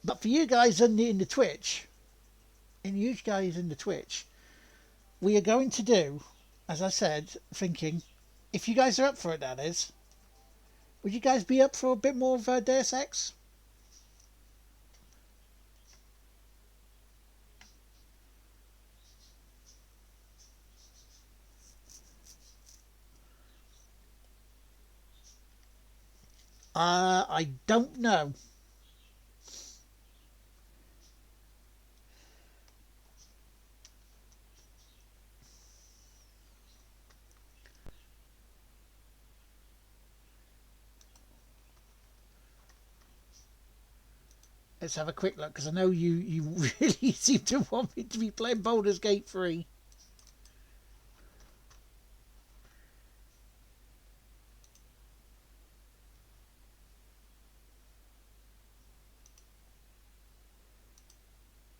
But for you guys in the Twitch, we are going to do, as I said, thinking, if you guys are up for it, that is, would you guys be up for a bit more of Deus Ex? I don't know. Let's have a quick look, because I know you really seem to want me to be playing Baldur's Gate 3.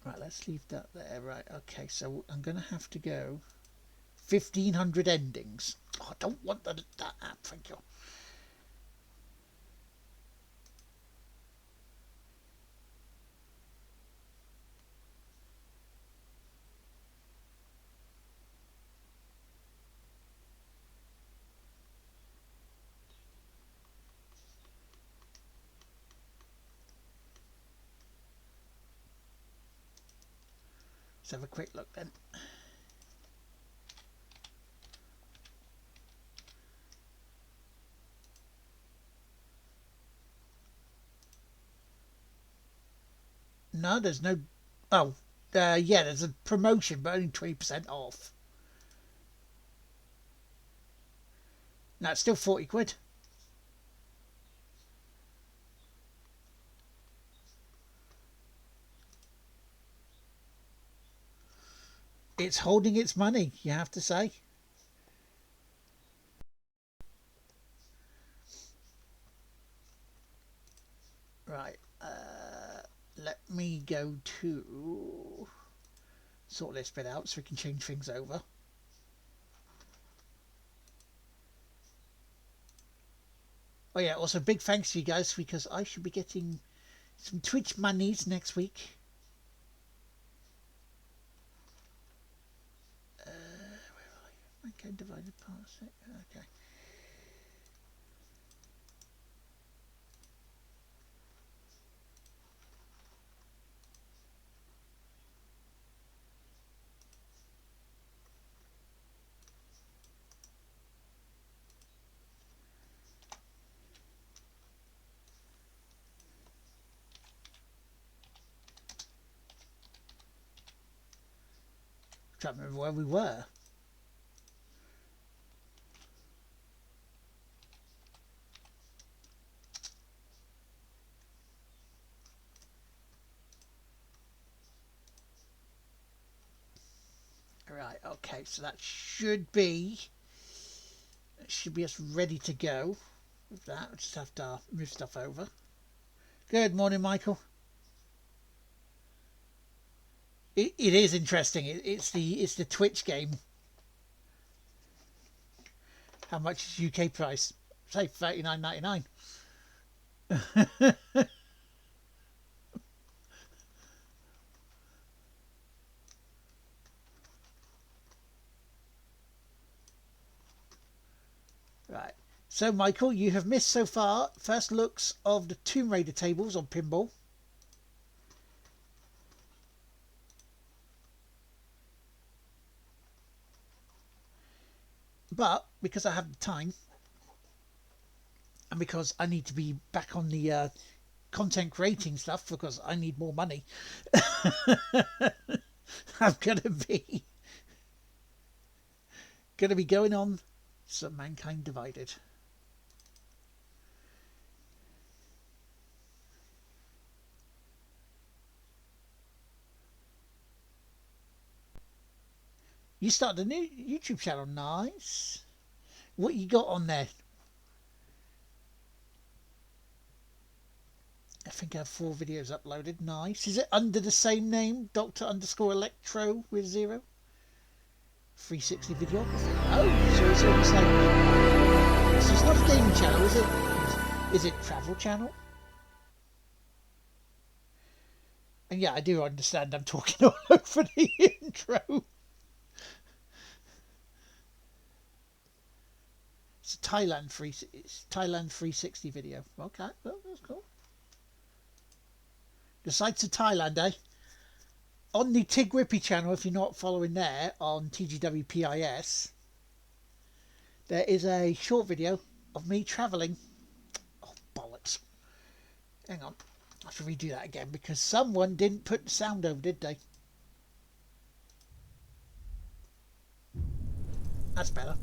Right, let's leave that there. Right, okay, so I'm going to have to go 1,500 endings. Oh, I don't want that app, thank you. Let's have a quick look then. No, there's no... Oh, yeah, there's a promotion, but only 20% off. No, it's still 40 quid. It's holding its money, you have to say. Right, let me go to sort this bit out so we can change things over. Oh yeah, also big thanks to you guys, because I should be getting some Twitch monies next week. Where are you? Okay, divided past it. Okay. Trying to remember where we were. Right, okay, so that should be us ready to go with that. We'll just have to move stuff over. Good morning, Michael. It is interesting. It's the Twitch game. How much is UK price? Say $39.99. Right. So, Michael, you have missed so far first looks of the Tomb Raider tables on Pinball. But because I have the time, and because I need to be back on the content creating stuff, because I need more money, I'm gonna be going on some Mankind Divided. You started a new YouTube channel, nice. What you got on there? I think I have 4 videos uploaded, nice. Is it under the same name, Dr_Electro with 0? 360 videography. Oh, so it's almost like... So it's not a gaming channel, is it? Is it travel channel? And yeah, I do understand I'm talking all over the intro. It's Thailand 360 video. Okay, well, that's cool. The sights of Thailand, eh? On the Tig Whippy channel, if you're not following there, on TGWPIS, there is a short video of me travelling. Oh, bollocks. Hang on. I have to redo that again because someone didn't put the sound over, did they? That's better.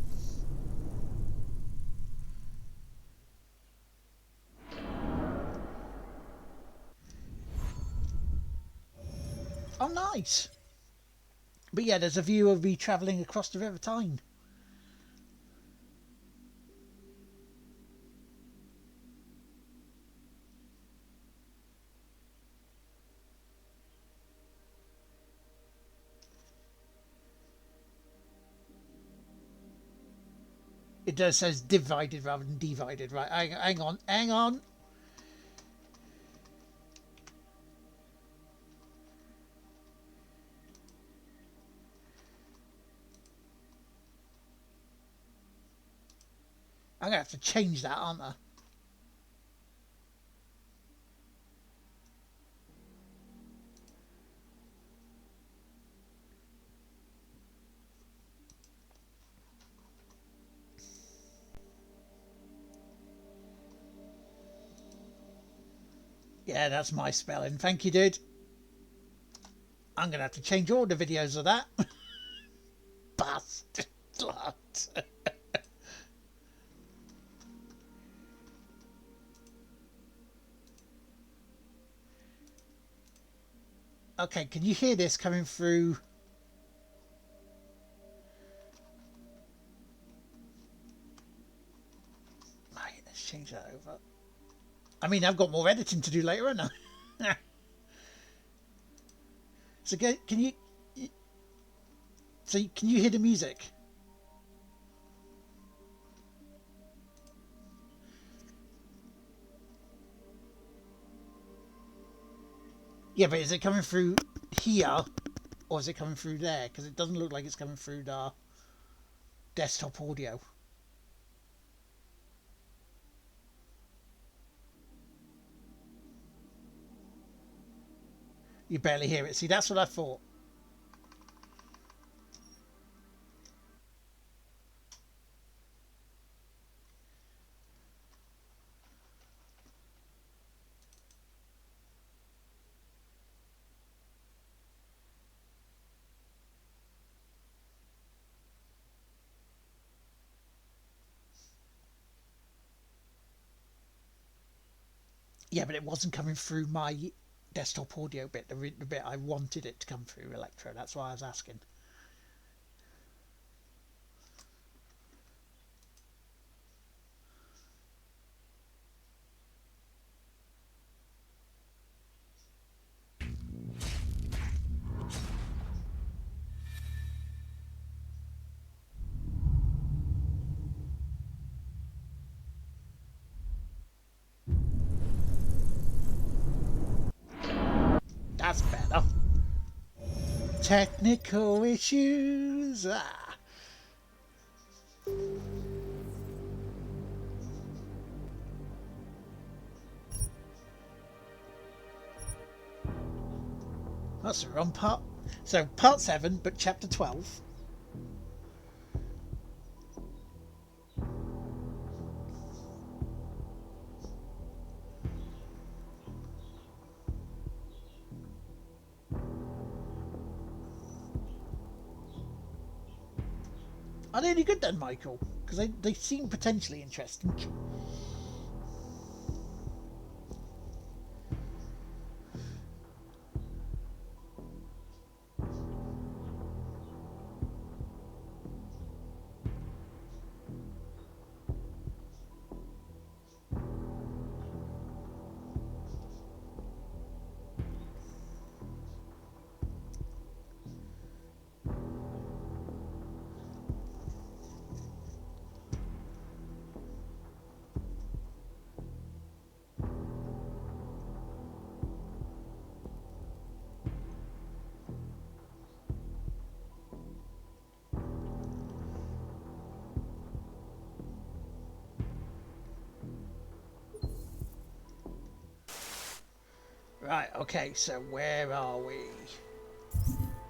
Oh, nice. But yeah, there's a view of me travelling across the River Tyne. It does says divided rather than divided. Right, hang on, hang on. I'm going to have to change that, aren't I? Yeah, that's my spelling. Thank you, dude. I'm going to have to change all the videos of that. Bastard. Okay, can you hear this coming through? Right, let's change that over. I mean, I've got more editing to do later, haven't I? So can you... So can you hear the music? Yeah, but is it coming through here or is it coming through there? Because it doesn't look like it's coming through the desktop audio. You barely hear it. See, that's what I thought. Yeah, but it wasn't coming through my desktop audio bit, the bit I wanted it to come through Electro. That's why I was asking. That's better. Technical issues. Ah. That's the wrong part. So part 7, but chapter 12. Are they any good then, Michael? Because they seem potentially interesting. Right, okay, so where are we?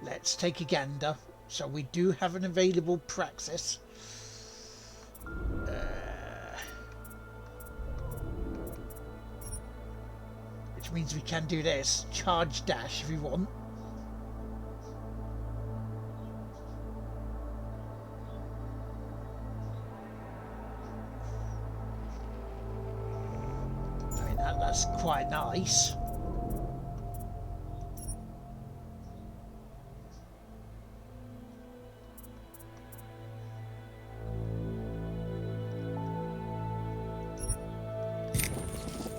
Let's take a gander. So we do have an available praxis. Which means we can do this. Charge dash if we want. I mean, that's quite nice.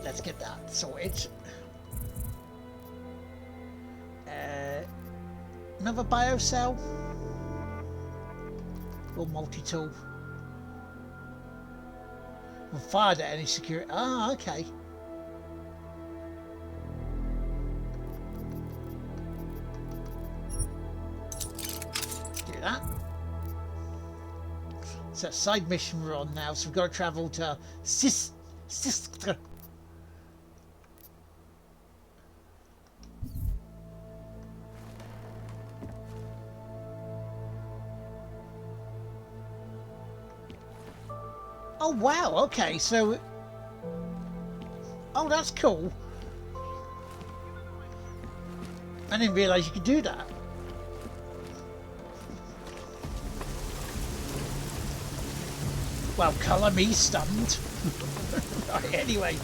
Let's get that sorted. Another biocell or multi-tool. We're fired at any security. Ah, okay. Do that. So side mission we're on now. So we've got to travel to Sistra. Oh wow, okay, so... Oh, that's cool. I didn't realise you could do that. Well, colour me stunned. Right, anyway.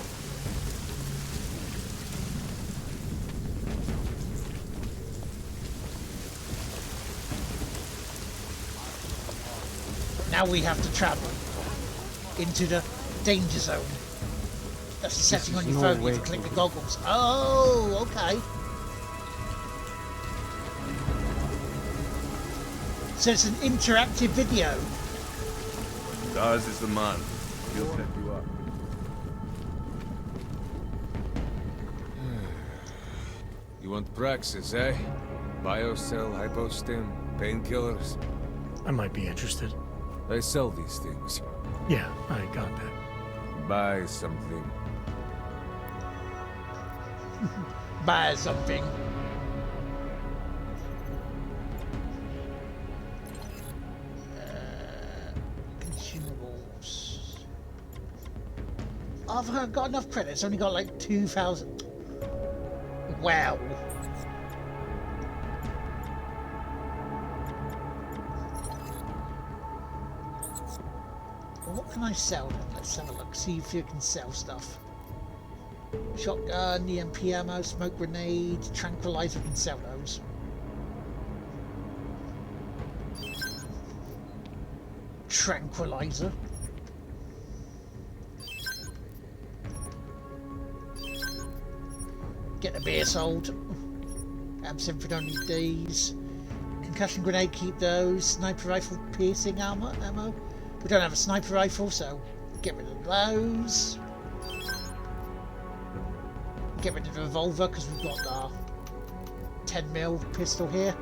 Now we have to travel into the danger zone. That's the setting on your phone. You can click the goggles. Oh, okay. So it's an interactive video. Daz is the man. He'll set you up. You want praxis, eh? Biocell, hypostim, painkillers. I might be interested. I sell these things. Yeah, I got that. Buy something. Buy something. Consumables. Oh, I've got enough credits. Only got like 2,000. Wow. What can I sell then? Let's have a look. See if you can sell stuff. Shotgun, EMP ammo, smoke grenade, tranquilizer. Can sell those. Tranquilizer. Get the beer sold. Absinthe, don't need these. Concussion grenade, keep those. Sniper rifle, piercing ammo. We don't have a sniper rifle, so get rid of those. Get rid of the revolver because we've got our 10mm pistol here.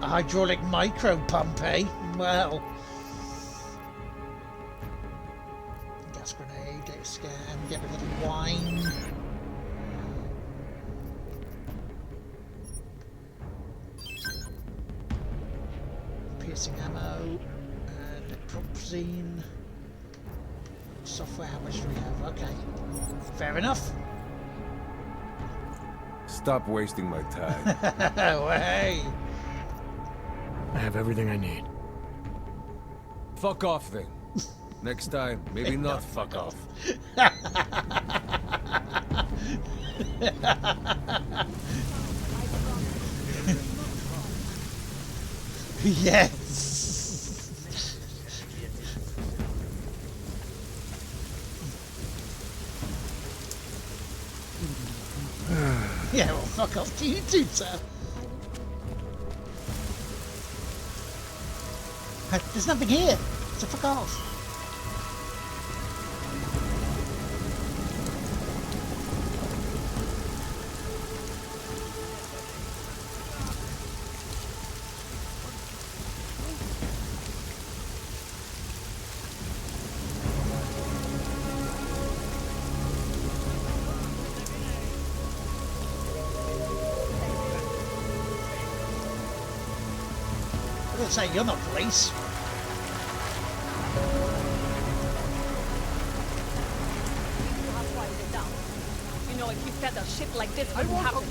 A hydraulic micro pump, eh? Well. Gas grenade, data scan, get rid of the wine. Piercing ammo and propzine. Software, how much do we have? Okay, fair enough. Stop wasting my time. Hey. I have everything I need. Fuck off then. Next time, maybe not fuck off. Yes. Yeah, well, fuck off to you too, sir. There's nothing here, so fuck off. not saying you're not police. You have quieted down. You know, if you said a shit like this wouldn't happen.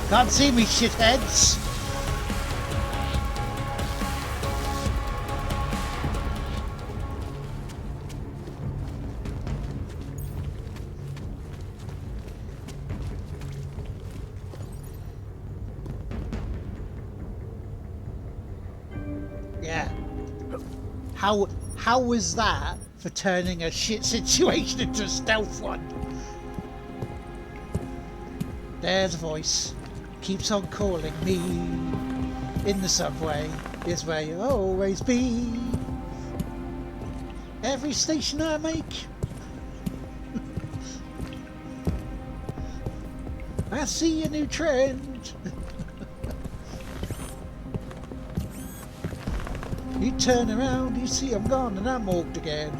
Can't see me, shitheads. Yeah. How was that for turning a shit situation into a stealth one? There's a voice. Keeps on calling me. In the subway is where you'll always be. Every station I make, I see a new trend. You turn around, you see I'm gone and I'm walked again.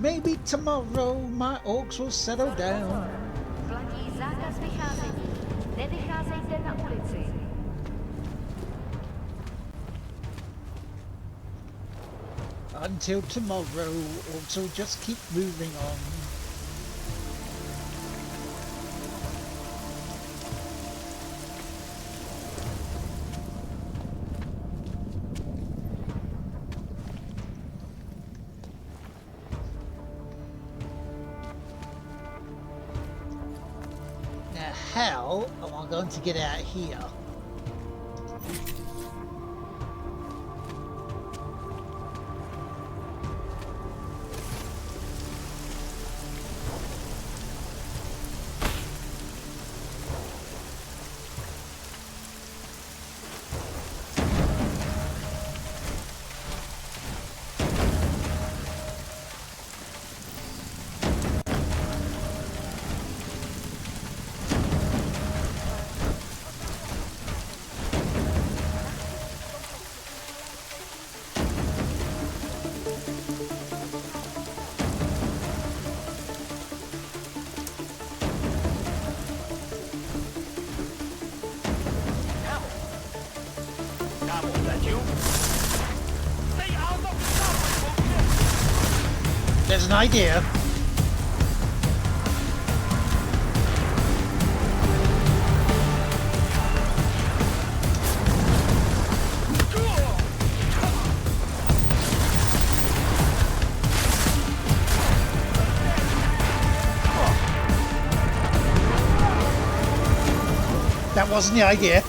Maybe tomorrow my orcs will settle down. Platí zákaz vycházení. Nevycházejte na ulici. Until tomorrow, orcs will just keep moving on. How am I going to get out of here? There's an idea. That wasn't the idea.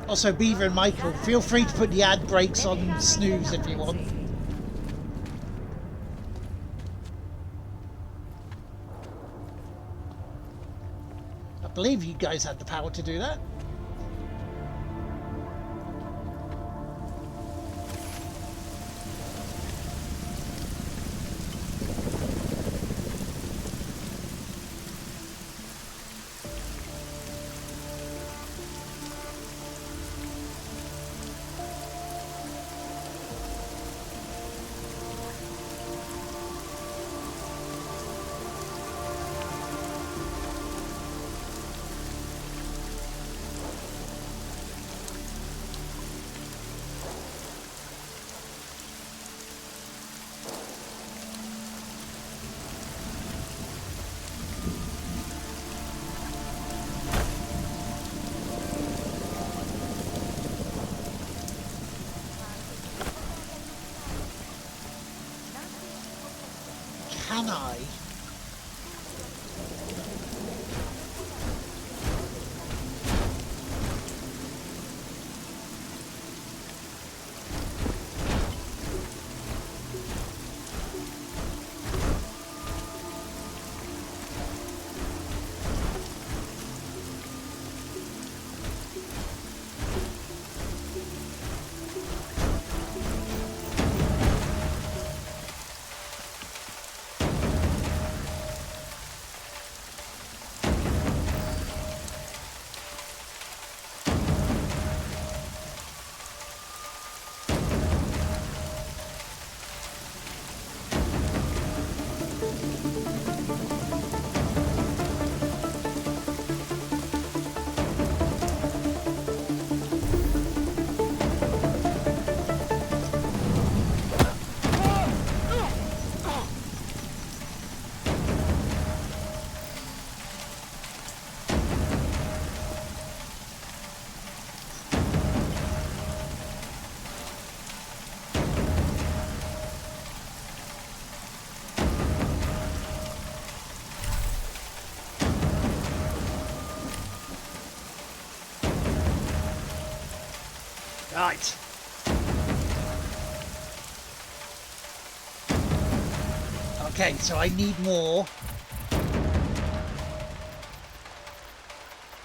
Also, Beaver and Michael, feel free to put the ad breaks on snooze if you want. I believe you guys had the power to do that. can I? Right. Okay, so I need more.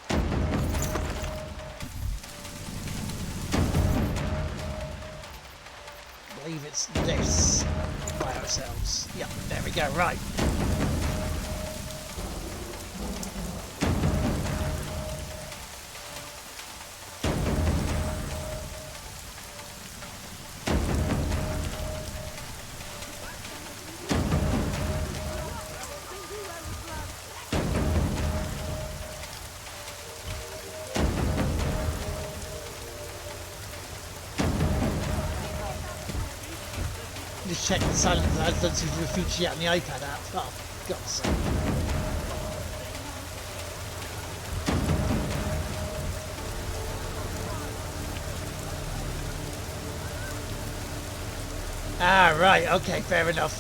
I believe it's this by ourselves. Yep, there we go, right. Just check the silence ads don't seem to be featured yet on the iPad app. Oh, for God's sake. Ah, right, okay, fair enough.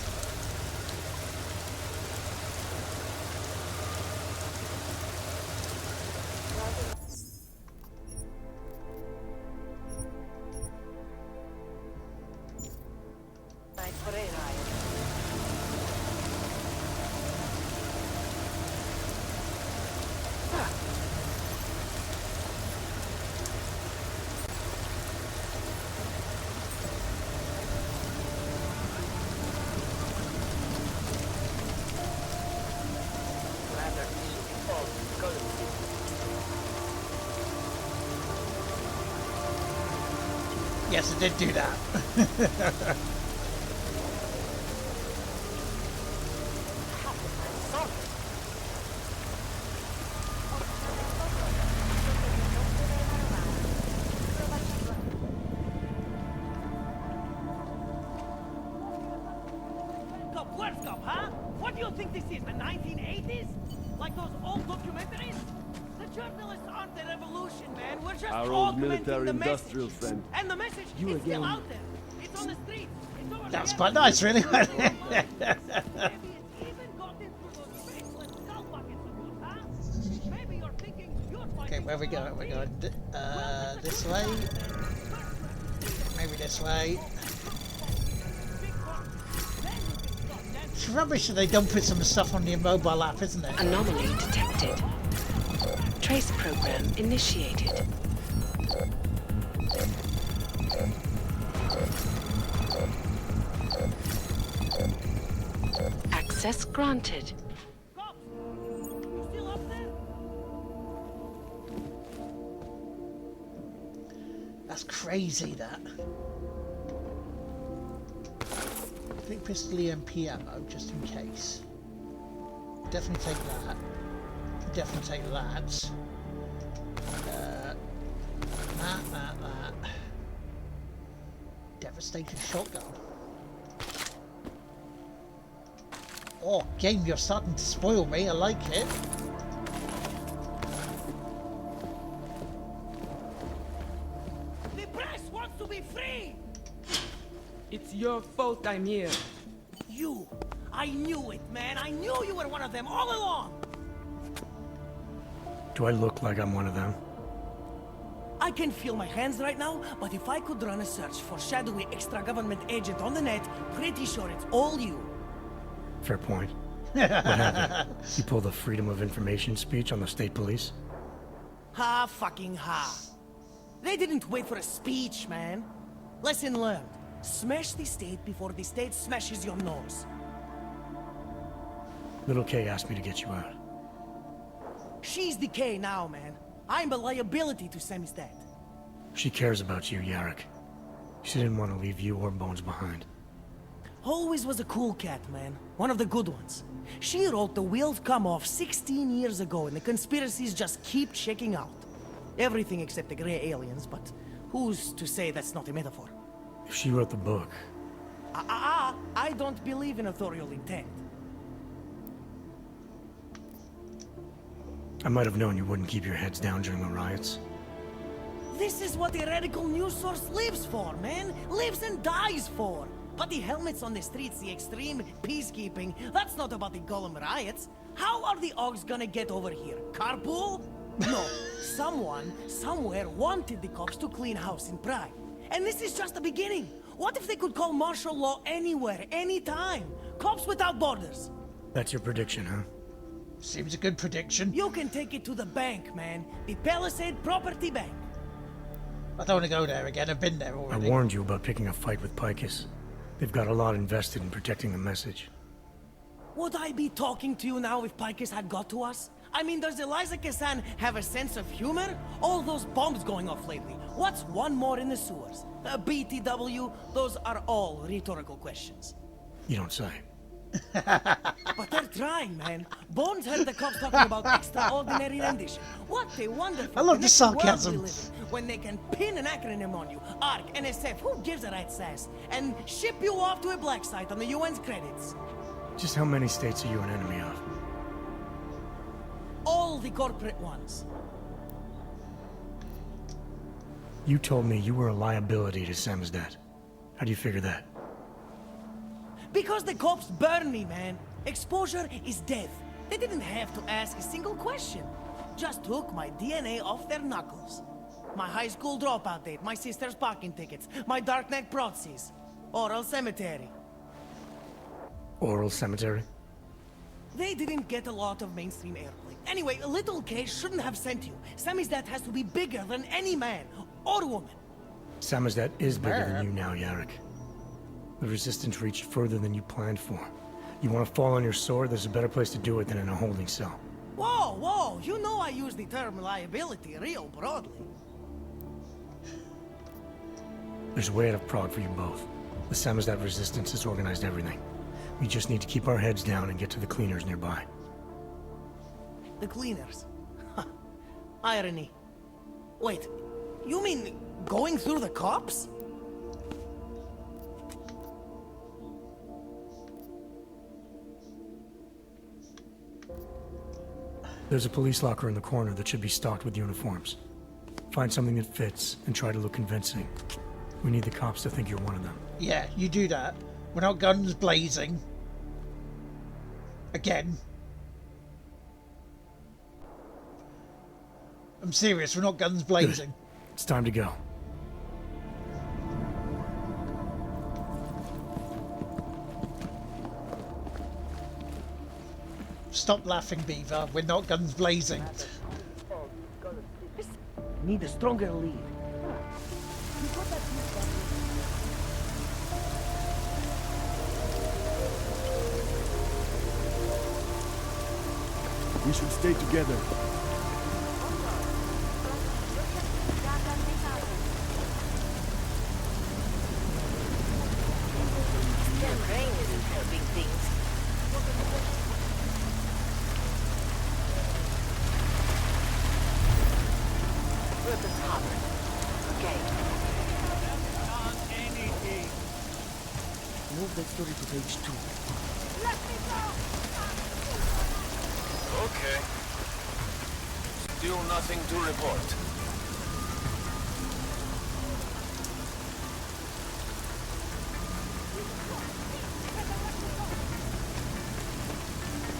Yes, it did do that. Huh? What do you think this is, the 1980s? Like those old documentaries? The journalists aren't the revolution, man. We're just Our old augmenting military the industrial message. friend. And the message You is again. still out there. It's on the streets. It's over That's the quite nice, really. Maybe it's even got into those faceless skull buckets of yours, huh? Maybe you're thinking you're Okay, fighting where we for go? our We're freedom. going this way. Maybe this way. It's rubbish that they don't put some stuff on your mobile app, isn't it? Anomaly detected. Trace program initiated. Access granted. Cops, you still up there? That's crazy, that. Big pistol EMP ammo, just in case. Definitely take that. Definitely take that. That. Devastating shotgun. Oh, game, you're starting to spoil me. I like it. The press wants to be free! It's your fault I'm here. You I knew it, man. I knew you were one of them all along. Do I look like I'm one of them? I can feel my hands right now, but if I could run a search for shadowy extra-government agent on the net, pretty sure it's all you. Fair point. What happened? You pulled a Freedom of Information speech on the state police? Ha fucking ha. They didn't wait for a speech, man. Lesson learned. Smash the state before the state smashes your nose. Little K asked me to get you out. She's the K now, man. I'm a liability to Sammy's dad. She cares about you, Yarrick. She didn't want to leave you or Bones behind. Always was a cool cat, man. One of the good ones. She wrote The Wheels Come Off 16 years ago, and the conspiracies just keep checking out. Everything except the gray aliens, but who's to say that's not a metaphor? If she wrote the book, I don't believe in authorial intent. I might have known you wouldn't keep your heads down during the riots. This is what a radical news source lives for, man. Lives and dies for. But the helmets on the streets, the extreme peacekeeping, that's not about the Golem riots. How are the Augs gonna get over here? Carpool? No. Someone, somewhere wanted the cops to clean house in Prague. And this is just the beginning. What if they could call martial law anywhere, anytime? Cops without borders. That's your prediction, huh? Seems a good prediction. You can take it to the bank, man. The Palisade Property Bank. I don't want to go there again. I've been there I already. warned you about picking a fight with Picus. They've got a lot invested in protecting the message. Would I be talking to you now if Picus had got to us? I mean, does Eliza Kazan have a sense of humor? All those bombs going off lately. What's one more in the sewers? BTW, those are all rhetorical questions. You don't say. But they're trying, man. Bones heard the cops talking about extraordinary rendition. What a wonderful I love the connected world sarcasm. we live in, when they can pin an acronym on you, ARC, NSF, who gives a rat's ass, and ship you off to a black site on the UN's credits. Just how many states are you an enemy of? All the corporate ones. You told me you were a liability to Samizdat. How do you figure that? Because the cops burn me, man. Exposure is death. They didn't have to ask a single question. Just took my DNA off their knuckles. My high school dropout date, my sister's parking tickets, my darknet proxies. Oral cemetery. Oral cemetery? They didn't get a lot of mainstream airplay. Anyway, Little K shouldn't have sent you. Samizdat has to be bigger than any man or woman. Samizdat is bigger than you now, Yarrick. The Resistance reached further than you planned for. You want to fall on your sword, there's a better place to do it than in a holding cell. Whoa, whoa, you know I use the term liability real broadly. There's a way out of Prague for you both. The Samizdat Resistance has organized everything. We just need to keep our heads down and get to the cleaners nearby. The cleaners. Irony. Wait, you mean going through the cops? There's a police locker in the corner that should be stocked with uniforms. Find something that fits and try to look convincing. We need the cops to think you're one of them. Yeah, you do that. We're not guns blazing. Again. I'm serious, we're not guns blazing. It's time to go. Stop laughing, Beaver. We're not guns blazing. Need a stronger lead. We should stay together. Damn rain isn't helping things. Weapons hot. Okay. Move that story to page 2. Okay. Still nothing to report.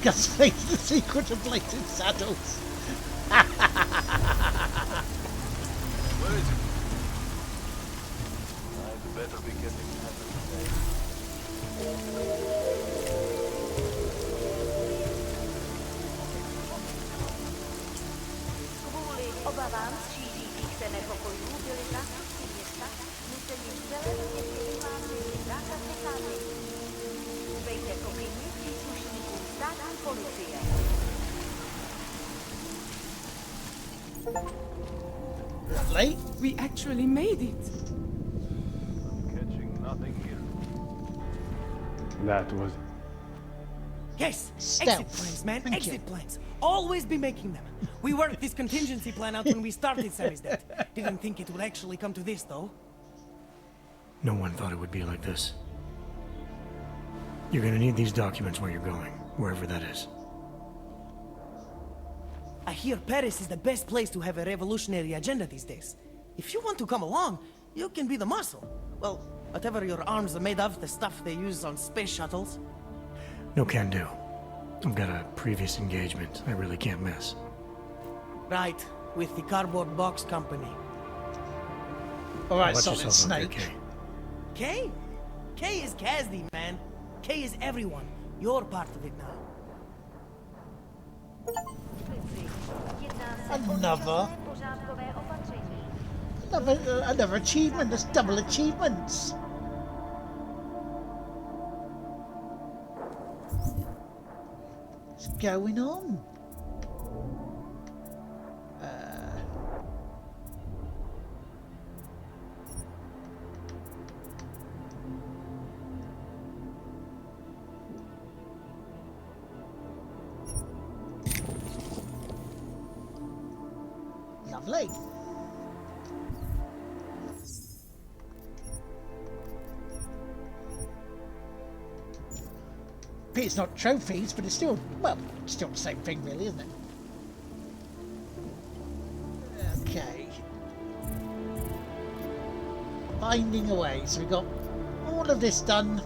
Gus the secret of bladed saddles. Where is it? I'd better be getting Kvůli obavám šířících se nepokojů byli zástupci města nuceni vzelenně vyhlásit zákaz vycházení. Dejte pokyny příslušníkům státní policie. Lovely. We actually made it. catching nothing here. That was Yes! Stealth. Exit plans, man. Thank Exit you. plans. Always be making them. We worked this contingency plan out when we started Sammy's death. Didn't think it would actually come to this, though. No one thought it would be like this. You're gonna need these documents where you're going, wherever that is. I hear Paris is the best place to have a revolutionary agenda these days. If you want to come along, you can be the muscle. Well, whatever your arms are made of, the stuff they use on space shuttles. No can do. I've got a previous engagement I really can't miss. Right, with the cardboard box company. All right, Watch Solid yourself out there, Snake. Kay. Kay? Kay is Kazdi, man. Kay is everyone. You're part of it now. Another. Another achievement. That's double achievements. What's going on? Lovely. It's not trophies, but it's still, well, still the same thing really, isn't it? Okay. Finding a way. So we've got all of this done.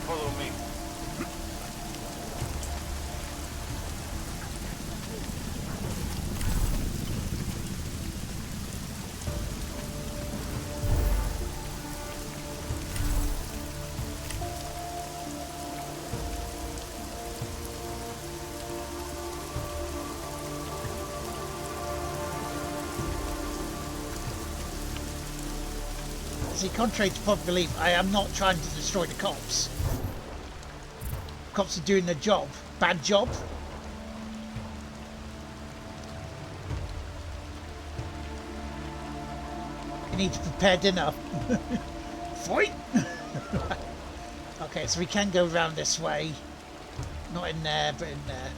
Follow me. See, contrary to popular belief, I am not trying to destroy the cops. Cops are doing their job. Bad job. You need to prepare dinner. Fight! Okay, so we can go around this way. Not in there, but in there.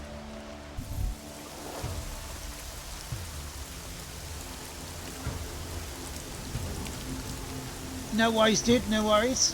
No worries, dude, no worries.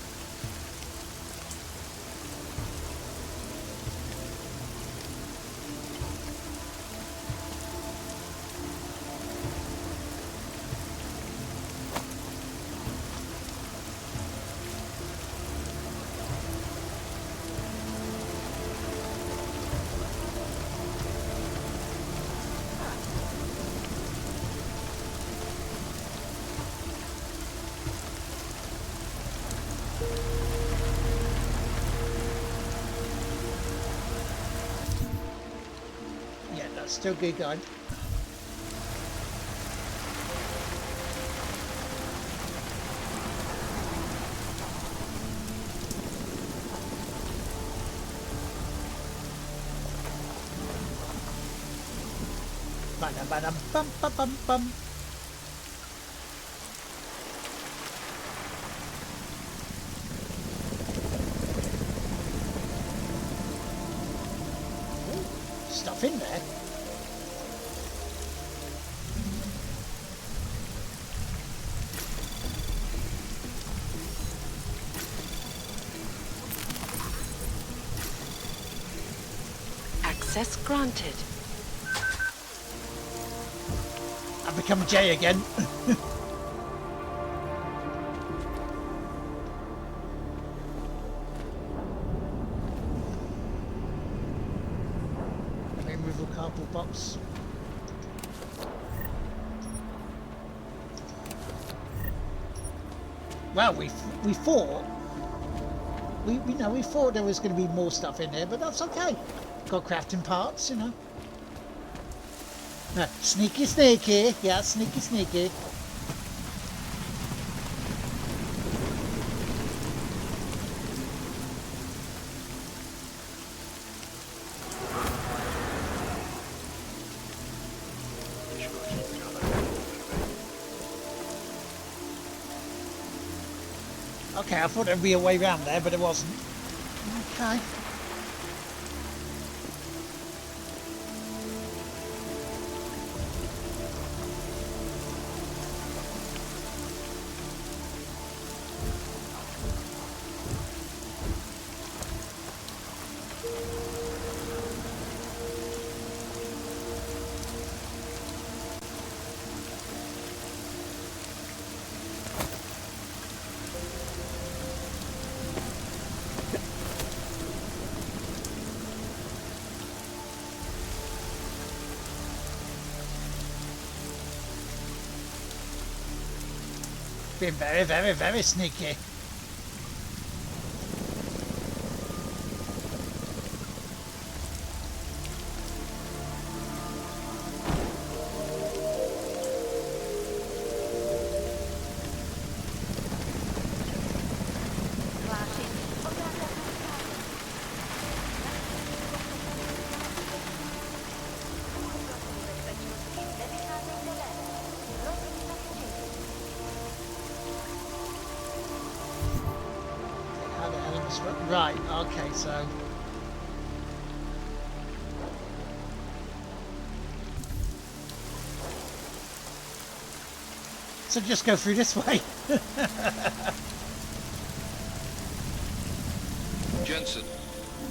Yeah, that's still good going. Ba-da-ba-dum-bum-ba-bum-bum. Stuff in there. Access granted. I've become Jay again. Removal cardboard box. Well, we thought we thought there was going to be more stuff in there, but that's okay. Got crafting parts, you know. No, sneaky, sneaky. Yeah, sneaky, sneaky. Okay, I thought there'd be a way around there, but it wasn't. Okay. Been very, very, very sneaky. Right, okay, so just go through this way. Jensen,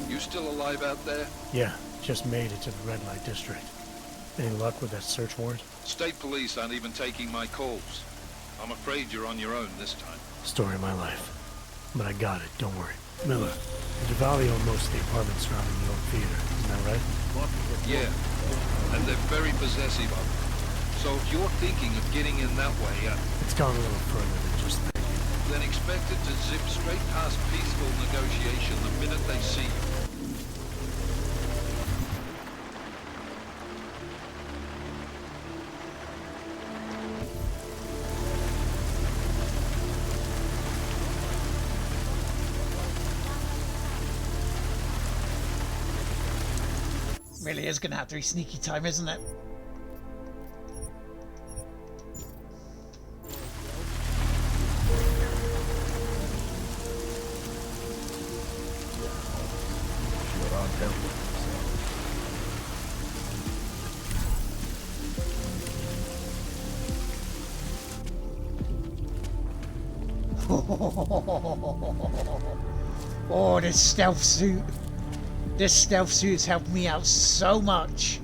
you still alive out there? Yeah, just made it to the red light district. Any luck with that search warrant? State police aren't even taking my calls. I'm afraid you're on your own this time. Story of my life. But I got it, don't worry. Miller, the Javali own most of the apartments surrounding the old theater, isn't that right? Yeah, and they're very possessive of it. So if you're thinking of getting in that way, it's gone a little further than just that. then expect it to zip straight past peaceful negotiation the minute they see you. Really is going to have to be sneaky time, isn't it? Oh, this stealth suit. This stealth suit's helped me out so much.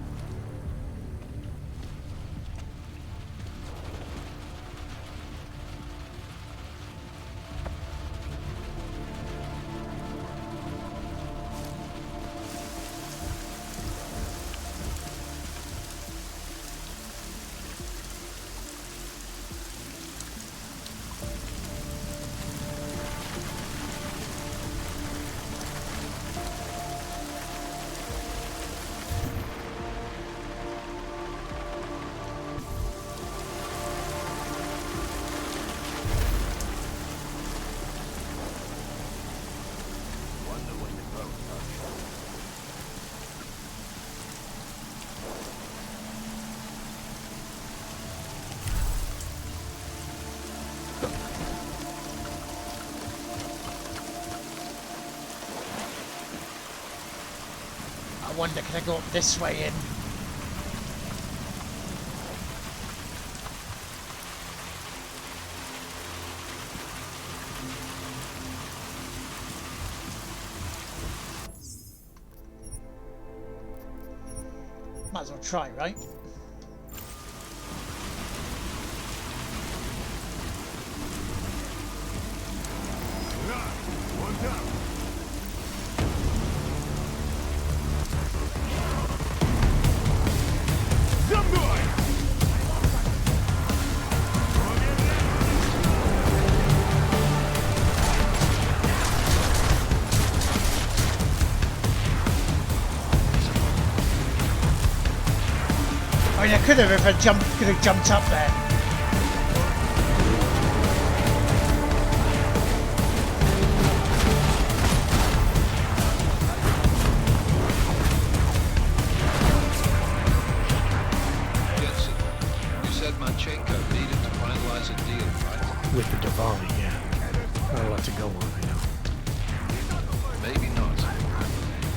wonder, can I go up this way in? Might as well try, right? I mean, I could have if I could have jumped up there. Jensen, you said Manchenko needed to finalize a deal, right? With the Diwali, yeah. Not a lot to go on, I know. Maybe not.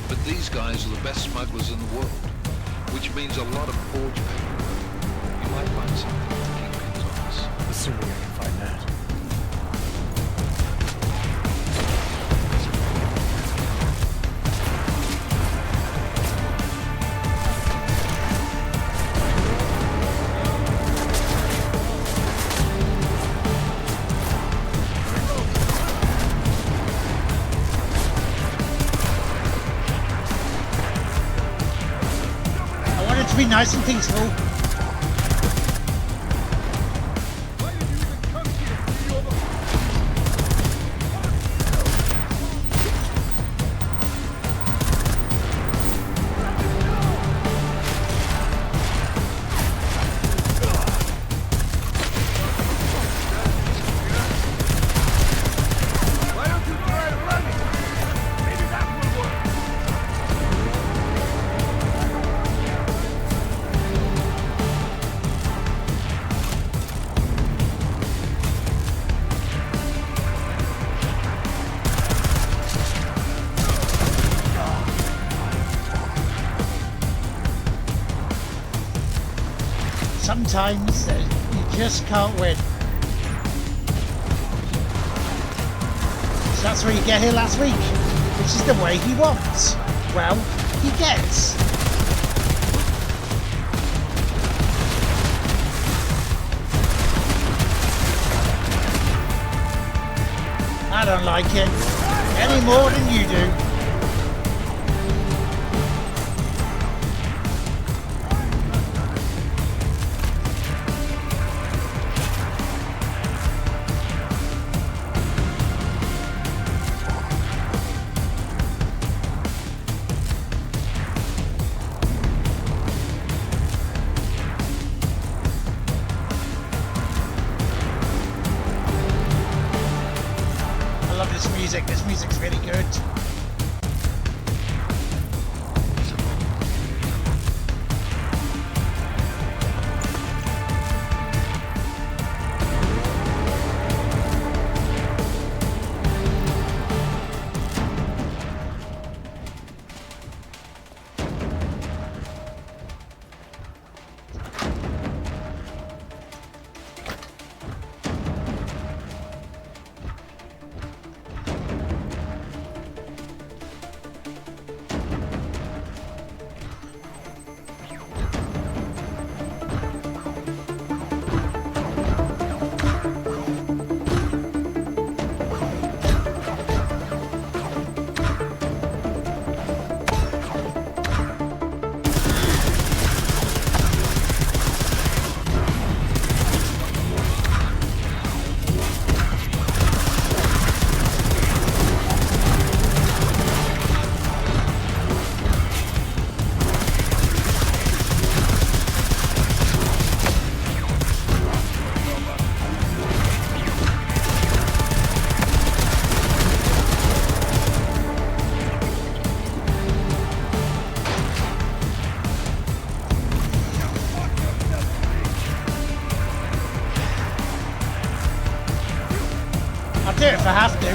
But these guys are the best smugglers in the world, which means a lot of forge paper. You might find something to Kingpin's office. Assuming I can find that. I want it to be nice and peaceful. Why don't you try running? Maybe that will work. Sometimes you just can't win. So that's where you get here last week, which is the way he wants. Well, he gets. I don't like it any more than you do. I love this music. This music's really good. I'll do it if I have to.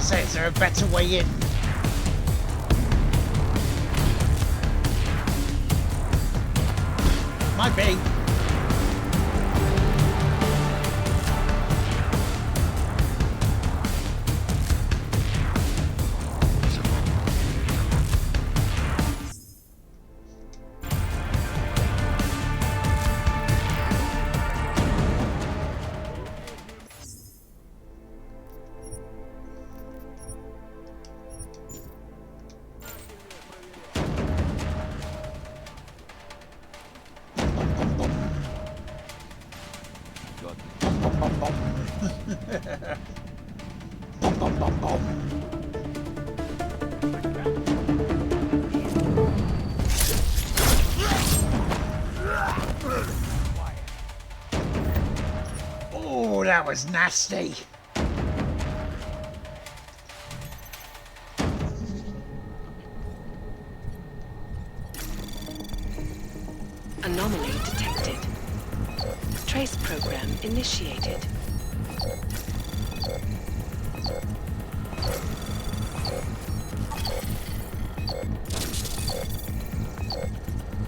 say, is there a better way in? Might be. Oh, that was nasty. Anomaly detected. Trace program initiated.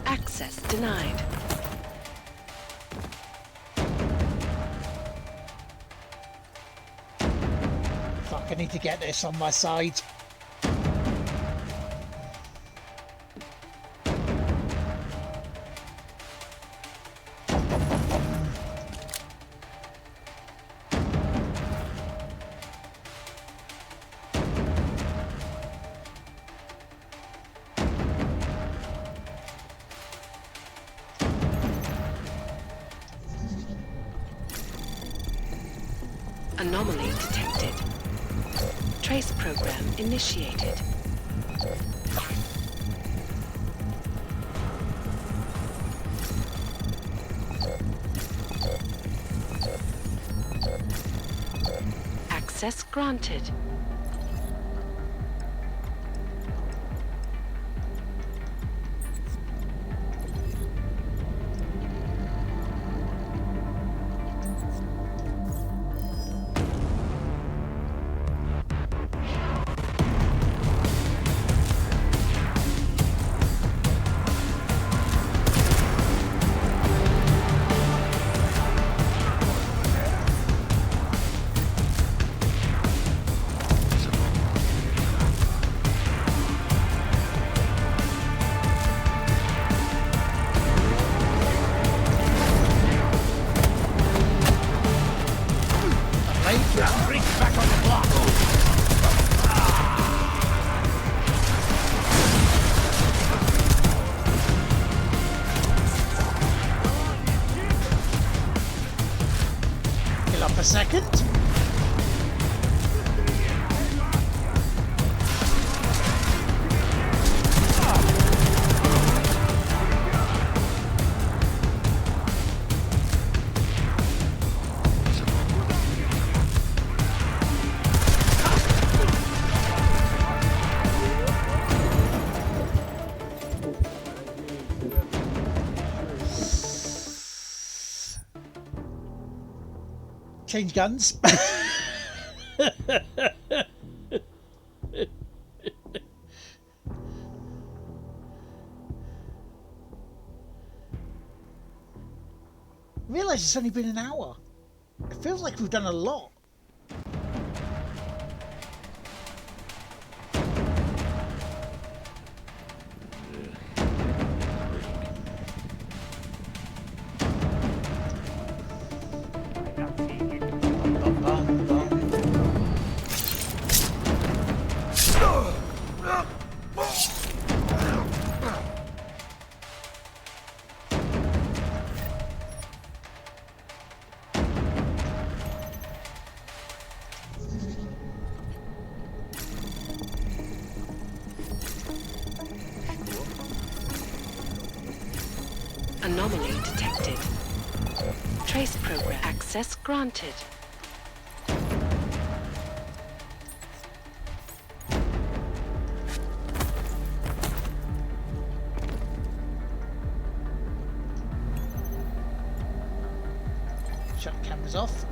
Access denied. Fuck, I need to get this on my side. Anomaly detected. Trace program initiated. Access granted. A second. Change guns. I realise it's only been an hour. It feels like we've done a lot. Anomaly detected. Trace program access granted. Shut the cameras off.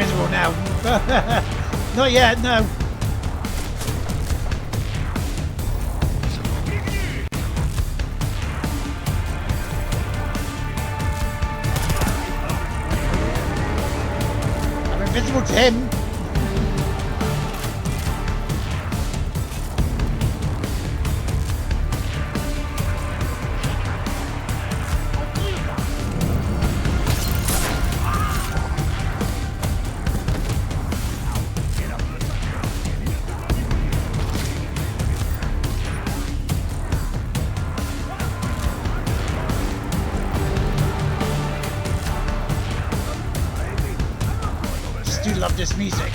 invisible now. Not yet, no. I'm invisible to him. Do love this music.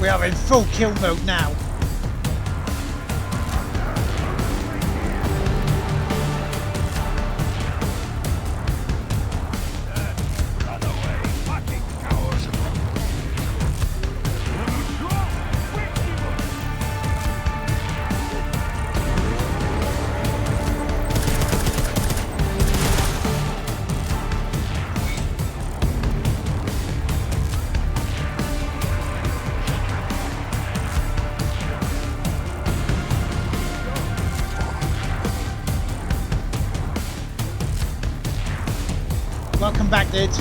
We are in full kill mode now. Welcome back, dudes.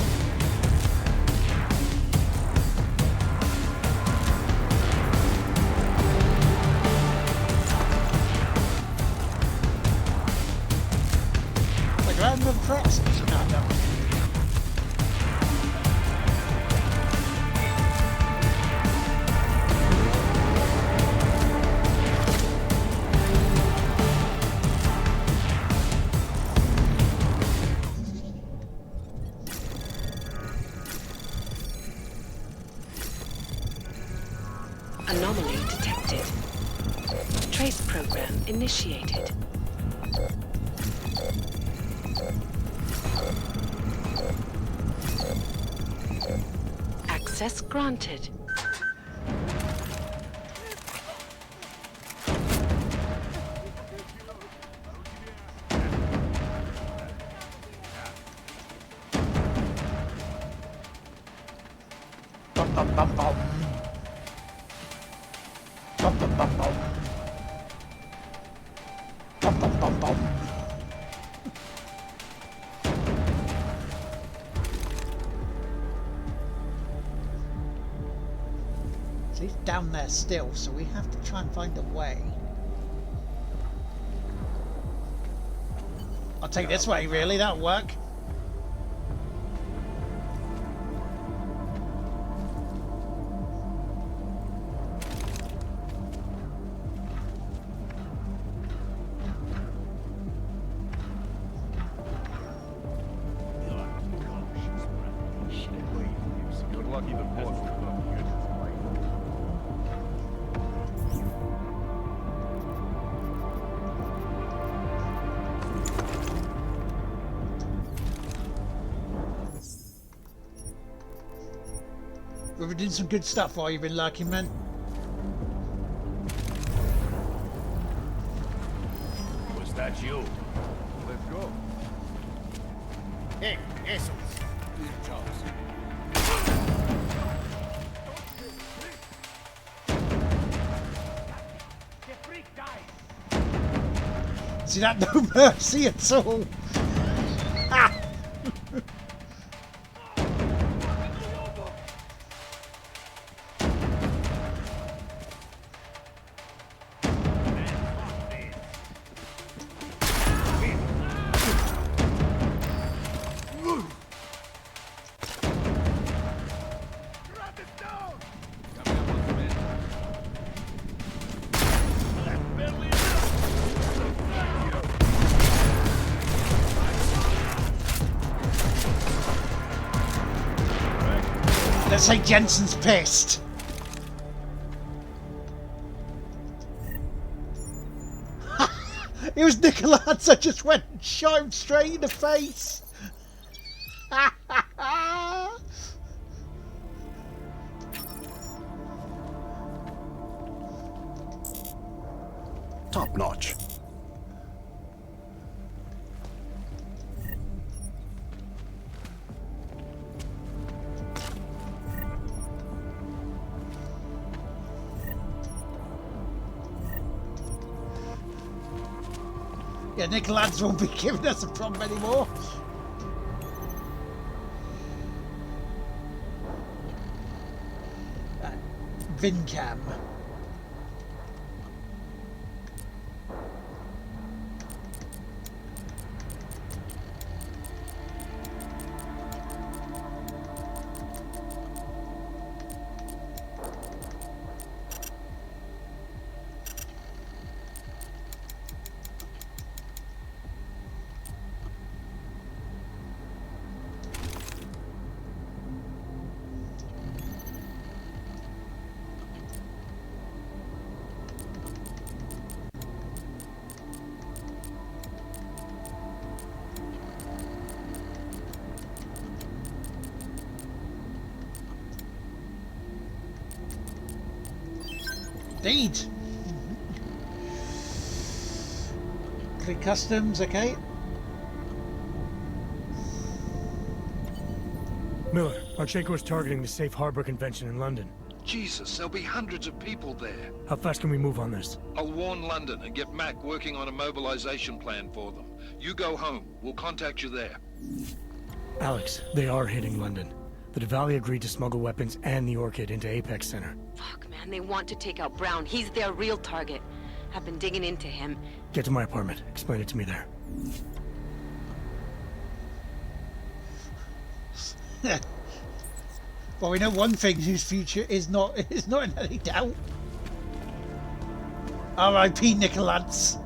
Like random threats? No, no. Anomaly detected. Trace program initiated. Access granted. Bum, bum, bum, bum. Bum, bum, bum, bum. Bum, bum, bum, bum. So he's down there still, so we have to try and find a way. I'll take this way, really, that'll work. You're lucky the boss will come here. We've been doing some good stuff while you've been lurking, man. Was that you? Let's go. Hey, eso. Good jobs. fancy that, no mercy at all. Ah. Let's say Jensen's pissed. It was Nicolás. I just went and shot him straight in the face. Top notch. Yeah, Nicolás won't be giving us a problem anymore. Vincam. Indeed. Click customs, okay. Miller, Marchenko is targeting the Safe Harbor Convention in London. Jesus, there'll be hundreds of people there. How fast can we move on this? I'll warn London and get Mac working on a mobilization plan for them. You go home. We'll contact you there. Alex, they are hitting London. The Diwali agreed to smuggle weapons and the Orchid into Apex Center. Fuck, man, they want to take out Brown. He's their real target. I've been digging into him. Get to my apartment. Explain it to me there. Well, we know one thing whose future is not in any doubt. R.I.P. Nicolás.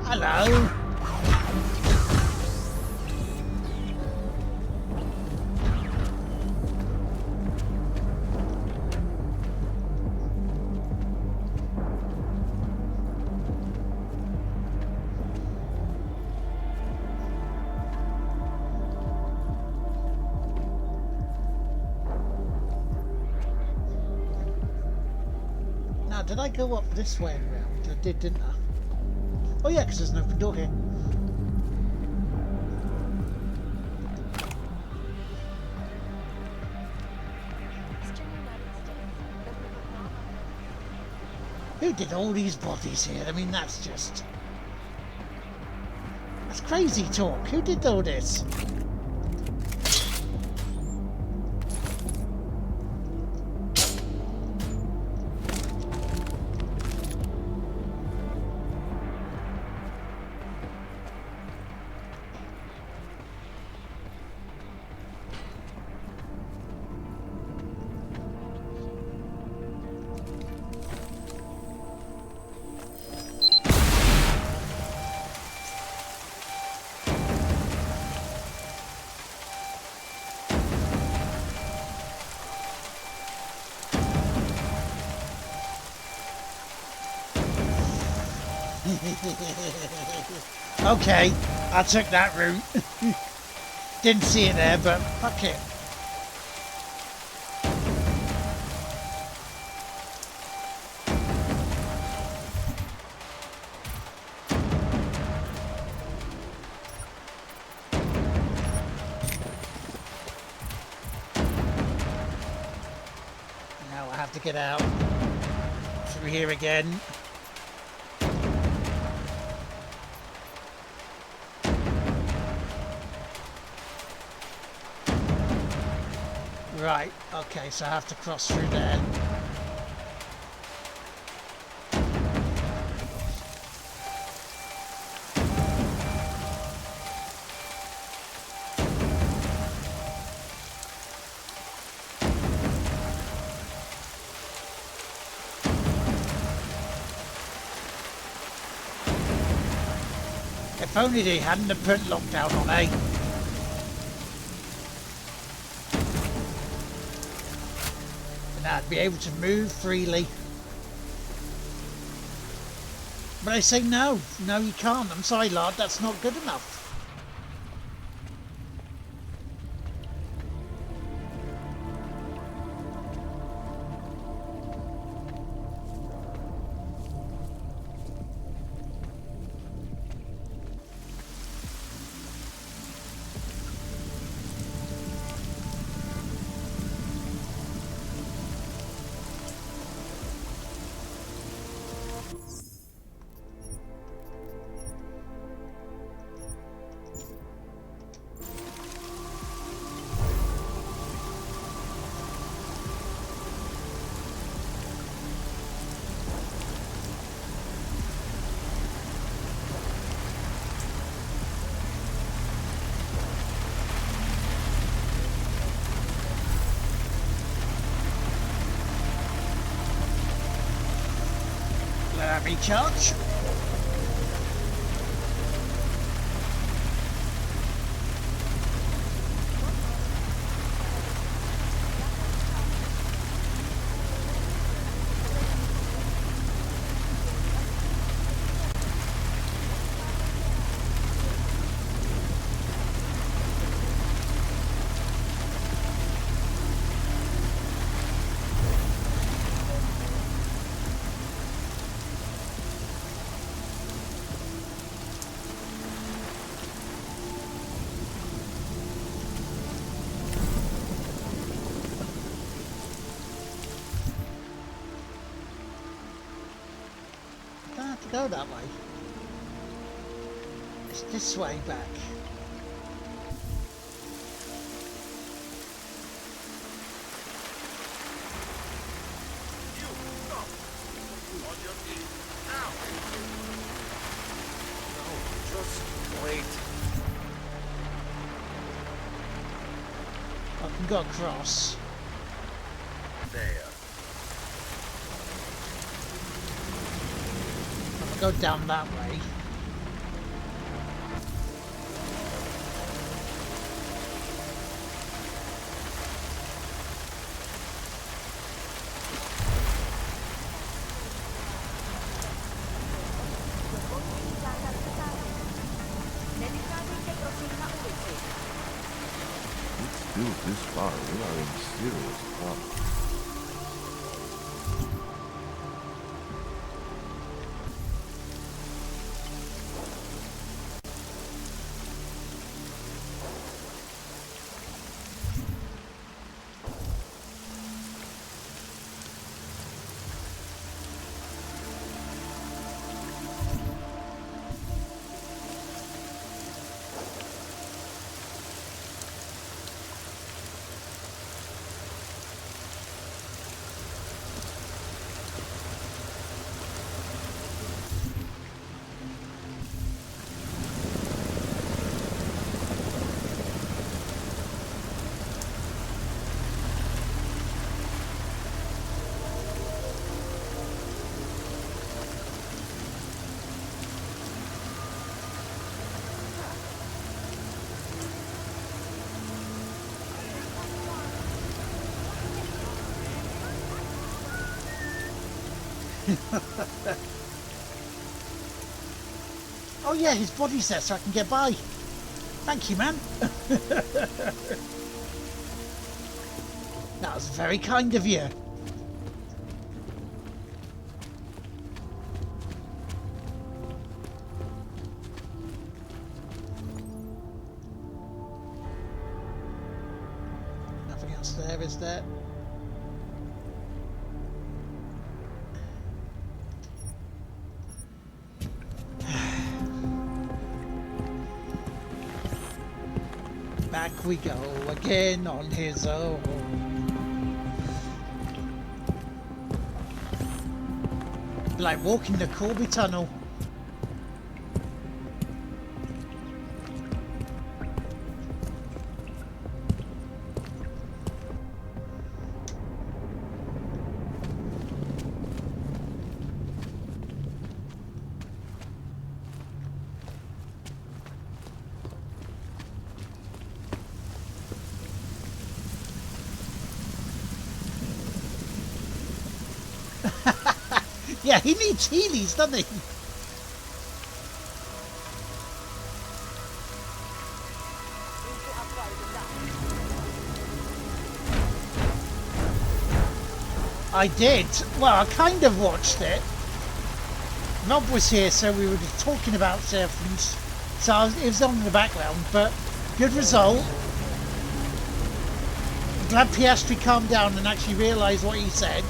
Hello. Now, did I go up this way and round? I did, didn't I? Oh yeah, because there's an open door here. Who did all these bodies here? I mean, that's crazy talk. Who did all this? Okay, I took that route. Didn't see it there, but fuck it. have to get out through here again. Right, okay, so I have to cross through there. If only they hadn't have put lockdown on, eh? And I'd be able to move freely. But I say no. No, you can't. I'm sorry, lad. That's not good enough. Let me charge. Don't have to go that way. It's this way back. You, stop! On your feet, now! No, just wait. I can go across. There. I'll go down that way. Still this far, we are in serious trouble. Oh yeah, his body's there so I can get by. Thank you, man. That was very kind of you. Nothing else there, is there? Off we go again on his own. Like walking the Corby Tunnel. Yeah, he needs Heelys, doesn't he? I did. Well, I kind of watched it. Rob was here, so we were just talking about things. So it was on in the background, but good result. Glad Piastri calmed down and actually realised what he said.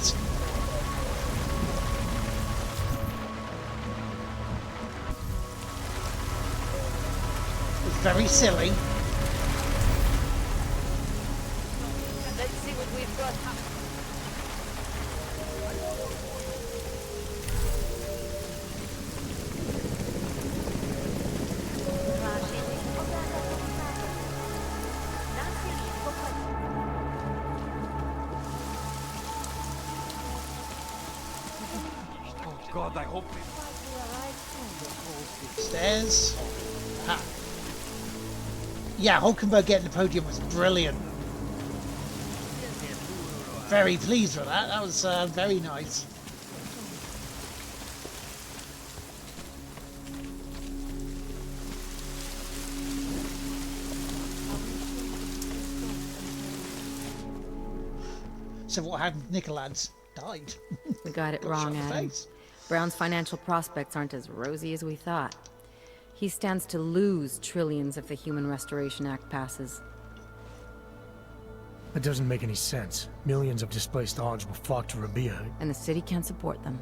Very silly. Let's see what we've got. Oh God, I hope Stairs. Ha. Yeah, Hulkenberg getting the podium was brilliant. Very pleased with that. That was very nice. So what happened? Nicolans died. We got it Got wrong, shot in the Adam. face. Brown's financial prospects aren't as rosy as we thought. He stands to lose trillions if the Human Restoration Act passes. That doesn't make any sense. Millions of displaced Augs will flock to Rabia. And the city can't support them.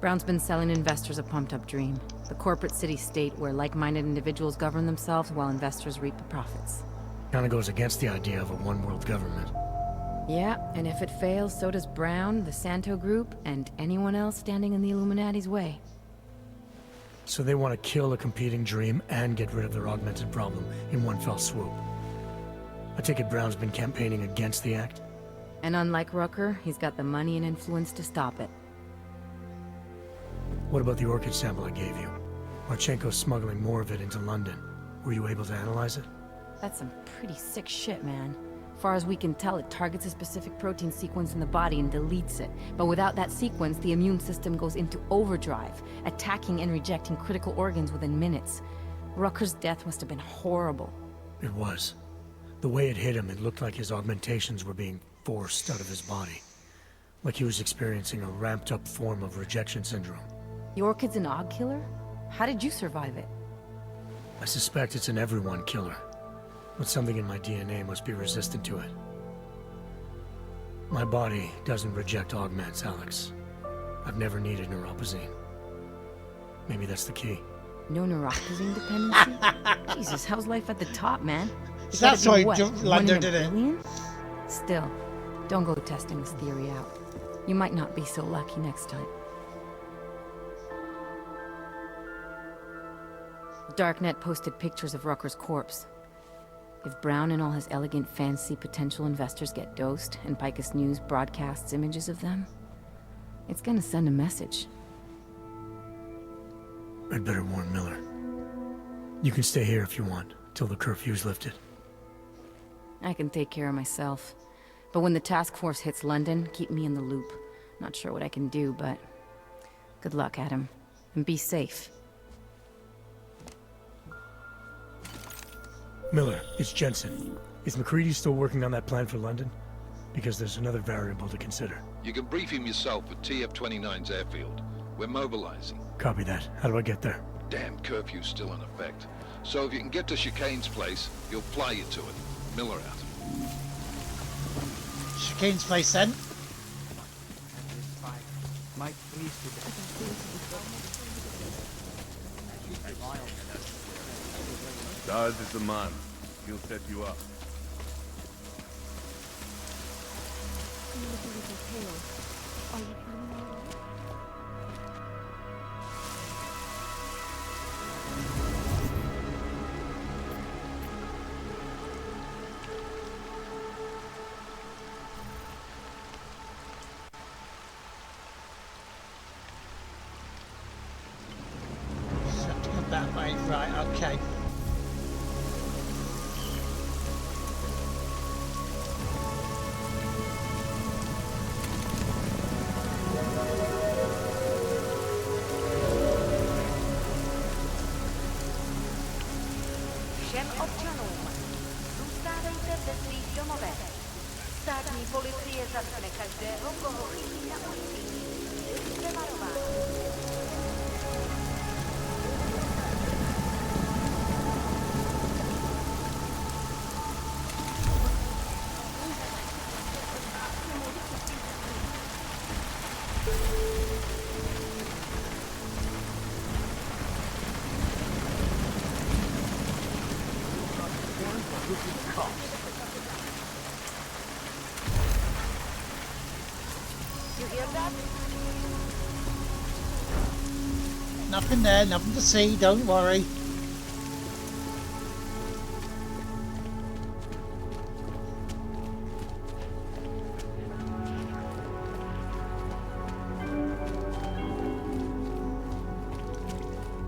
Brown's been selling investors a pumped-up dream. The corporate city-state where like-minded individuals govern themselves while investors reap the profits. Kinda goes against the idea of a one-world government. Yeah, and if it fails, so does Brown, the Santo Group, and anyone else standing in the Illuminati's way. So they want to kill a competing dream and get rid of their augmented problem in one fell swoop. I take it Brown's been campaigning against the act? And unlike Rucker, he's got the money and influence to stop it. What about the orchid sample I gave you? Marchenko's smuggling more of it into London. Were you able to analyze it? That's some pretty sick shit, man. Far as we can tell, it targets a specific protein sequence in the body and deletes it. But without that sequence, the immune system goes into overdrive, attacking and rejecting critical organs within minutes. Rucker's death must have been horrible. It was. The way it hit him, it looked like his augmentations were being forced out of his body. Like he was experiencing a ramped-up form of rejection syndrome. The orchid's an Aug killer? How did you survive it? I suspect it's an everyone killer. But something in my DNA must be resistant to it. My body doesn't reject augments, Alex. I've never needed neuropazine. Maybe that's the key. No neuropazine dependency? Jesus, how's life at the top, man? So that's why Lando did it. Still, don't go testing this theory out. You might not be so lucky next time. Darknet posted pictures of Rucker's corpse. If Brown and all his elegant, fancy potential investors get dosed, and Picus News broadcasts images of them, it's gonna send a message. I'd better warn Miller. You can stay here if you want, till the curfew's lifted. I can take care of myself. But when the task force hits London, keep me in the loop. Not sure what I can do, but... good luck, Adam. And be safe. Miller, it's Jensen. Is McCready still working on that plan for London? Because there's another variable to consider. You can brief him yourself at TF-29's airfield. We're mobilizing. Copy that. How do I get there? Damn curfew's still in effect. So if you can get to Chicane's place, he'll fly you to it. Miller out. Chicane's place then. God is the man. He'll set you up. You look a little pale. Are you feeling all right? Just have to go that way. Right, okay. Všem občanům, zůstávejte ve svých domovech. Státní policie zatkne každého, koho chytí na ulici. Jste varováni. You hear that? Nothing there, nothing to see, don't worry.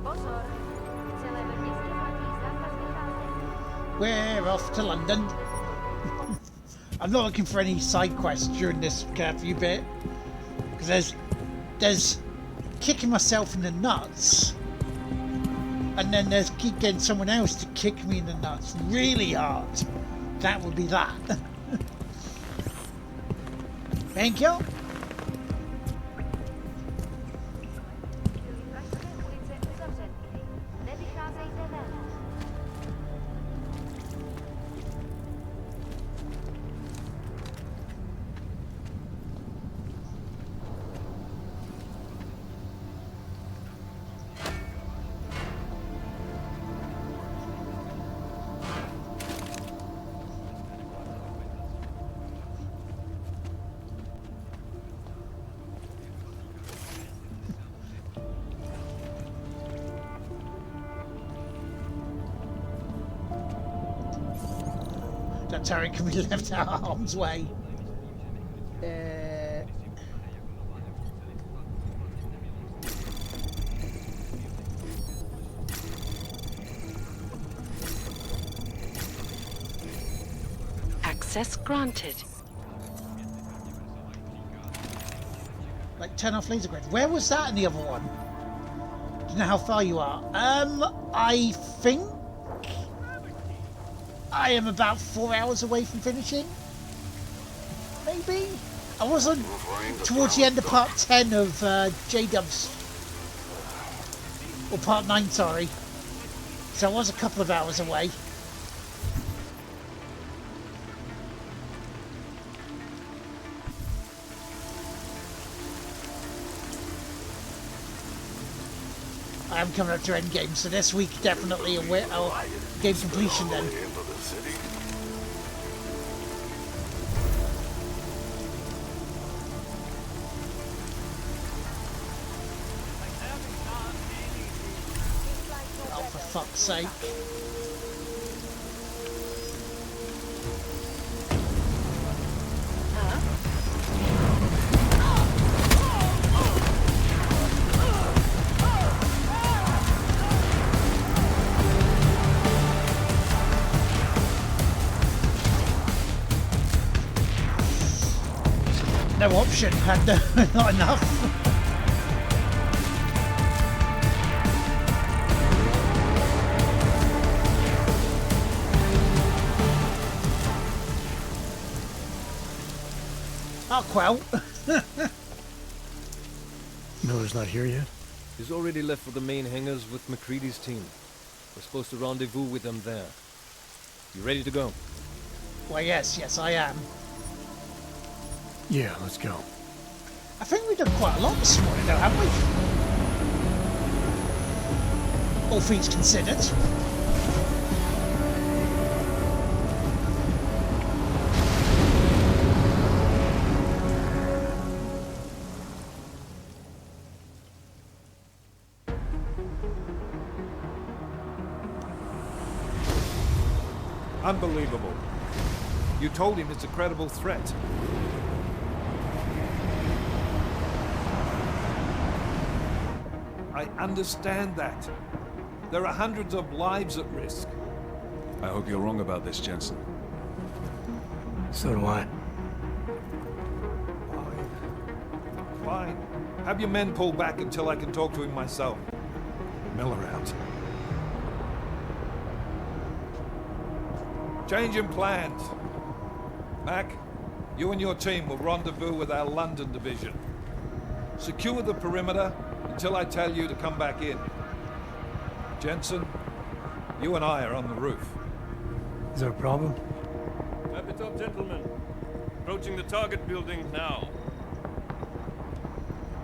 Pozor, celé ve městě platí zákaz vycházení. We're off to London. I'm not looking for any side quests during this curfew bit. Because there's kicking myself in the nuts. And then there's getting someone else to kick me in the nuts really hard. That would be that. Thank you. Pražské ulice uzavřený. Nevycházejte ven. That turret can be left out of harm's way. Access granted. Like turn off laser grid. Where was that in the other one? Do you know how far you are? I think I am about 4 hours away from finishing. Maybe? I wasn't towards the end of part 10 of J-Dub's. Or part 9, sorry. So I was a couple of hours away. I am coming up to endgame, so this week definitely a game completion then. Oh, for fuck's sake. No option, had not enough. Oh, well. Miller's not here yet? He's already left for the main hangars with McCready's team. We're supposed to rendezvous with them there. You ready to go? Well, yes, I am. Yeah, let's go. I think we've done quite a lot this morning, though, haven't we? All things considered. Unbelievable. You told him it's a credible threat. I understand that. There are hundreds of lives at risk. I hope you're wrong about this, Jensen. So do I. Fine. Have your men pull back until I can talk to him myself. Miller out. Changing plans. Mac, you and your team will rendezvous with our London division. Secure the perimeter until I tell you to come back in. Jensen, you and I are on the roof. Is there a problem? Wrap it up, gentlemen. Approaching the target building now.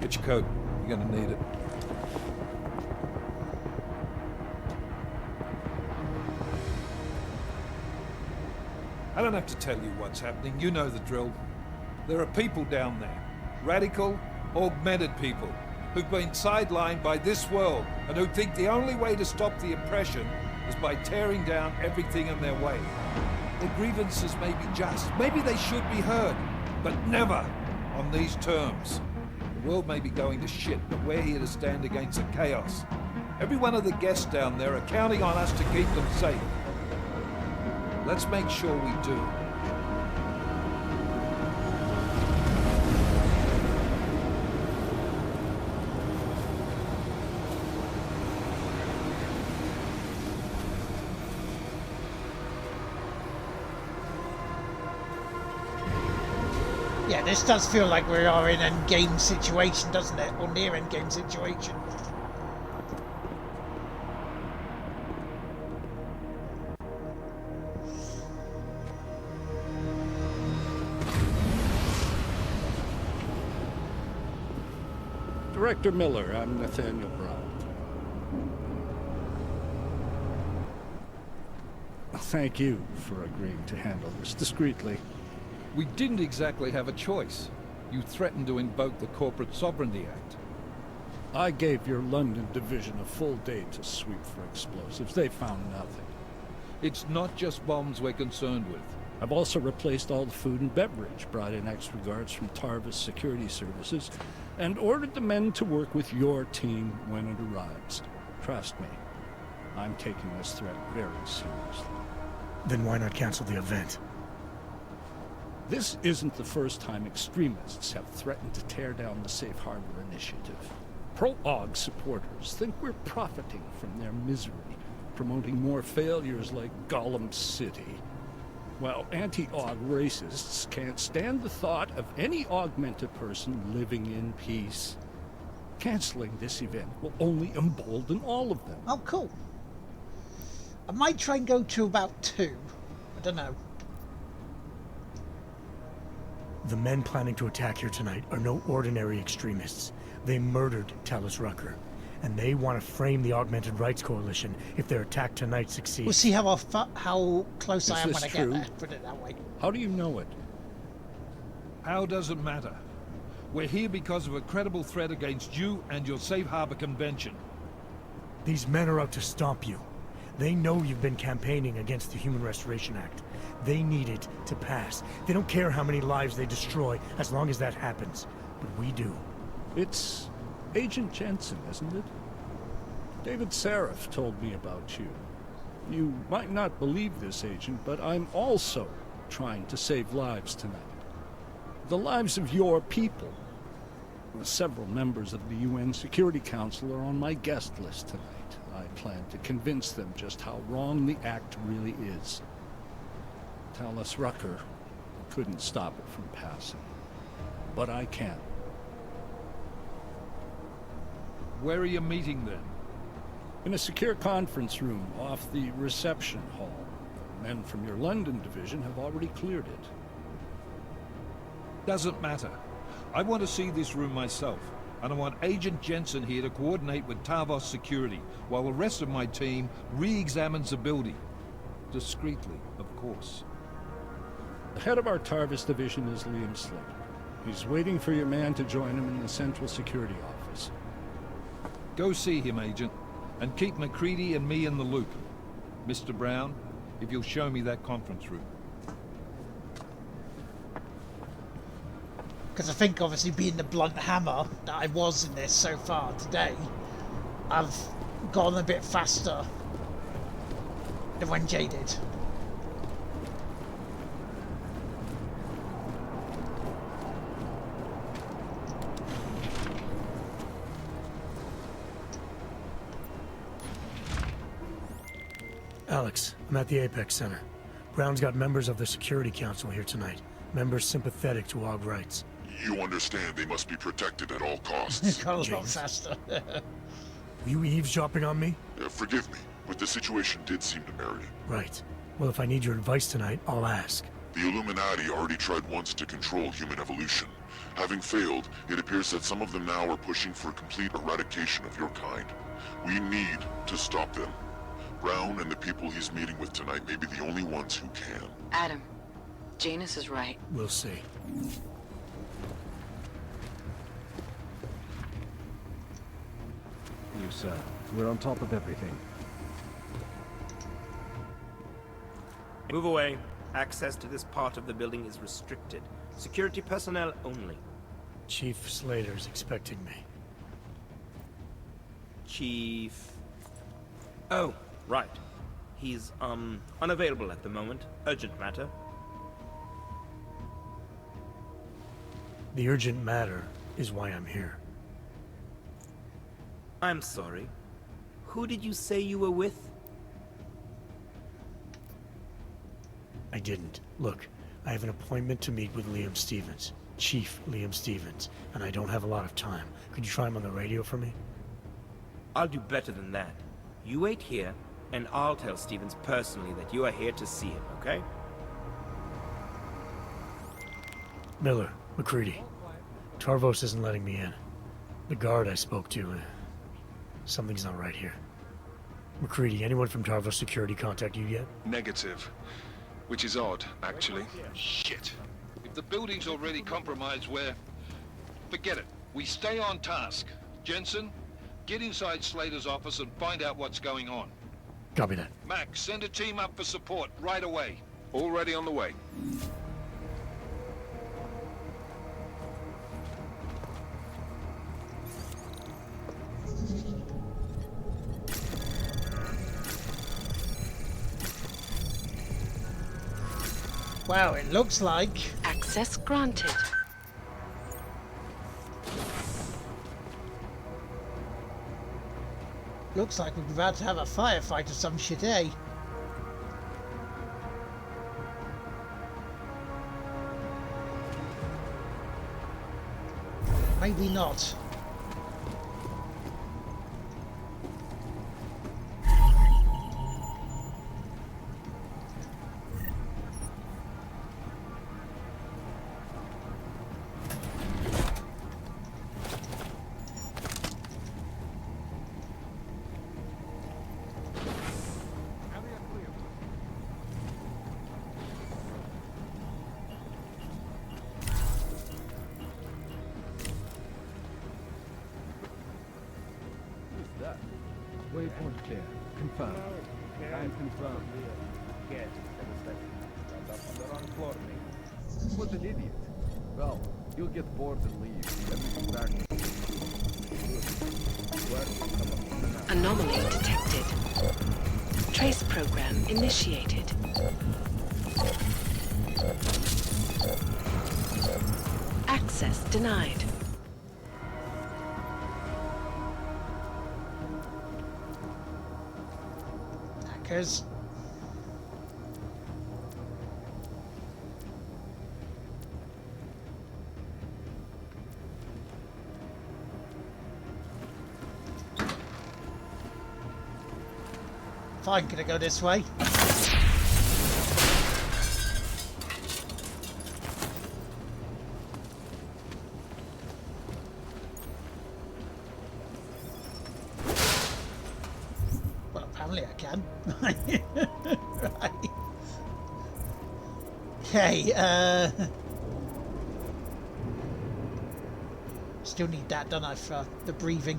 Get your coat. You're gonna need it. I don't have to tell you what's happening. You know the drill. There are people down there. Radical, augmented people who've been sidelined by this world and who think the only way to stop the oppression is by tearing down everything in their way. Their grievances may be just. Maybe they should be heard, but never on these terms. The world may be going to shit, but we're here to stand against the chaos. Every one of the guests down there are counting on us to keep them safe. Let's make sure we do. Yeah, this does feel like we are in endgame situation, doesn't it? Or near endgame situation. Director Miller, I'm Nathaniel Brown. Thank you for agreeing to handle this discreetly. We didn't exactly have a choice. You threatened to invoke the Corporate Sovereignty Act. I gave your London division a full day to sweep for explosives. They found nothing. It's not just bombs we're concerned with. I've also replaced all the food and beverage, brought in extra guards from Tarvis Security Services, and ordered the men to work with your team when it arrives. Trust me, I'm taking this threat very seriously. Then why not cancel the event? This isn't the first time extremists have threatened to tear down the Safe Harbor Initiative. Pro-AUG supporters think we're profiting from their misery, promoting more failures like Gollum City. While anti-AUG racists can't stand the thought of any augmented person living in peace. Canceling this event will only embolden all of them. Oh, cool. I might try and go to about 2. I don't know. The men planning to attack here tonight are no ordinary extremists. They murdered Talus Rucker, and they want to frame the Augmented Rights Coalition if their attack tonight succeeds. We'll see how close I am when I get there, put it that way. How do you know it? How does it matter? We're here because of a credible threat against you and your Safe Harbor Convention. These men are out to stomp you. They know you've been campaigning against the Human Restoration Act. They need it to pass. They don't care how many lives they destroy, as long as that happens. But we do. It's Agent Jensen, isn't it? David Seraph told me about you. You might not believe this, Agent, but I'm also trying to save lives tonight. The lives of your people. Several members of the UN Security Council are on my guest list tonight. I plan to convince them just how wrong the act really is. Talus Rucker couldn't stop it from passing. But I can. Where are you meeting then? In a secure conference room off the reception hall. Men from your London division have already cleared it. Doesn't matter. I want to see this room myself, and I want Agent Jensen here to coordinate with Tarvos Security, while the rest of my team re-examines the building. Discreetly, of course. The head of our Tarvis division is Liam Slater. He's waiting for your man to join him in the Central Security Office. Go see him, Agent, and keep MacReady and me in the loop. Mr. Brown, if you'll show me that conference room. Because I think, obviously, being the blunt hammer that I was in this so far today, I've gone a bit faster than when Jay did. Alex, I'm at the Apex Center. Brown's got members of the Security Council here tonight. Members sympathetic to AUG rights. You understand they must be protected at all costs. Got a lot faster. Were you eavesdropping on me? Forgive me, but the situation did seem to merit it. Right. Well, if I need your advice tonight, I'll ask. The Illuminati already tried once to control human evolution. Having failed, it appears that some of them now are pushing for complete eradication of your kind. We need to stop them. Brown and the people he's meeting with tonight may be the only ones who can. Adam, Janus is right. We'll see. You, sir. We're on top of everything. Move away. Access to this part of the building is restricted. Security personnel only. Chief Slater's expecting me. Chief... Oh, right. He's, unavailable at the moment. Urgent matter. The urgent matter is why I'm here. I'm sorry. Who did you say you were with? I didn't. Look, I have an appointment to meet with Liam Stevens. Chief Liam Stevens, and I don't have a lot of time. Could you try him on the radio for me? I'll do better than that. You wait here, and I'll tell Stevens personally that you are here to see him, okay? Miller, McCready. Tarvos isn't letting me in. The guard I spoke to, something's not right here. McCready, anyone from Tarvos Security contact you yet? Negative. Which is odd, actually. Shit. If the building's already compromised, forget it. We stay on task. Jensen, get inside Slater's office and find out what's going on. Copy that. Max, send a team up for support right away. Already on the way. Wow, it looks like... Access granted. Looks like we're about to have a firefight or some shit, eh? Maybe not. Waypoint clear. Confirmed. I'm confirmed. Yes, they're on floor, mate. What an idiot. Well, you'll get bored and leave. Everything back. Anomaly detected. Trace program initiated. Access denied. Hackers. Fine, can I go this way? Well, apparently I can. Right. Okay, still need that, don't I, for the breathing?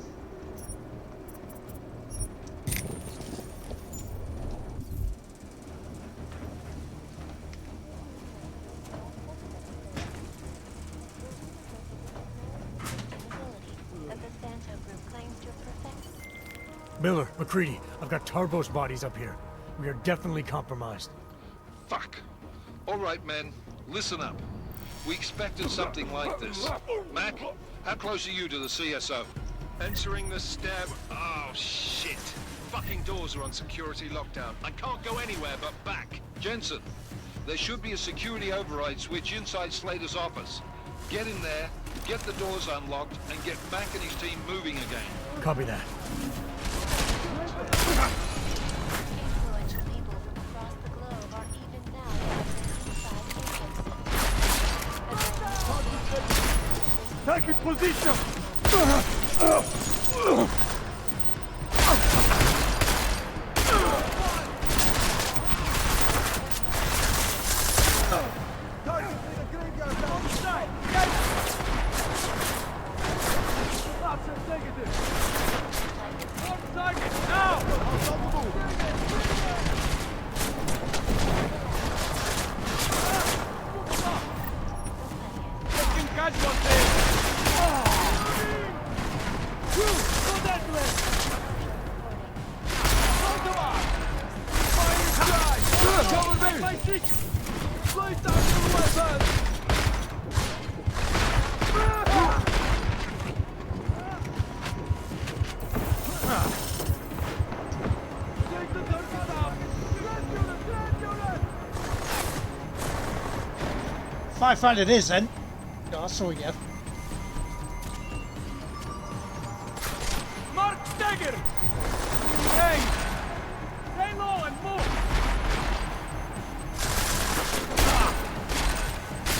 Miller, McCready, I've got Tarbo's bodies up here. We are definitely compromised. Fuck. All right, men. Listen up. We expected something like this. Mac, how close are you to the CSO? Entering the stab. Oh, shit. Fucking doors are on security lockdown. I can't go anywhere but back. Jensen, there should be a security override switch inside Slater's office. Get in there, get the doors unlocked, and get Mac and his team moving again. Copy that. Influential people from across the globe are even now gathering inside Taking position! I find it is then. Oh, I saw you. Mark Stagger! Hey! Stay low and move!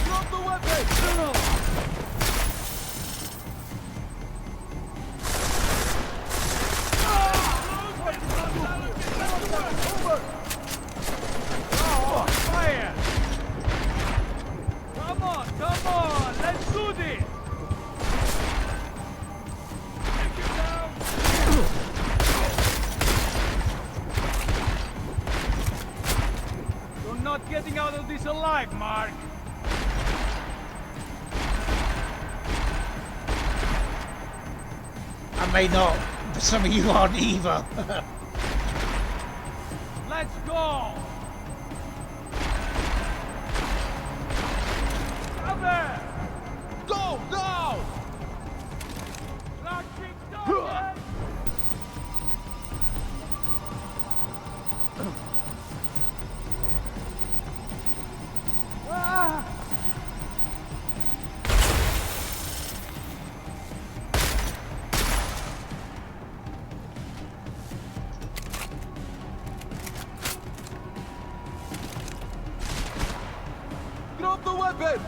Drop the weapon! Fire! Come on, let's do this! Take it down! You're not getting out of this alive, Mark! I may not, but some of you aren't either. Let's go! Cover! Go! Go! Launching target! Ah! Drop the weapon!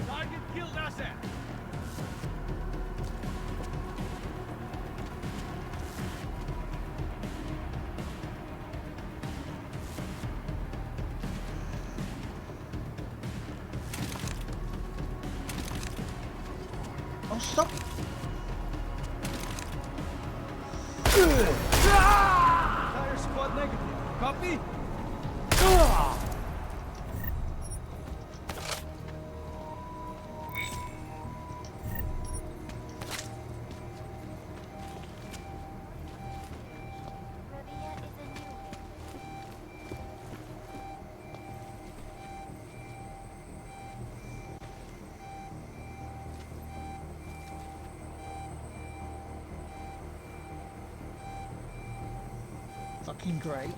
Target killed asset! Oh, stop. Tire squad negative. Copy? Fucking great.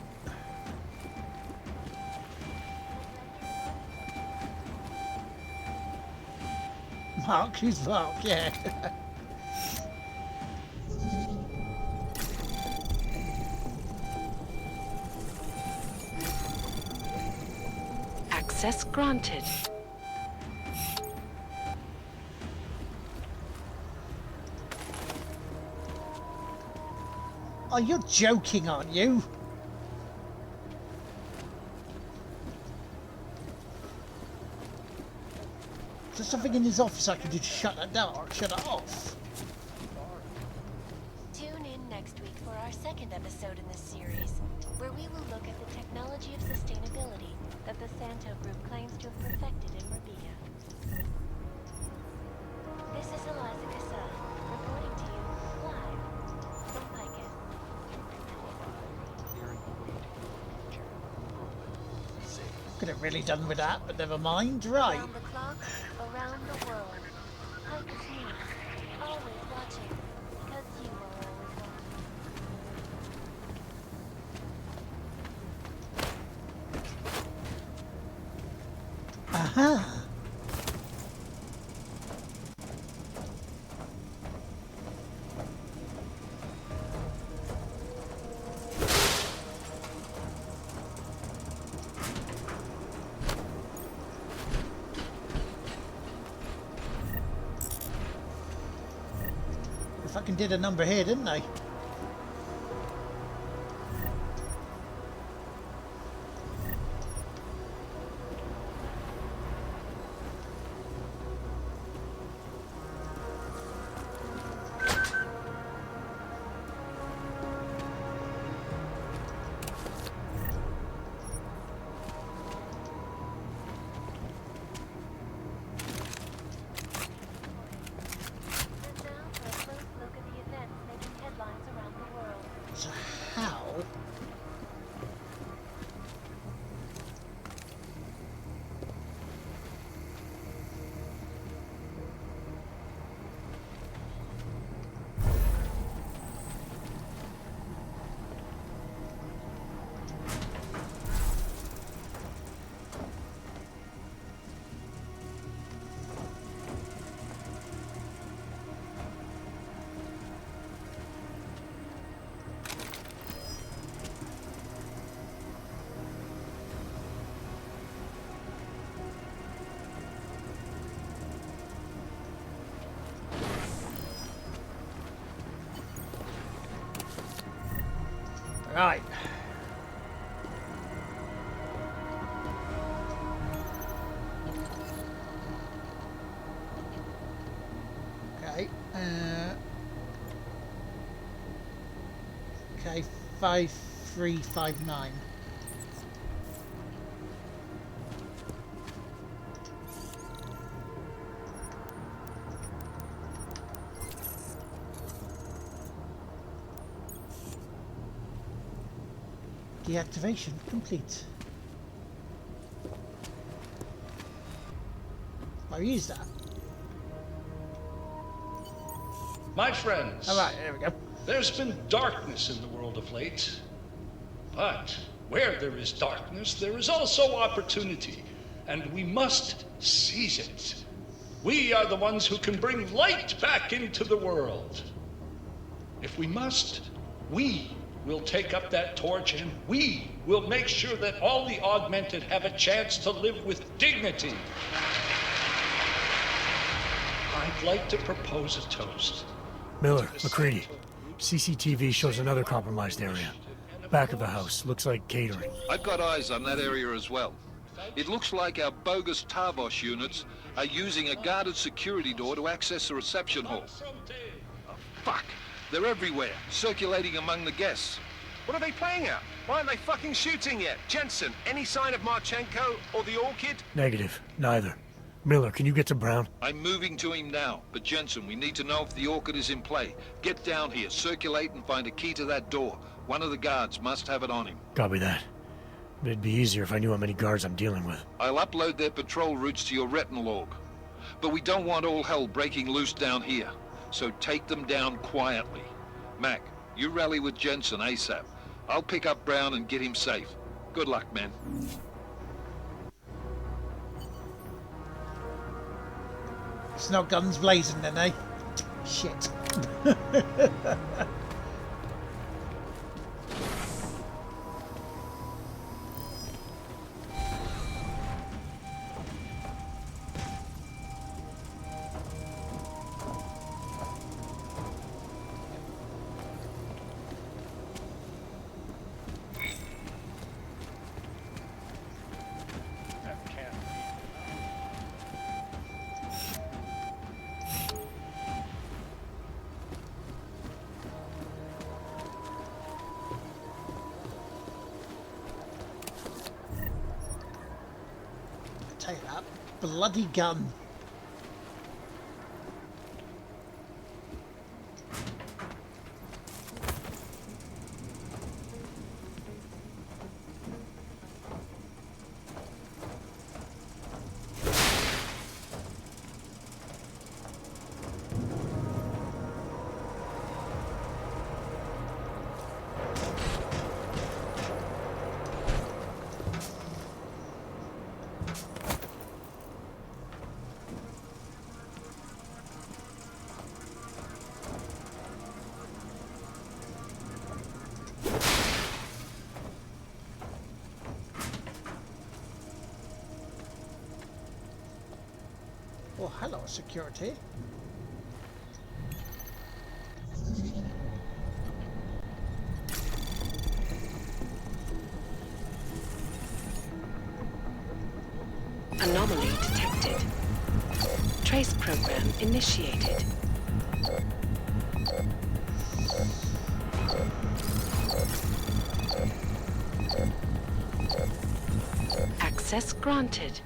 Mark, who's Mark? Yeah. Access granted. Oh, you're joking, aren't you? Is there something in his office I can do to shut that down or shut it off? Tune in next week for our second episode in this series, where we will look at the technology of sustainability that the Santo Group claims to have perfected in Rabia. This is Eliza Kassa, reporting to you live from Picus. Could have really done with that, but never mind. Right. Around the clock, around the world. Picus News, always watching, because you are always watching. Aha! They fucking did a number here, didn't they? So how? Right. Okay. Okay. 5359. Deactivation complete. I used that. My friends. All right, there we go. There's been darkness in the world of late. But where there is darkness, there is also opportunity. And we must seize it. We are the ones who can bring light back into the world. If we must, we will take up that torch and we will make sure that all the augmented have a chance to live with dignity. I'd like to propose a toast. Miller, McCready. CCTV shows another compromised area. Back of the house. Looks like catering. I've got eyes on that area as well. It looks like our bogus Tavos units are using a guarded security door to access the reception hall. Oh, fuck! They're everywhere, circulating among the guests. What are they playing at? Why aren't they fucking shooting yet? Jensen, any sign of Marchenko or the Orchid? Negative. Neither. Miller, can you get to Brown? I'm moving to him now, but Jensen, we need to know if the Orchid is in play. Get down here, circulate and find a key to that door. One of the guards must have it on him. Copy that. It'd be easier if I knew how many guards I'm dealing with. I'll upload their patrol routes to your retinal log. But we don't want all hell breaking loose down here. So take them down quietly. Mac, you rally with Jensen ASAP. I'll pick up Brown and get him safe. Good luck, man. It's not guns blazing then, eh? Shit. bloody gun. Oh, hello, security. Anomaly detected. Trace program initiated. Access granted.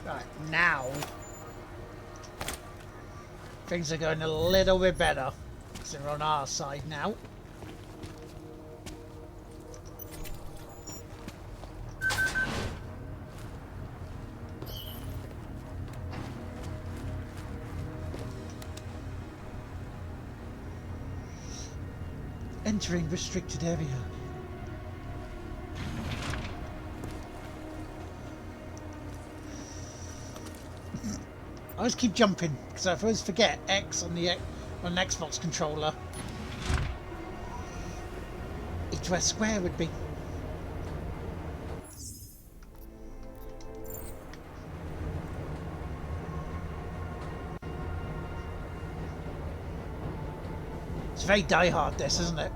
Right, now things are going a little bit better. So they're on our side now. Entering restricted area. I always keep jumping because I always forget X on the on an Xbox controller. It's where square would be. It's very Die Hard, this, isn't it?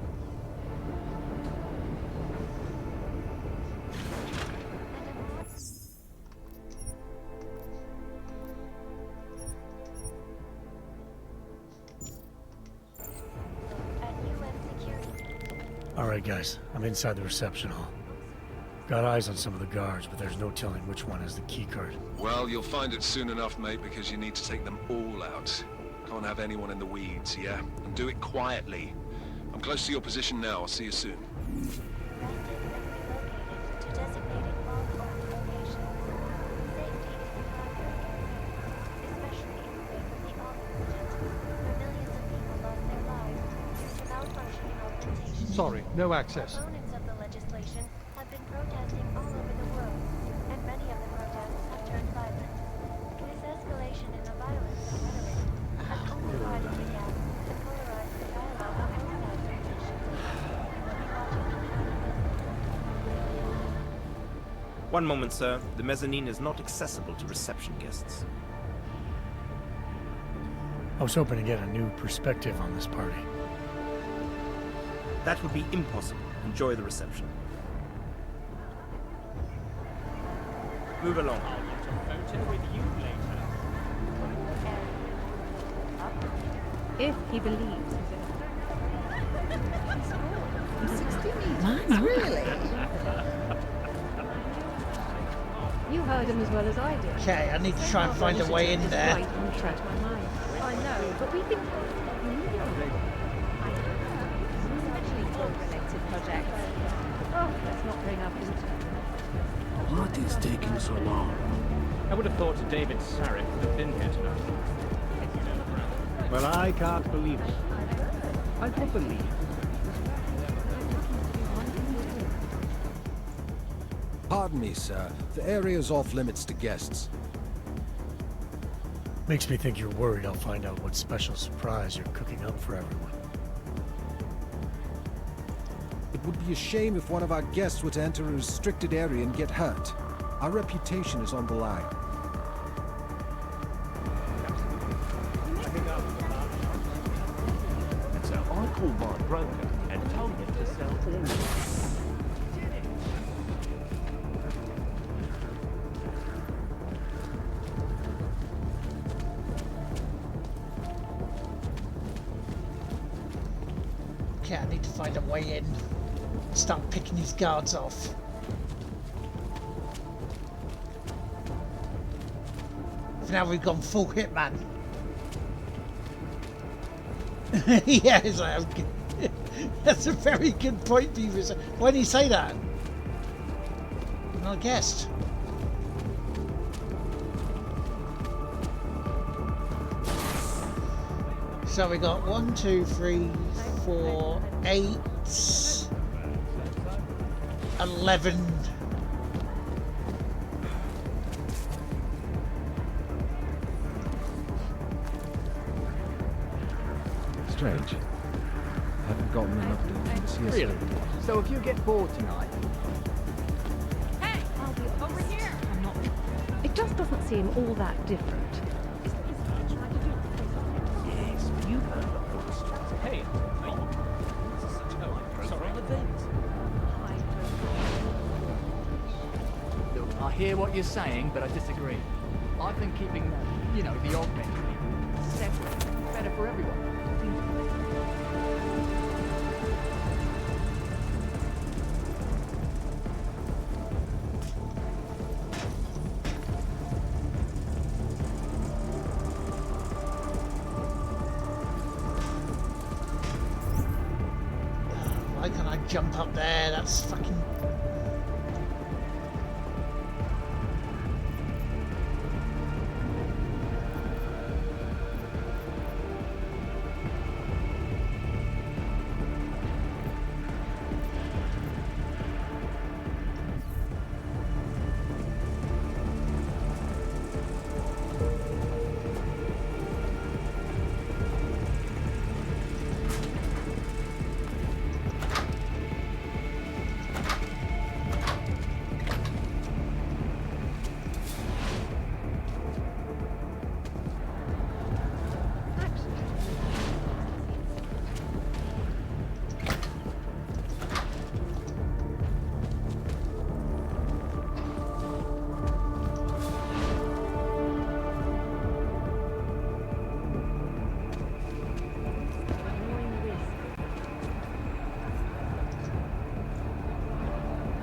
Alright guys, I'm inside the reception hall. Got eyes on some of the guards, but there's no telling which one has the keycard. Well, you'll find it soon enough, mate, because you need to take them all out. Can't have anyone in the weeds, yeah? And do it quietly. I'm close to your position now. I'll see you soon. Sorry, no access. Opponents of the legislation have been protesting all over the world, and many of the protests have turned violent. This escalation in the violence and rhetoric has only widened the gap and polarized the dialogue on organized positions. One moment, sir. The mezzanine is not accessible to reception guests. I was hoping to get a new perspective on this party. That would be impossible. Enjoy the reception. Move along. If he believes. Really? You heard him as well as I did. Okay, I need to try and find a way in there. Right on track. I know, but we can... Especially related projects. Oh, let's not bring up internet. What is taking so long? I would have thought David Sarek would have been here tonight. Well, I can't believe it. I don't believe it. Pardon me, sir. The area's off limits to guests. Makes me think you're worried I'll find out what special surprise you're cooking up for everyone. It would be a shame if one of our guests were to enter a restricted area and get hurt. Our reputation is on the line. It's an awkward full-blood broker and told him to sell all of it. Okay, I need to find a way in. Start picking these guards off. For now we've gone full hitman. Yes, I have. That's a very good point, Beavis. Why did he say that? I'm not a guest. So we got 1, 2, 3, 4, 8, 11. Strange. I haven't gotten enough data to see us. Really? So if you get bored tonight... Hey, I'll be over here. I'm not... It just doesn't seem all that different. Yes, you've heard the horse. Hey, look, I hear what you're saying, but I disagree. I think keeping, the augmented people separate is better for everyone. Why can't I jump up there? That's fucking...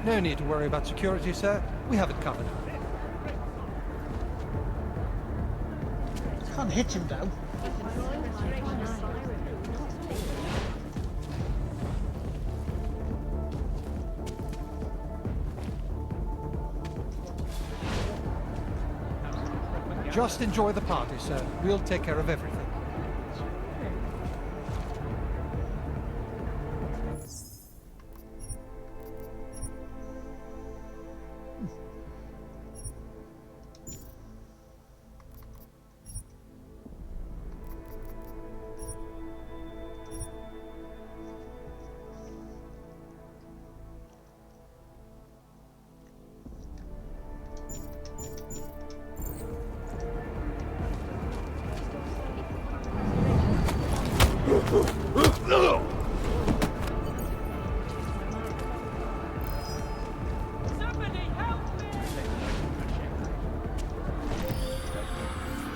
No need to worry about security, sir. We have it covered. Can't hit him though. Just enjoy the party, sir. We'll take care of everything.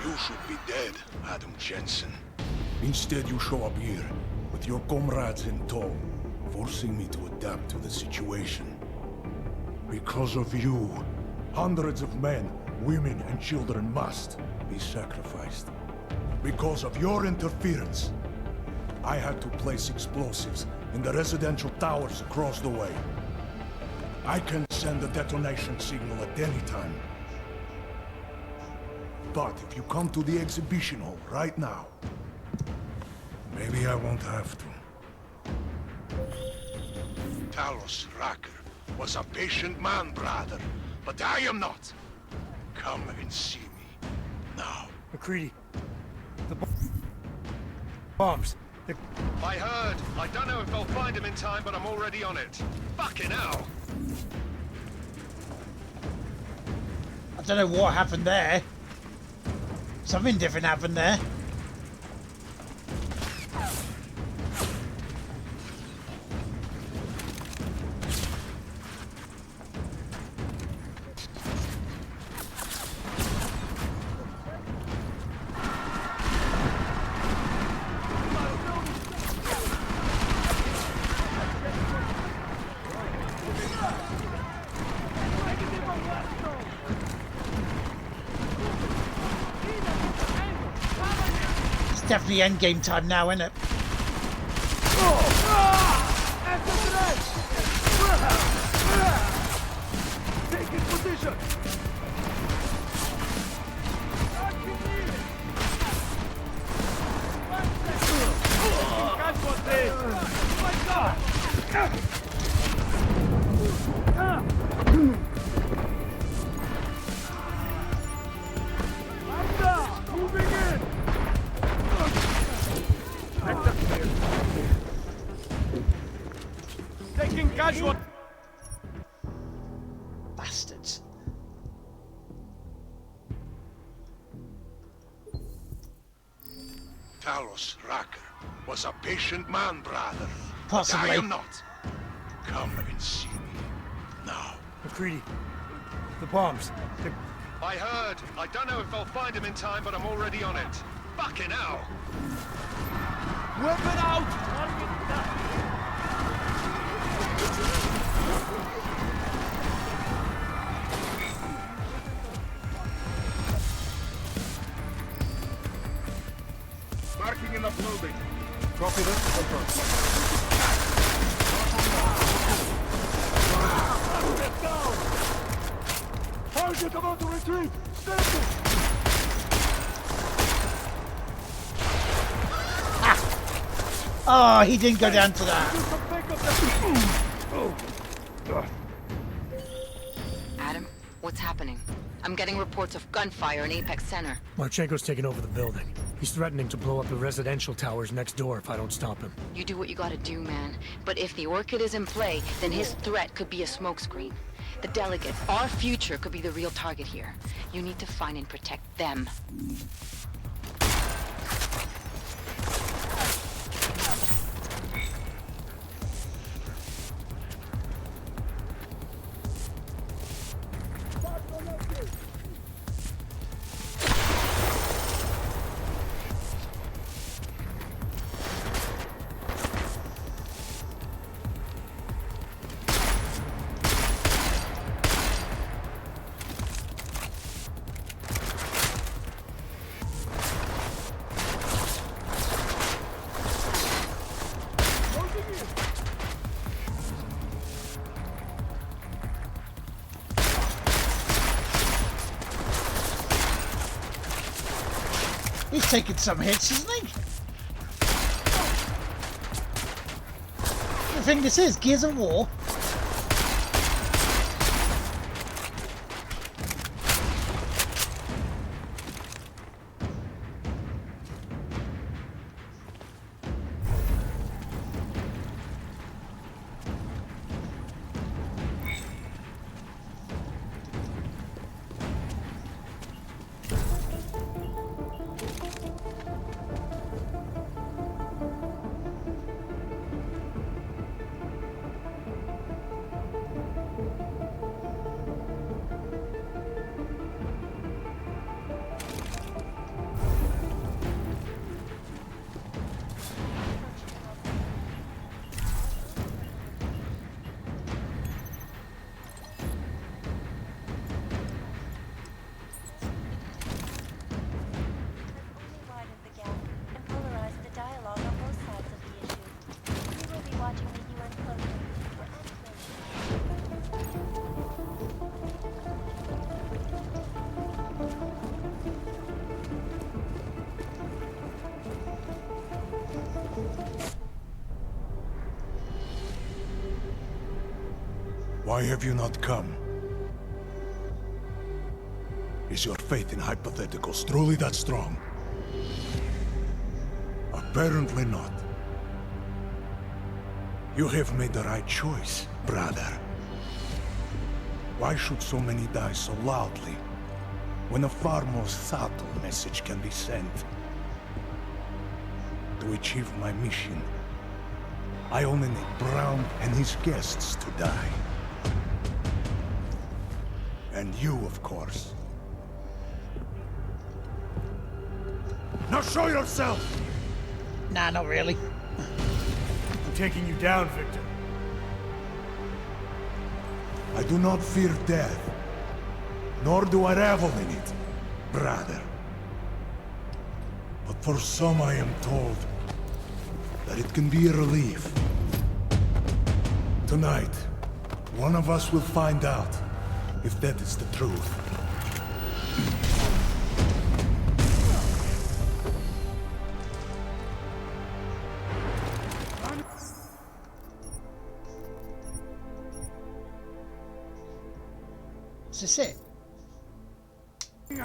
You should be dead, Adam Jensen. Instead, you show up here, with your comrades in tow, forcing me to adapt to the situation. Because of you, hundreds of men, women, and children must be sacrificed. Because of your interference, I had to place explosives in the residential towers across the way. I can send a detonation signal at any time. But if you come to the exhibition hall right now, maybe I won't have to. Talos Racker was a patient man, brother, but I am not. Come and see me, now. McCready, the bombs. I heard. I don't know if I'll find him in time, but I'm already on it. Fucking hell! I don't know what happened there. Something different happened there. definitely endgame time now, isn't it? Taking position. Moving in. Taking casual. Bastards. Talos Racker was a patient man, brother. Possibly. But I am not. Come and see me. Now. McCready. The bombs. I heard. I don't know if I'll find him in time, but I'm already on it. Fucking hell! Weapon out. Marking and uploading. Copy that. Confirm. Get down. Target about to retreat. Stand. Oh, he didn't go down to that. Adam, what's happening? I'm getting reports of gunfire in Apex Center. Marchenko's taken over the building. He's threatening to blow up the residential towers next door if I don't stop him. You do what you gotta do, man. But if the Orchid is in play, then his threat could be a smokescreen. The delegates, our future, could be the real target here. You need to find and protect them. He's taking some hits, isn't he? The thing this is, Gears of War. Why have you not come? Is your faith in hypotheticals truly that strong? Apparently not. You have made the right choice, brother. Why should so many die so loudly, when a far more subtle message can be sent? To achieve my mission, I only need Brown and his guests to die. And you, of course. Now show yourself! Nah, not really. I'm taking you down, Victor. I do not fear death, nor do I revel in it, brother. But for some I am told that it can be a relief. Tonight, one of us will find out if that is the truth. Is this it? Be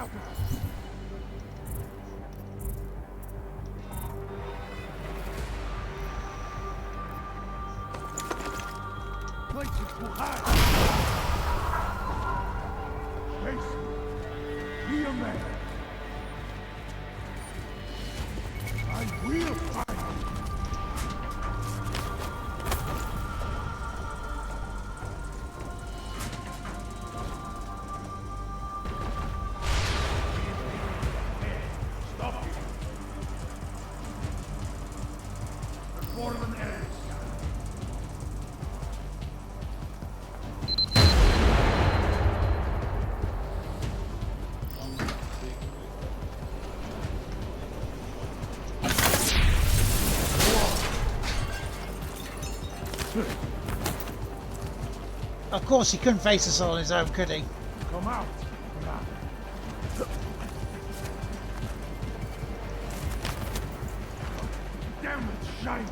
a man. I will find Stop it. Perform an error. Of course, he couldn't face us all on his own, could he? Come out. Damn it, shiny.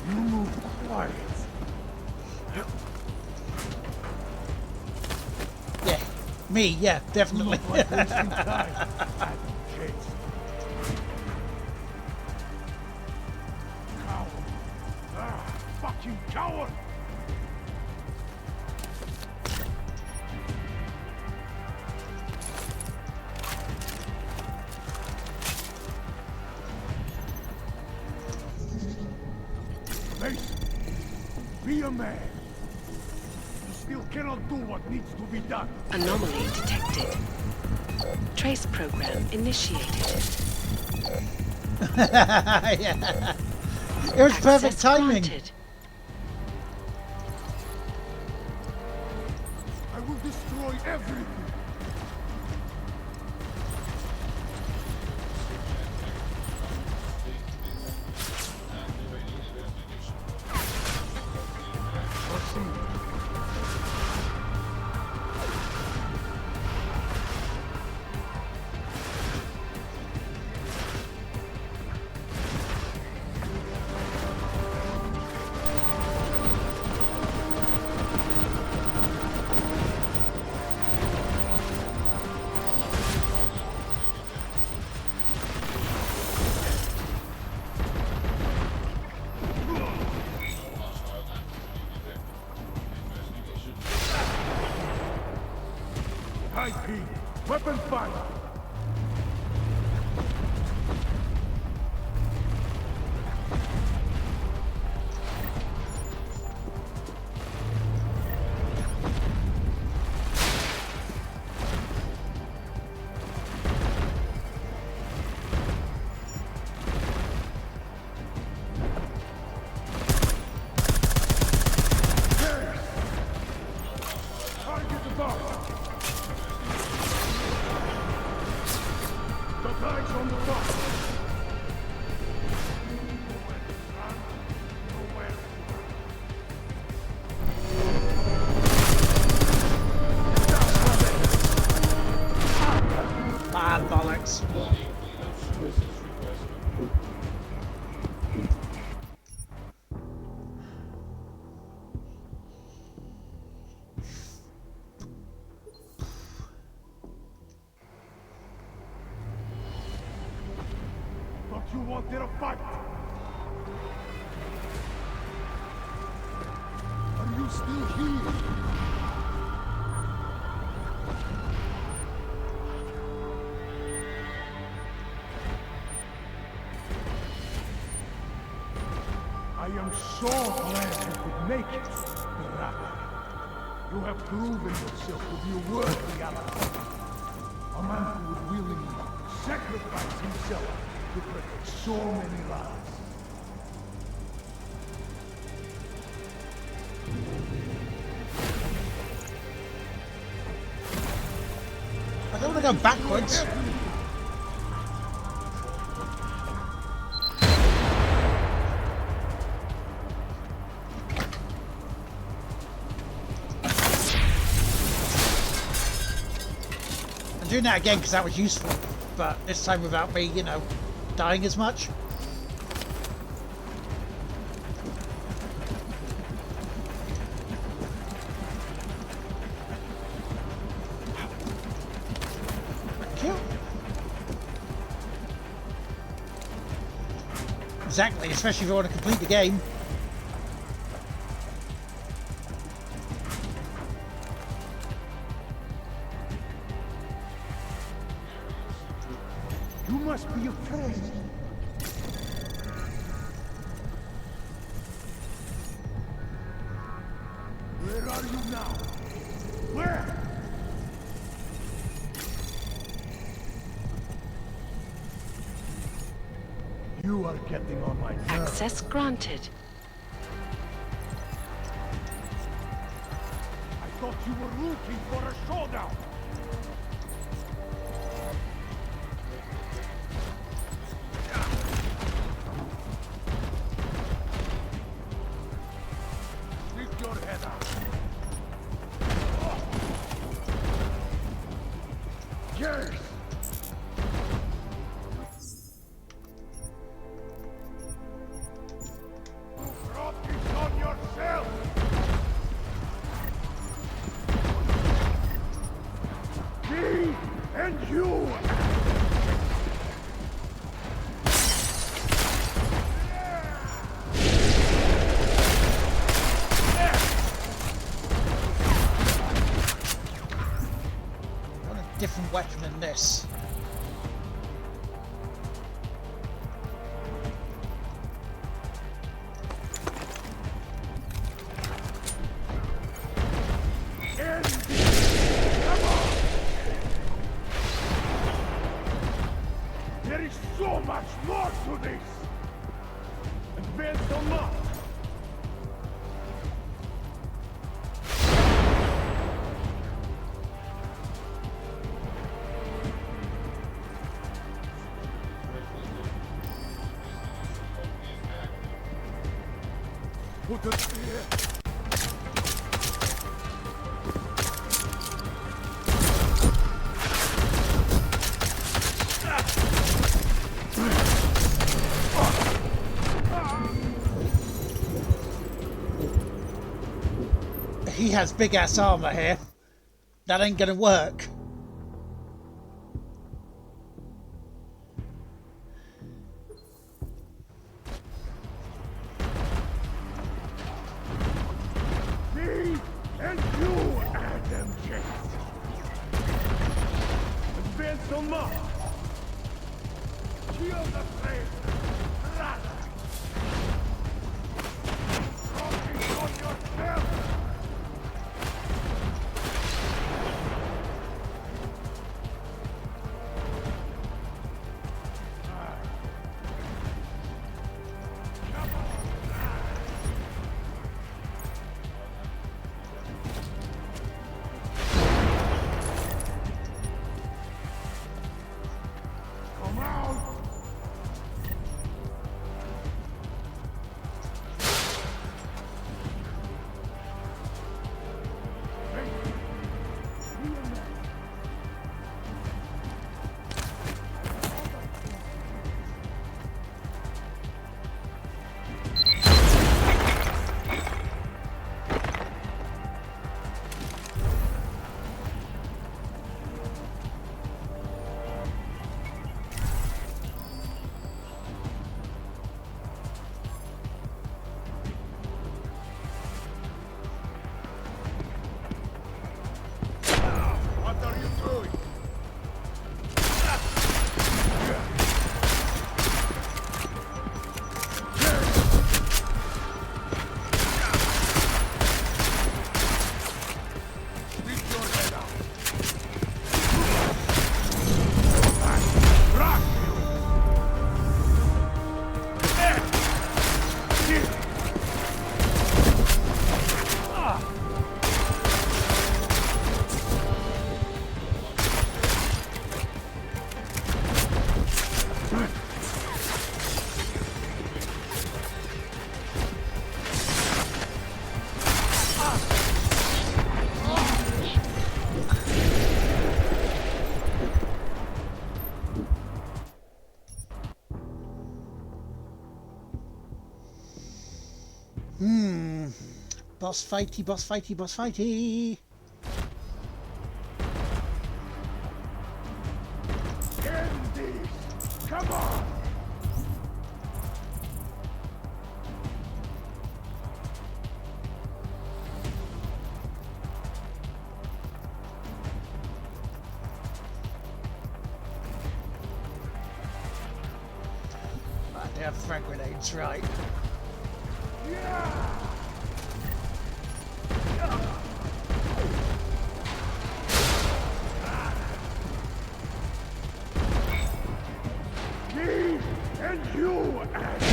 You move quiet. Yeah, me, yeah, definitely. You look like wasting time. Chase. Fucking coward! Mason, be a man. You still cannot do what needs to be done. Anomaly detected. Trace program initiated. Yeah. It was perfect timing. Granted. I will destroy everything. IP, weapon fire. Target the box. The guys on the box. Ah, bollocks. Thought you wanted a fight. Are you still here? I am so glad you could make it, Baraka. You have proven yourself to be a worthy ally. A man who would willingly sacrifice himself to protect so many lives. go backwards. I'm doing that again because that was useful, but this time without me, you know, dying as much. Exactly, especially if you want to complete the game. You must be afraid. Where are you now? Where? You are getting on my nerves. Access granted. I thought you were looking for a showdown. Lift your head out. Yes. And you! What a different weapon than this. There is so much more to this! Advance or not! Put it here! He has big ass armor here. That ain't gonna work. Me and you, Adam James. Advance or not! Kill the traitor! Rather! Focus on yourself! Come out! Boss fighty, boss fighty, boss fighty. End this! Come on! Right, they have frag grenades, right? Me and you, Ash!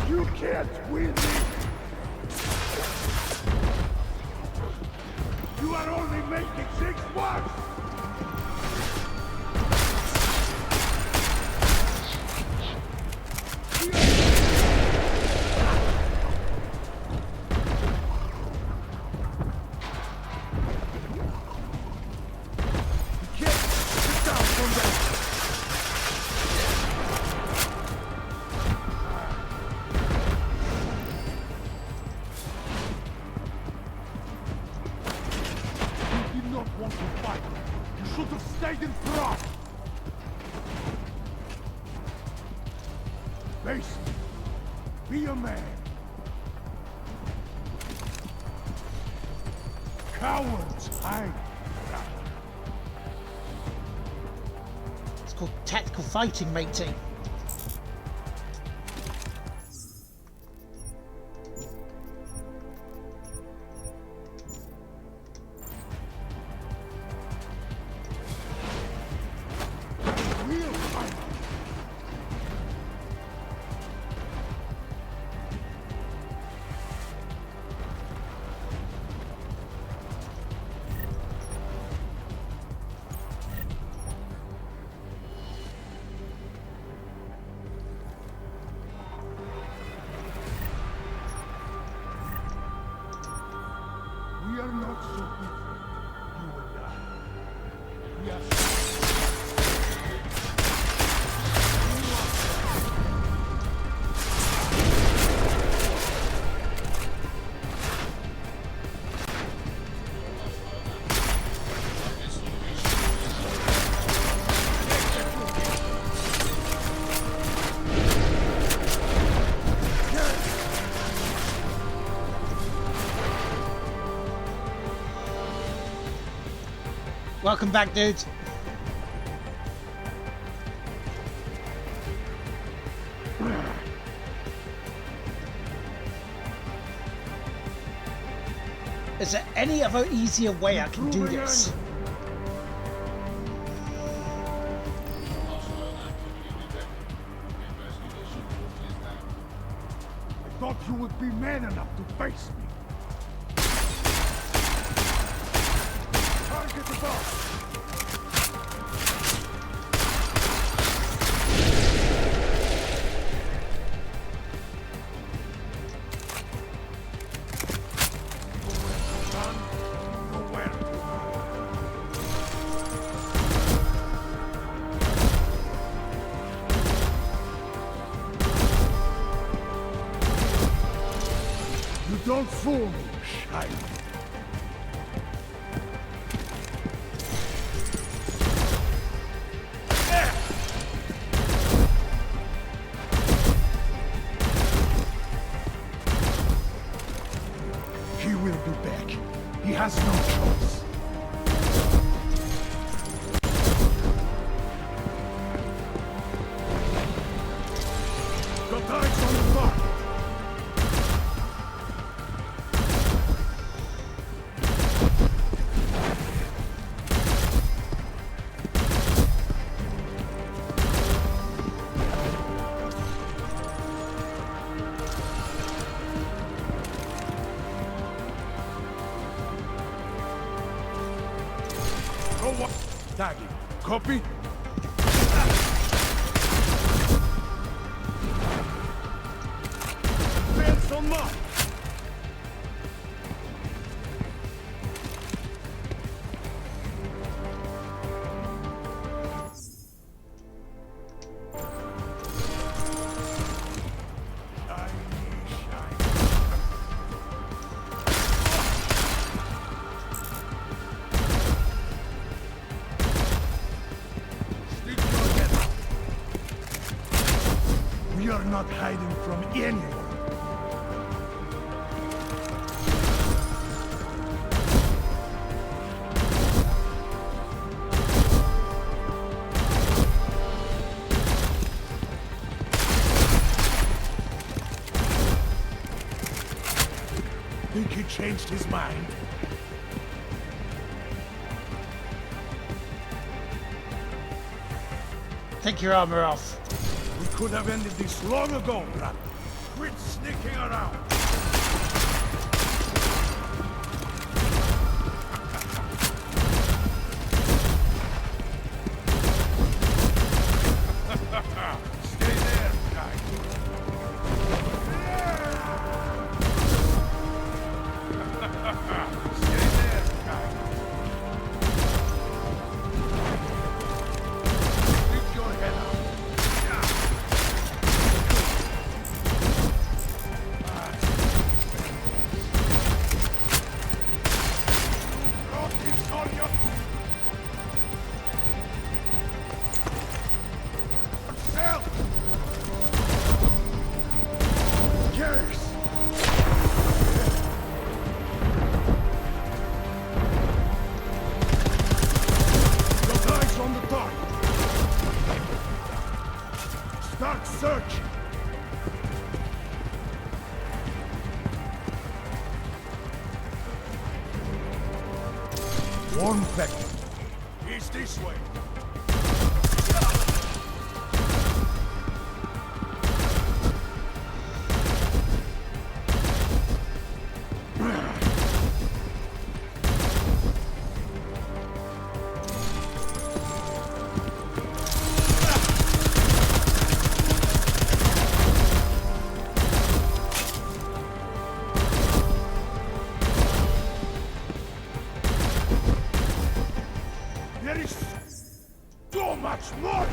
You can't win me! You are only making things worse! Face me. Be a man. Cowards hide. It's called tactical fighting, matey. We are not so different, you and I. We are Welcome back, dudes. Is there any other easier way I can do this? I thought you would be man enough to face me. Target above. Don't fool me, Shine. He will be back. He has no choice. Got eyes on the mark. Tagging. Copy? Advance on mark! I need not hiding from anyone. Think he changed his mind? Take your armor off. We could have ended this long ago, brother. Quit sneaking around. Stay there, guy. Stay there, guy. Lift your head up. Rockets on your... Help! Yes! Got eyes on the target. Start searching. One vector. He's this way. There is so much more!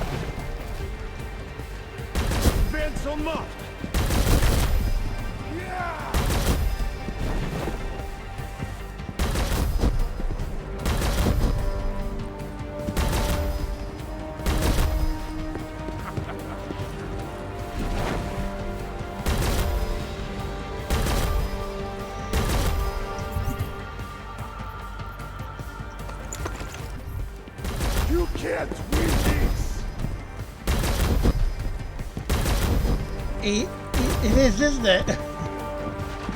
Vents on mark! Yeah! You can't win this! It is, isn't it?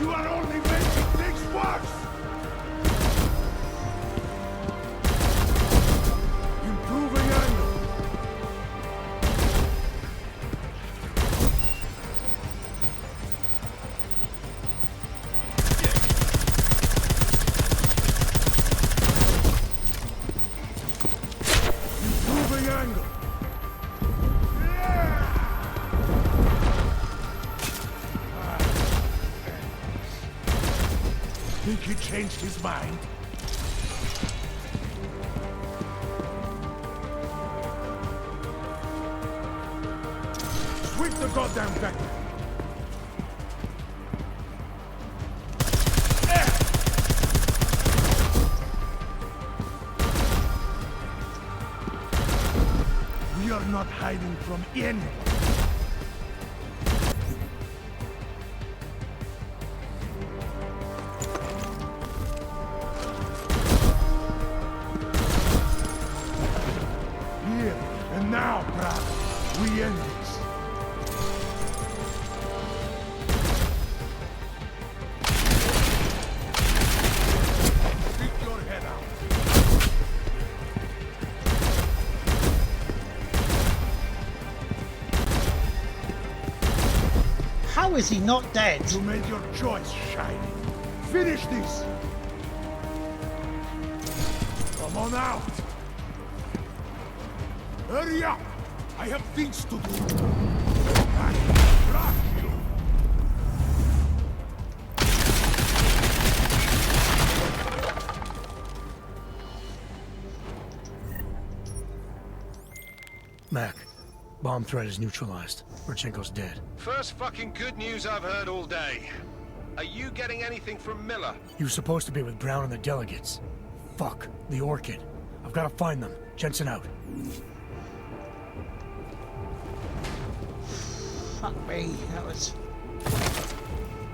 You are only making things worse! Improving angle. Improving angle. Think he changed his mind? Sweep the goddamn vector! We are not hiding from anyone. Here and now, brother, we end this. Stick your head out. How is he not dead? You made your choice, Shiny. Finish this. Come on out. Hurry up! I have things to do. Rock you. Mac, bomb threat is neutralized. Rodchenko's dead. First fucking good news I've heard all day. Are you getting anything from Miller? He was supposed to be with Brown and the delegates. Fuck, the Orchid. I've got to find them. Jensen out. Fuck me, that was...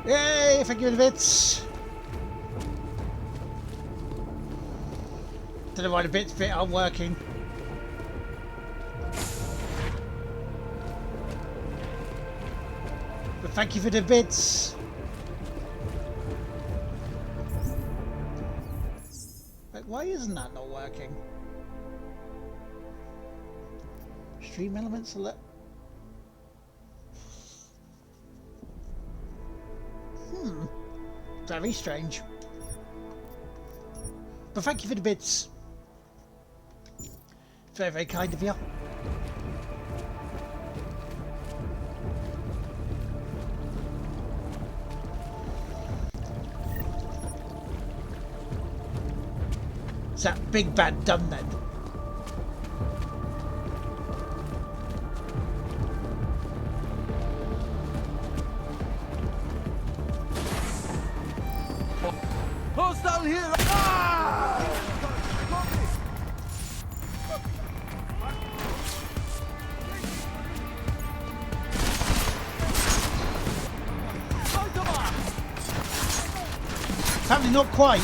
Yay, thank you for the bits! Don't know why the bits bit aren't working. But thank you for the bits! Wait, why isn't that not working? Stream elements select... Very strange. But thank you for the bits. Very, very kind of you. Is that big bad done then? Hostile here! Ah! Apparently not quite.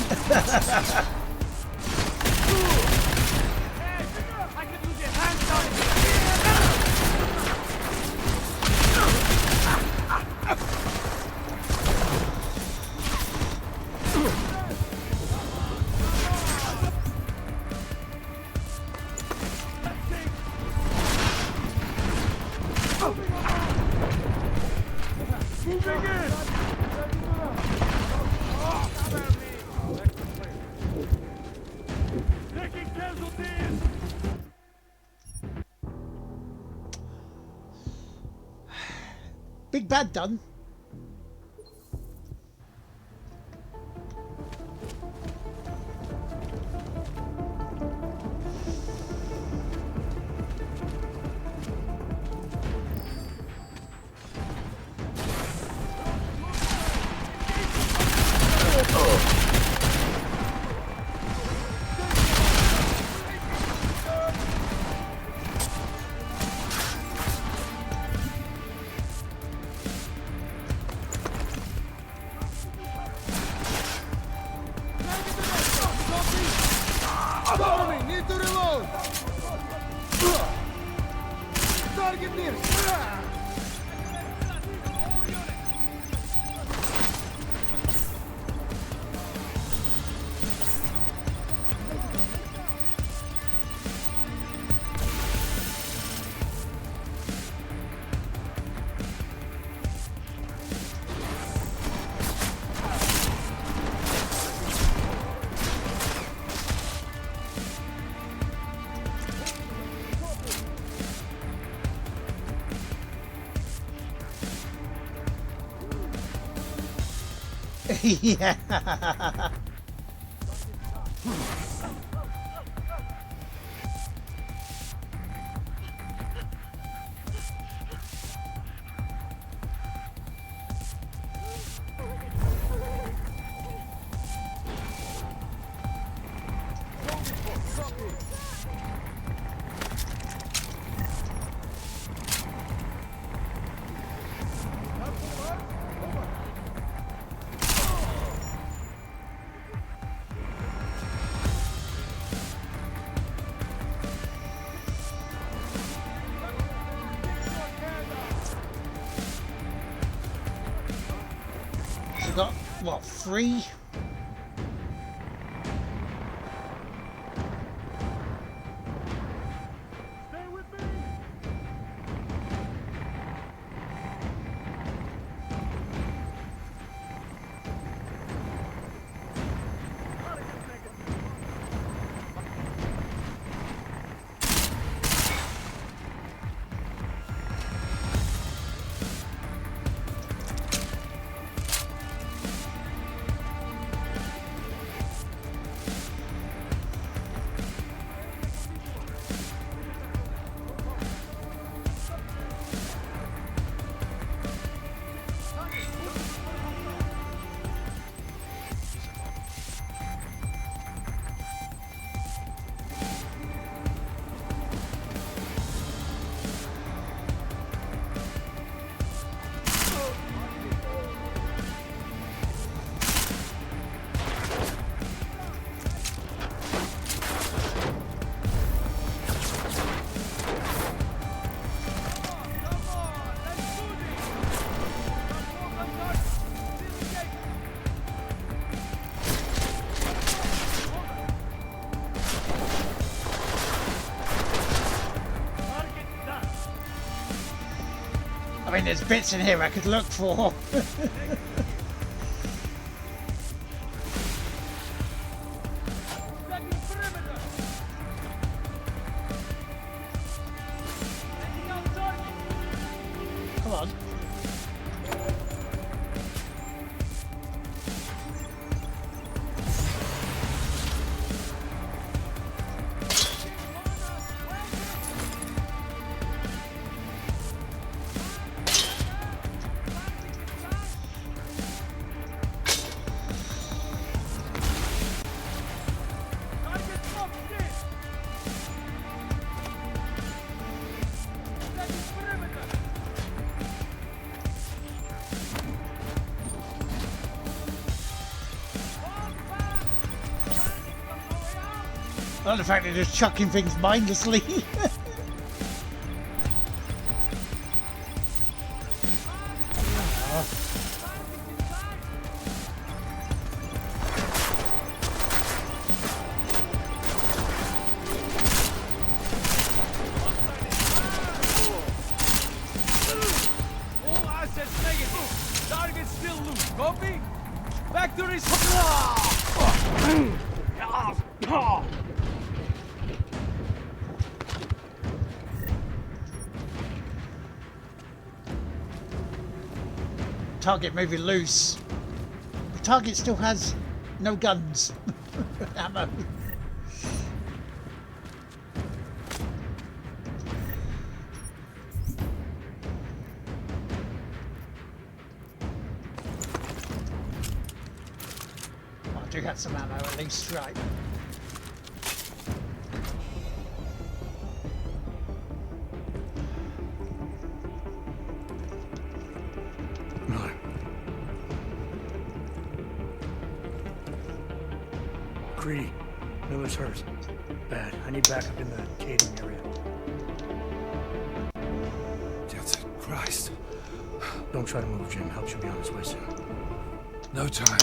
Big bad done. Yeah. So got what, 3? there's bits in here I could look for. Come on. I love the fact they're just chucking things mindlessly. All assets negative. Target still loose. Copy? Factories. Target moving loose. The target still has no guns. Ammo. Oh, I do have some ammo at least, right. Miller. Greedy. Miller's hurt. Bad. I need backup in the catering area. Jensen, Christ. Don't try to move, Jim. Help should be on his way soon. No time.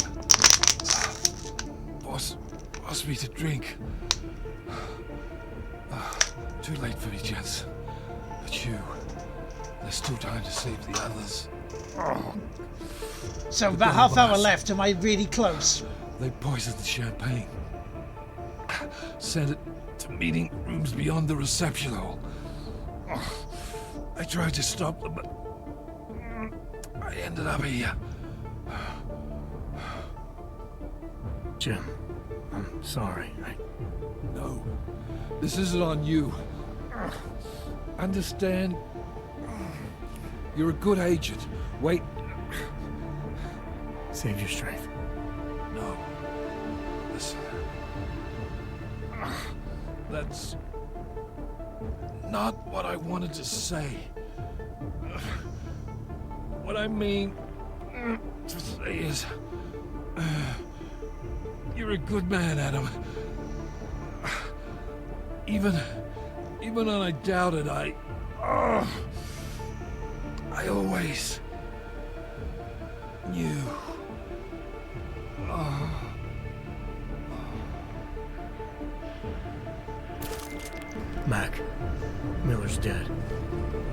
Boss asked me to drink. Too late for me, Jensen. But you, there's still time to save the others. So about half hour left. Am I really close? They poisoned the champagne. Sent it to meeting rooms beyond the reception hall. I tried to stop them, but I ended up here. Jim, I'm sorry. No, this isn't on you. Understand? You're a good agent. Wait. Save your strength. No. Listen. That's not what I wanted to say. What I mean to say is, you're a good man, Adam. Even when I doubted, I always knew. Mac, Miller's dead.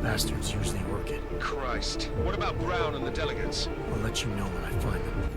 Bastards usually work it. Christ. What about Brown and the delegates? I'll let you know when I find them.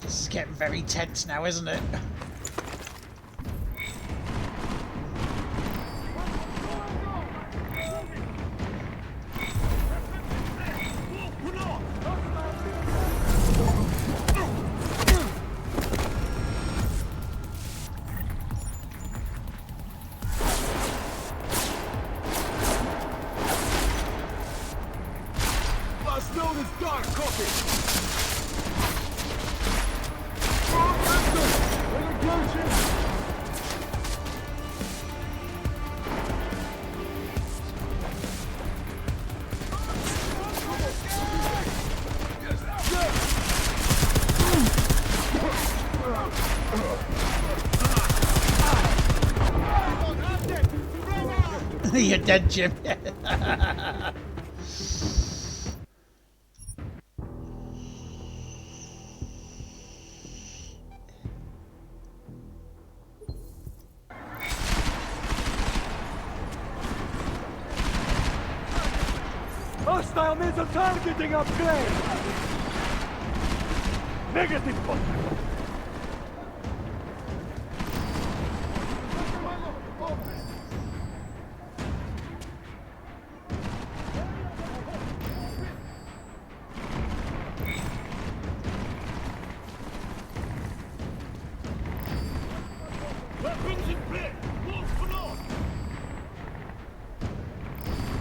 This is getting very tense now, isn't it? Last known as Dark Copy. dead, Jim. Hostile missile targeting upgrade! Negative contact! Weapons in play! Move for north!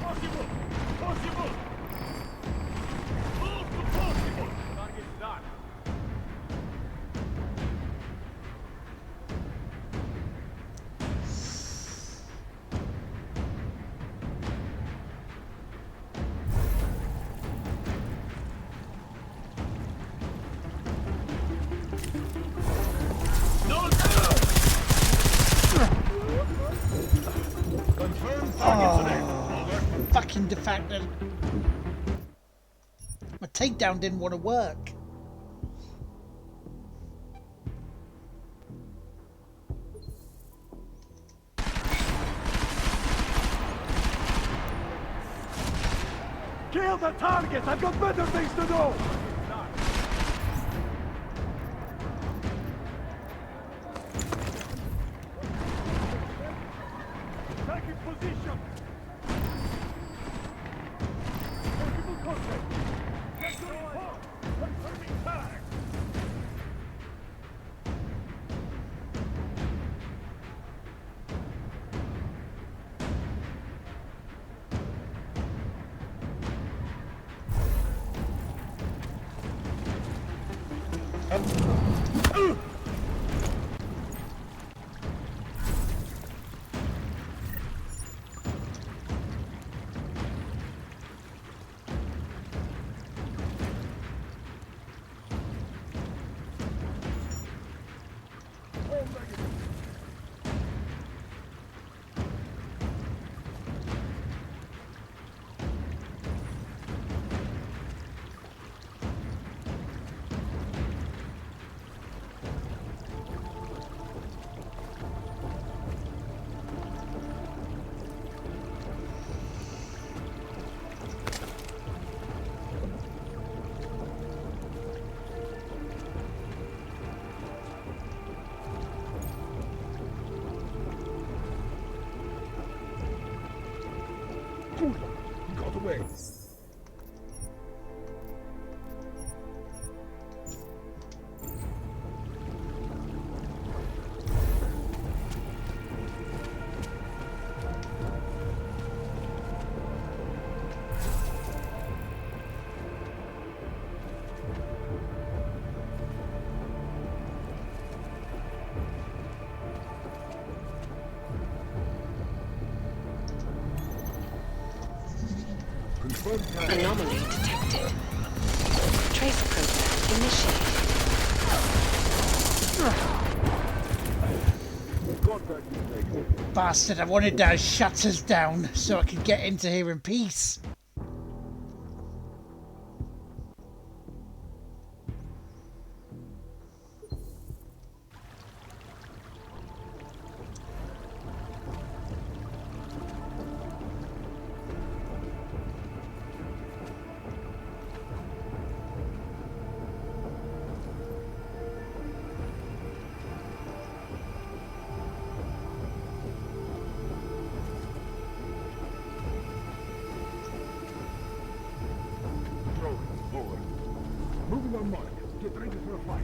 Possible! Possible! Move to possible! Target's done. Fucking defected. My takedown didn't want to work. Kill the target! I've got better things to do! Taking position! Possible contact! Get to report! Confirming target! He got away. Anomaly detected. Trace program initiated. Bastard, I wanted those shutters down so I could get into here in peace. Moving on mark. Get ready for a fight.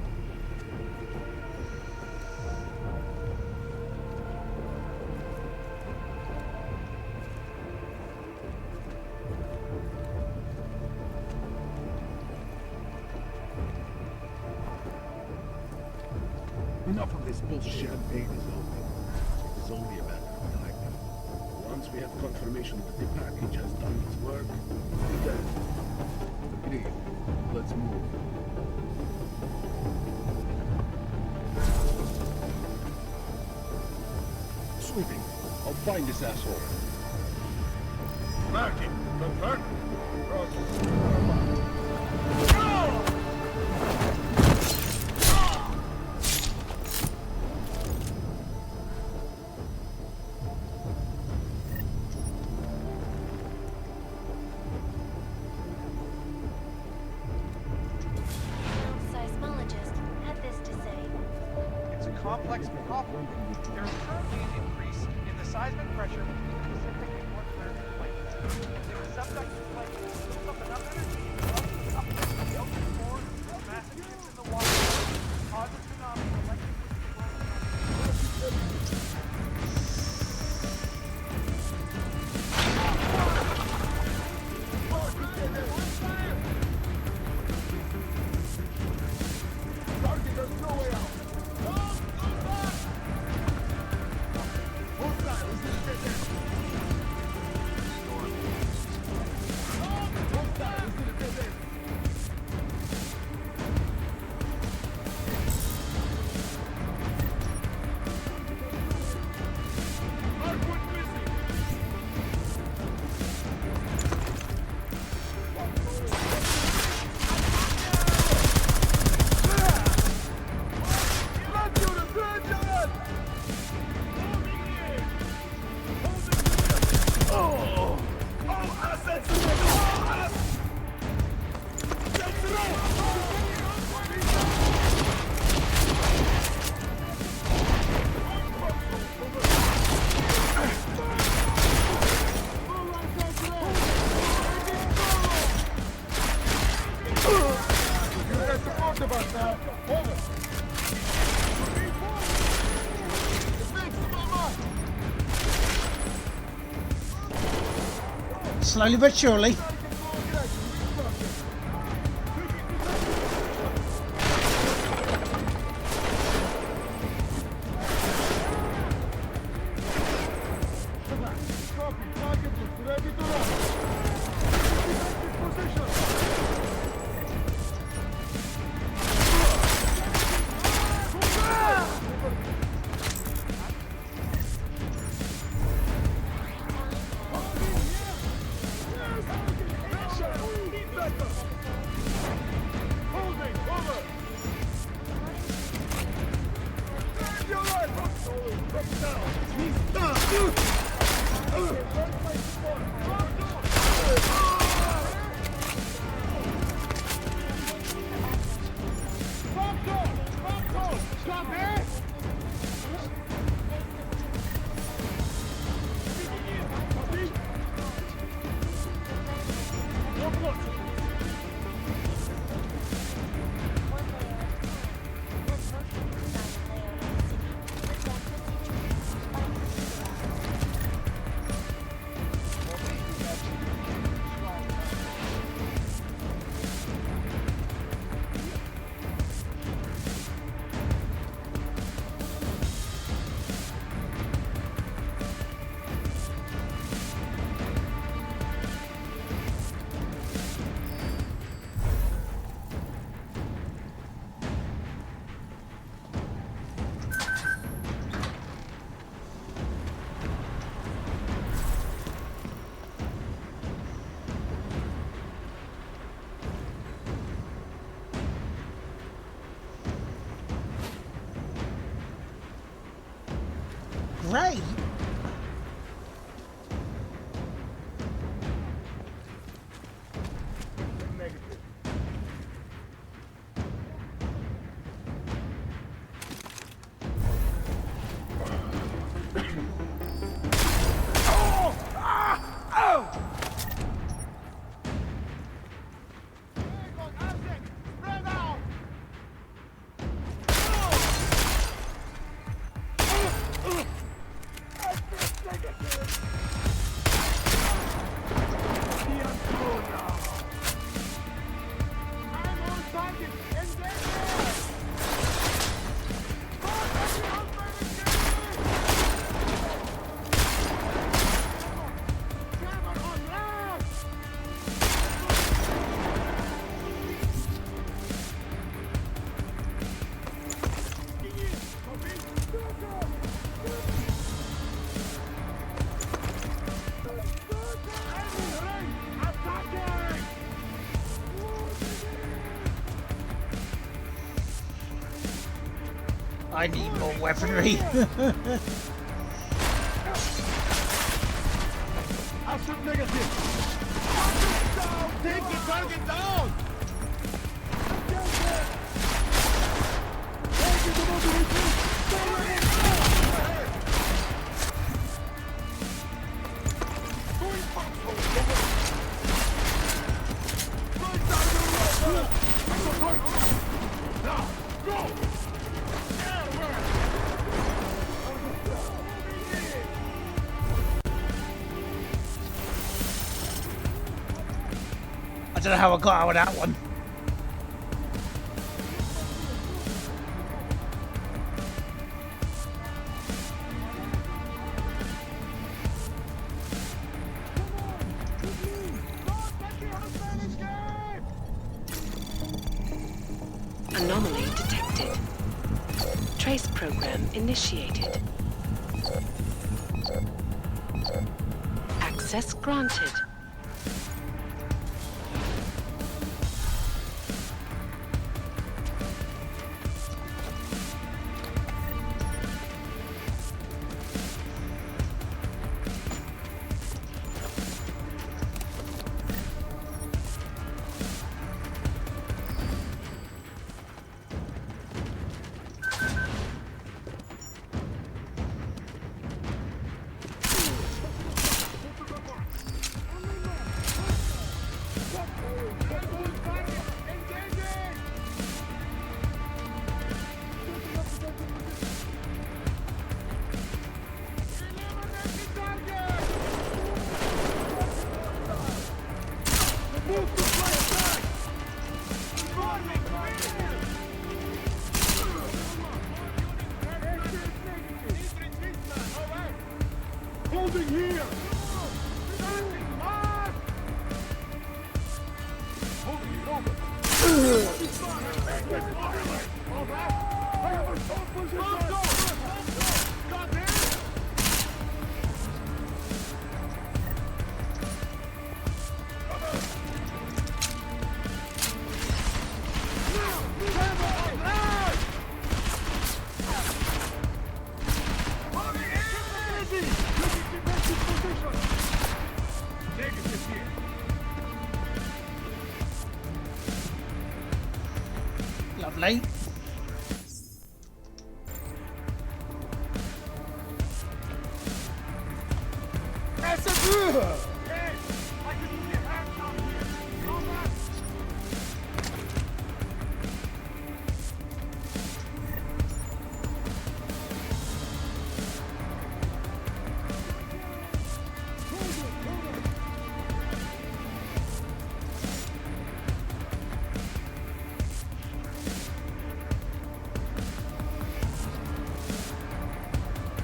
Enough of this bullshit. Champagne is open. It is only a matter of time. Once we have confirmation that the package has done its work, then agreed. Let's move. Sweeping. I'll find this asshole. Target, confirm. Seismologist had this to say. It's a complex problem. There is currently an increase in the seismic pressure between the Pacific and North American plates. If the subducting plate builds up enough energy, up the ocean floor, massive shifts in the water, cause a tsunami electric. Slowly but surely. I need more weaponry. Asset negative. Take the target down. Now, go! I don't know how I got out of that one. Anomaly detected. Trace program initiated. Access granted. Holding here! Lovely.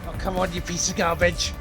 Oh, come on, you piece of garbage.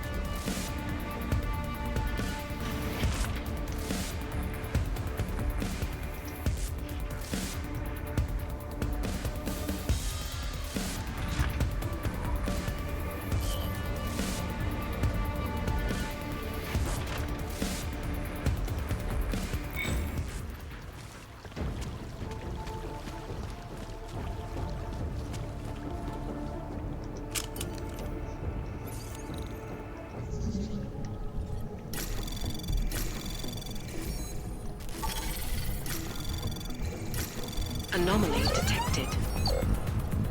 Anomaly detected.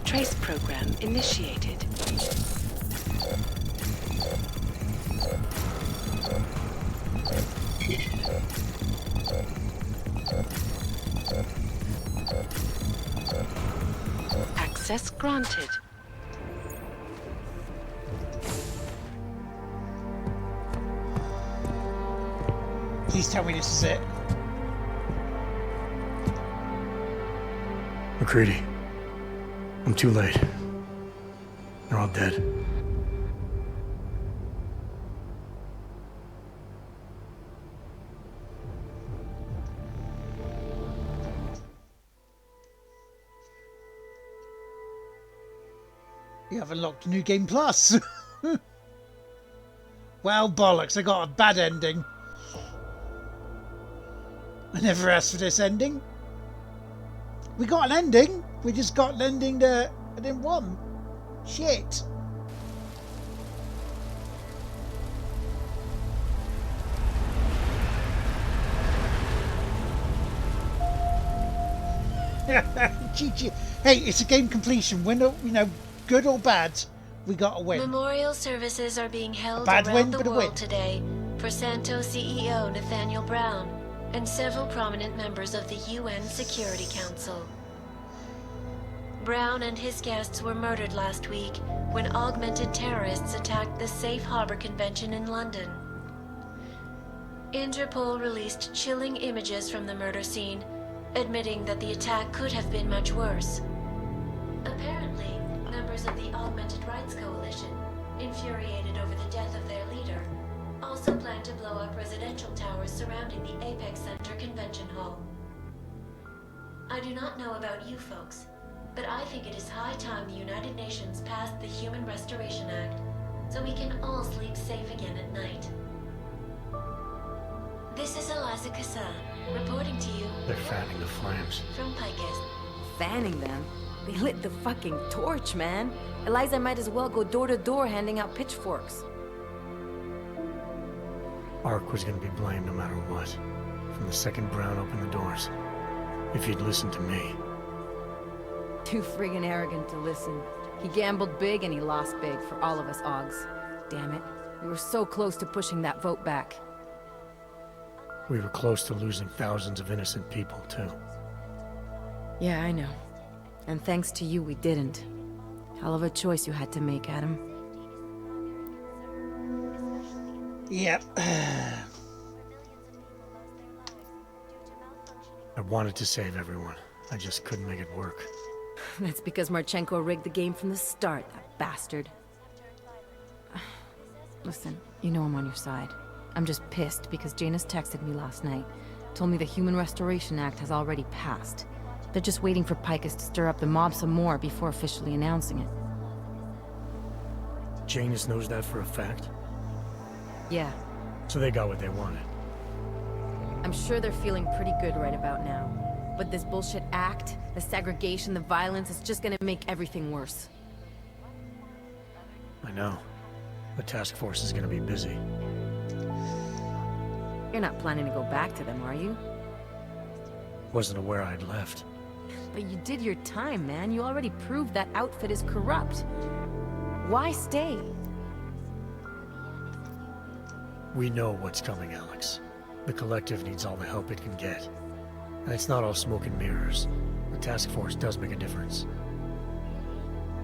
Trace program initiated. Access granted. Please tell me this is it. McCready. I'm too late. They're all dead. You have unlocked New Game Plus. Well, bollocks, I got a bad ending. I never asked for this ending. We got an ending. We just got an ending that I didn't want. Shit. GG. Hey, it's a game completion. Winner, good or bad, we got a win. Memorial services are being held bad around win, the but a world win. today for Santo CEO Nathaniel Brown and several prominent members of the UN Security Council. Brown and his guests were murdered last week when augmented terrorists attacked the Safe Harbor Convention in London. Interpol released chilling images from the murder scene, admitting that the attack could have been much worse. Apparently, members of the Augmented Rights Coalition, infuriated over the death of their leader, also plan to blow up residential towers surrounding the Apex Center Convention Hall. I do not know about you folks, but I think it is high time the United Nations passed the Human Restoration Act, so we can all sleep safe again at night. This is Eliza Kassan, reporting to you. They're fanning the flames. From Picus. Fanning them? They lit the fucking torch, man. Eliza might as well go door to door handing out pitchforks. Ark was gonna be blamed no matter what. From the second Brown opened the doors. If he'd listened to me. Too friggin' arrogant to listen. He gambled big and he lost big for all of us Augs. Damn it. We were so close to pushing that vote back. We were close to losing thousands of innocent people, too. Yeah, I know. And thanks to you, we didn't. Hell of a choice you had to make, Adam. Yep. I wanted to save everyone. I just couldn't make it work. That's because Marchenko rigged the game from the start, that bastard. Listen, you know I'm on your side. I'm just pissed because Janus texted me last night. Told me the Human Restoration Act has already passed. They're just waiting for Picus to stir up the mob some more before officially announcing it. Janus knows that for a fact? Yeah. So they got what they wanted. I'm sure they're feeling pretty good right about now. But this bullshit act, the segregation, the violence, is just gonna make everything worse. I know. The task force is gonna be busy. You're not planning to go back to them, are you? Wasn't aware I'd left. But you did your time, man. You already proved that outfit is corrupt. Why stay? We know what's coming, Alex. The Collective needs all the help it can get. And it's not all smoke and mirrors. The task force does make a difference.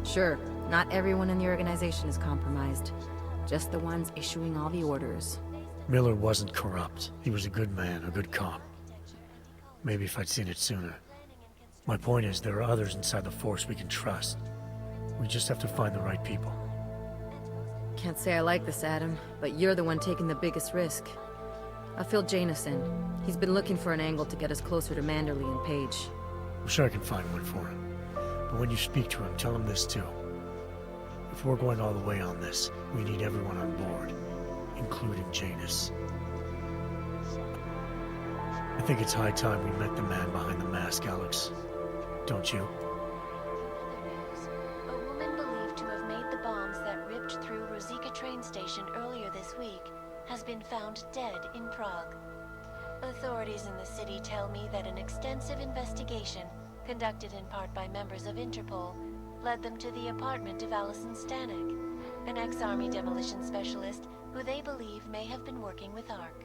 Sure, not everyone in the organization is compromised. Just the ones issuing all the orders. Miller wasn't corrupt. He was a good man, a good cop. Maybe if I'd seen it sooner. My point is, there are others inside the force we can trust. We just have to find the right people. Can't say I like this, Adam, but you're the one taking the biggest risk. I'll fill Janus in. He's been looking for an angle to get us closer to Manderley and Page. I'm sure I can find one for him. But when you speak to him, tell him this too. If we're going all the way on this, we need everyone on board, including Janus. I think it's high time we met the man behind the mask, Alex. Don't you? A woman believed to have made the bombs that ripped through Rosika train station earlier this week has been found dead in Prague. Authorities in the city tell me that an extensive investigation, conducted in part by members of Interpol, led them to the apartment of Alison Stanek, an ex-army demolition specialist who they believe may have been working with ARC.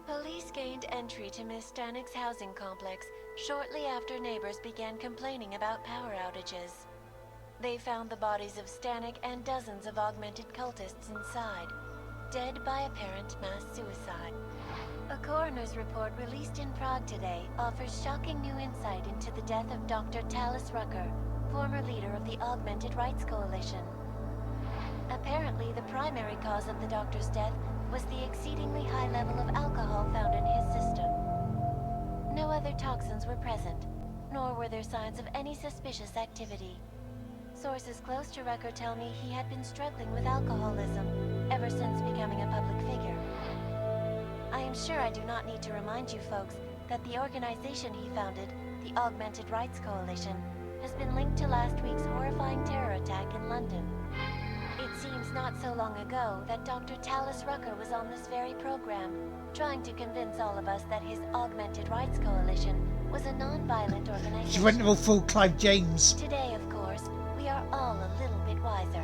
Police gained entry to Miss Stanek's housing complex shortly after neighbors began complaining about power outages. They found the bodies of Stanek and dozens of augmented cultists inside, dead by apparent mass suicide. A coroner's report released in Prague today offers shocking new insight into the death of Dr. Talis Rucker, former leader of the Augmented Rights Coalition. Apparently, the primary cause of the doctor's death was the exceedingly high level of alcohol found in his system. No other toxins were present, nor were there signs of any suspicious activity. Sources close to Rucker tell me he had been struggling with alcoholism ever since becoming a public figure. I am sure I do not need to remind you folks that the organization he founded, the Augmented Rights Coalition, has been linked to last week's horrifying terror attack in London. It seems not so long ago that Dr. Tallis Rucker was on this very program, trying to convince all of us that his Augmented Rights Coalition was a non-violent organization. She went all full Clive James. Today, of course, we are all a little bit wiser.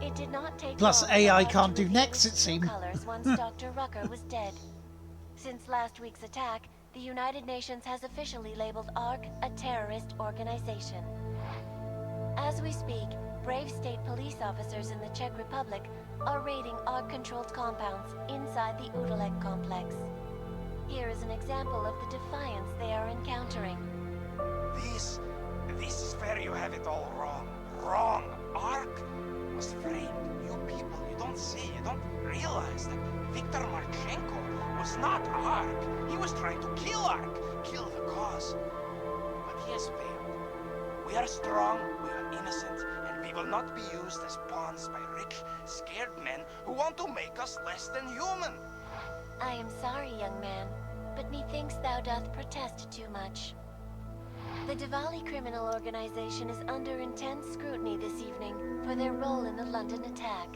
It did not take Plus long AI for us can't to do reveal next, its it true seemed. colors once Dr. Rucker was dead. Since last week's attack, the United Nations has officially labeled ARC a terrorist organization. As we speak, brave state police officers in the Czech Republic are raiding ARC-controlled compounds inside the Udalek complex. Here is an example of the defiance they are encountering. This is where you have it all wrong. Wrong. ARC was framed. You people, you don't see, you don't realize that Viktor Marchenko was not ARC. He was trying to kill ARC, kill the cause. But he has failed. We are strong, we are innocent, and we will not be used as pawns by rich, scared men who want to make us less than human. I am sorry, young man, but methinks thou doth protest too much. The Diwali criminal organization is under intense scrutiny this evening for their role in the London attack.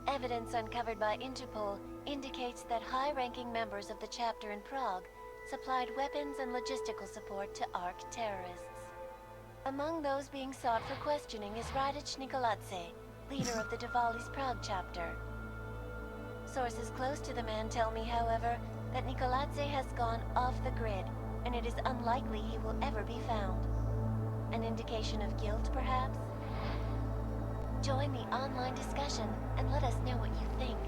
Evidence uncovered by Interpol indicates that high-ranking members of the chapter in Prague supplied weapons and logistical support to ARC terrorists. Among those being sought for questioning is Radic Nikoladze, leader of the Diwali's Prague chapter. Sources close to the man tell me, however, that Nikoladze has gone off the grid, and it is unlikely he will ever be found. An indication of guilt, perhaps? Join the online discussion and let us know what you think.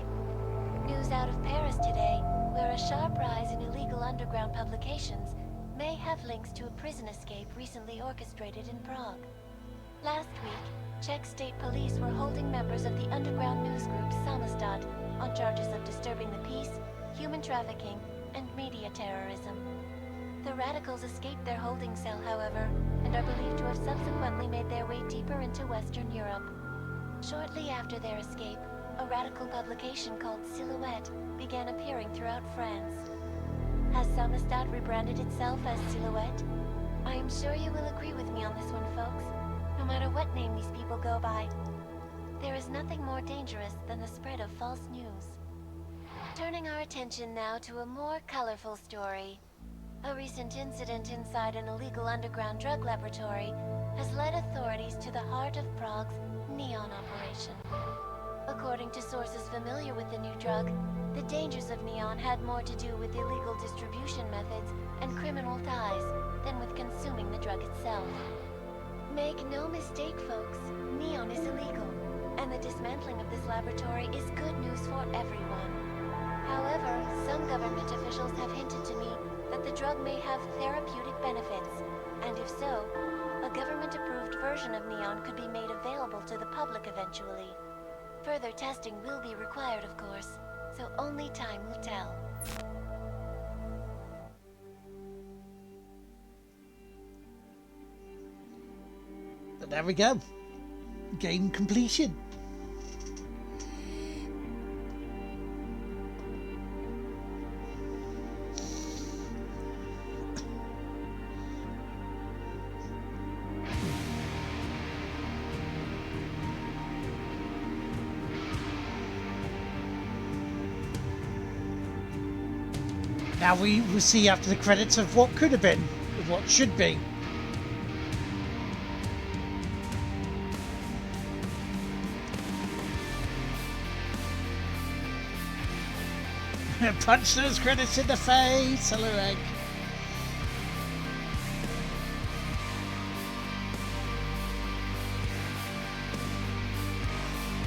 News out of Paris today, where a sharp rise in illegal underground publications may have links to a prison escape recently orchestrated in Prague. Last week, Czech state police were holding members of the underground news group Samizdat on charges of disturbing the peace, human trafficking, and media terrorism. The radicals escaped their holding cell, however, and are believed to have subsequently made their way deeper into Western Europe. Shortly after their escape, a radical publication called Silhouette began appearing throughout France. Has Samizdat rebranded itself as Silhouette? I am sure you will agree with me on this one, folks, no matter what name these people go by. There is nothing more dangerous than the spread of false news. Turning our attention now to a more colorful story. A recent incident inside an illegal underground drug laboratory has led authorities to the heart of Prague's neon operation. According to sources familiar with the new drug, the dangers of neon had more to do with illegal distribution methods and criminal ties than with consuming the drug itself. Make no mistake, folks, neon is illegal, and the dismantling of this laboratory is good news for everyone. However, some government officials have hinted to me that the drug may have therapeutic benefits, and if so, a government-approved version of neon could be made available to the public eventually. Further testing will be required, of course, so only time will tell. But there we go. Game completion. Now we will see after the credits of what could have been, of what should be. Punch those credits in the face, hello egg.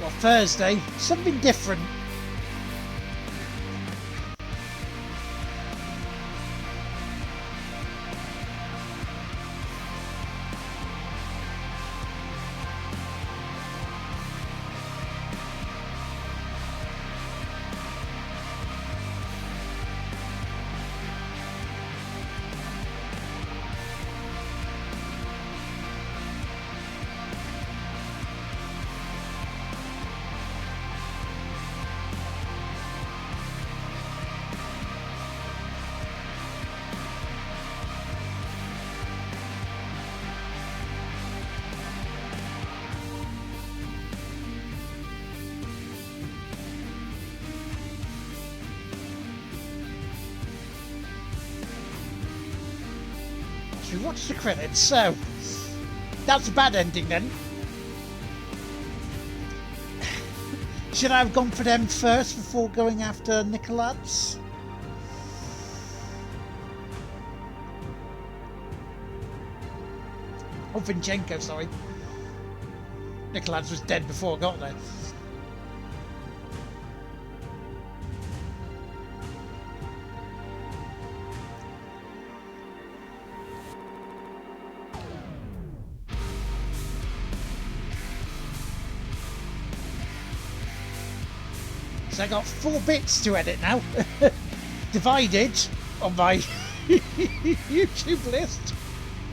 Well, Thursday, something different. we watch the credits. So, that's a bad ending then. Should I have gone for them first before going after Nikolaz? Oh, Vinchenko, sorry. Nikolaz was dead before I got there. So I got 4 bits to edit now. Divided on my YouTube list.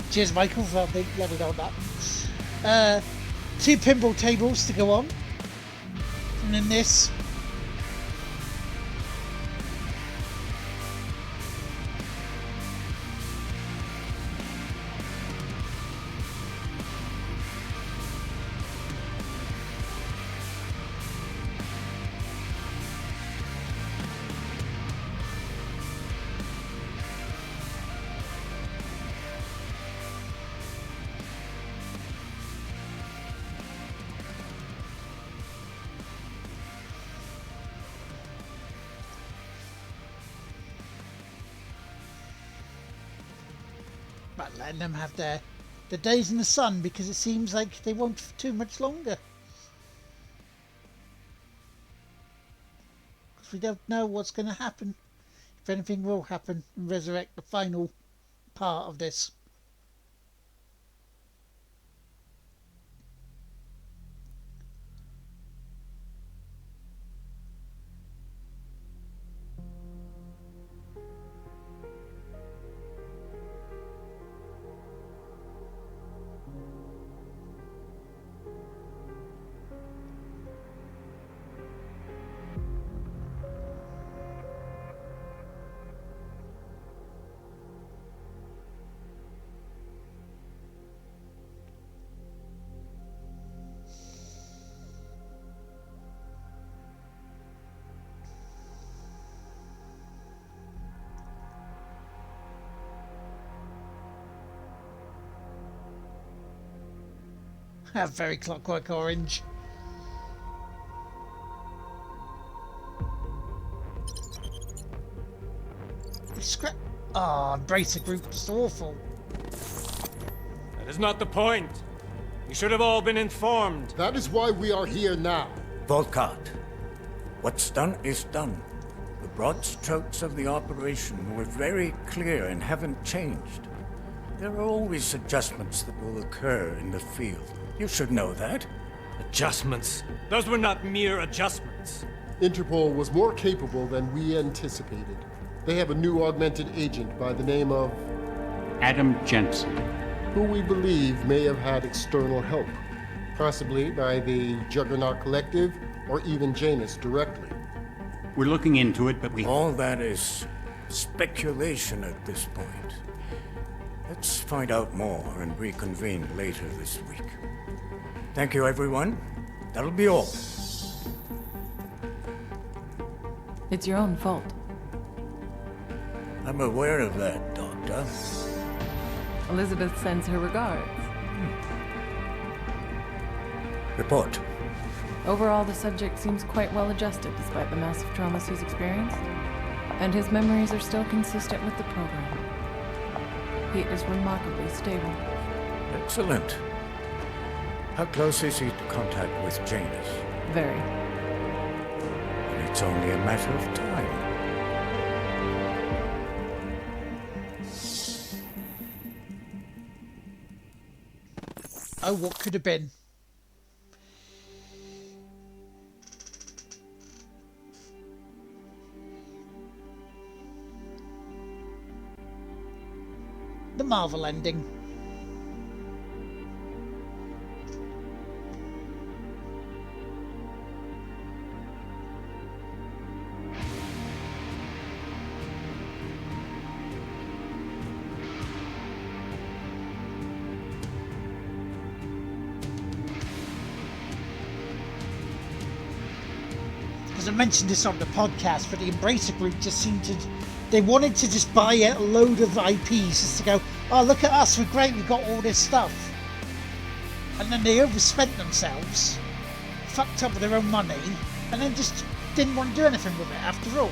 Cheers, Michael, for letting me know that. 2 pinball tables to go on. And then this. But letting them have their days in the sun, because it seems like they won't for too much longer. Because we don't know what's going to happen. If anything will happen and resurrect the final part of this. Very Clockwork Orange. Scrap. Oh, Embracer Group is awful. That is not the point. You should have all been informed. That is why we are here now. Volkart, what's done is done. The broad strokes of the operation were very clear and haven't changed. There are always adjustments that will occur in the field. You should know that. Adjustments? Those were not mere adjustments. Interpol was more capable than we anticipated. They have a new augmented agent by the name of... Adam Jensen. Who we believe may have had external help. Possibly by the Juggernaut Collective or even Janus directly. We're looking into it, but we... All that is speculation at this point. Let's find out more and reconvene later this week. Thank you, everyone. That'll be all. It's your own fault. I'm aware of that, Doctor. Elizabeth sends her regards. Report. Overall, the subject seems quite well adjusted despite the massive traumas he's experienced, and his memories are still consistent with the program. He is remarkably stable. Excellent. How close is he to contact with Janus? Very. And it's only a matter of time. Oh, what could have been? The Marvel ending. Because I mentioned this on the podcast, but the Embracer Group just seemed to They wanted to just buy a load of IPs just to go, oh, look at us, we're great, we've got all this stuff. And then they overspent themselves, fucked up with their own money, and then just didn't want to do anything with it after all.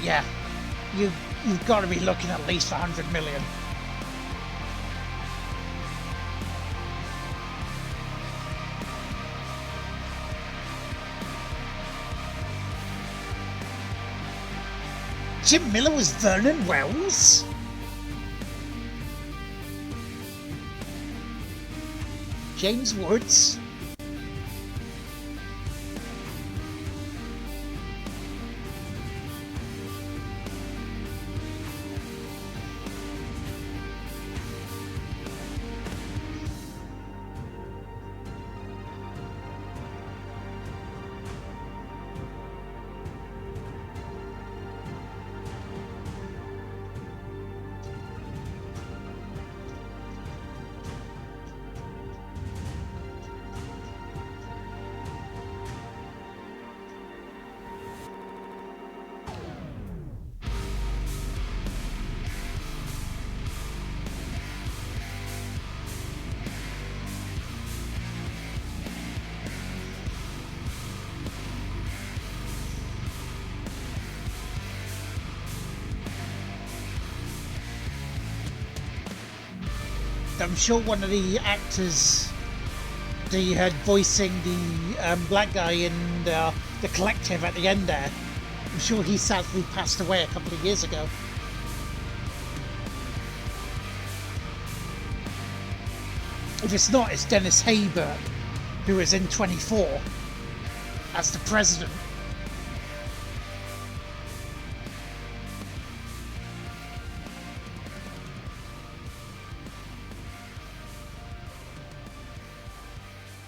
Yeah, you've got to be looking at least 100 million. Jim Miller was Vernon Wells? James Woods? I'm sure one of the actors that you heard voicing the black guy in the Collective at the end there, I'm sure he sadly passed away a couple of years ago. If it's not, it's Dennis Haber, who is in 24 as the president.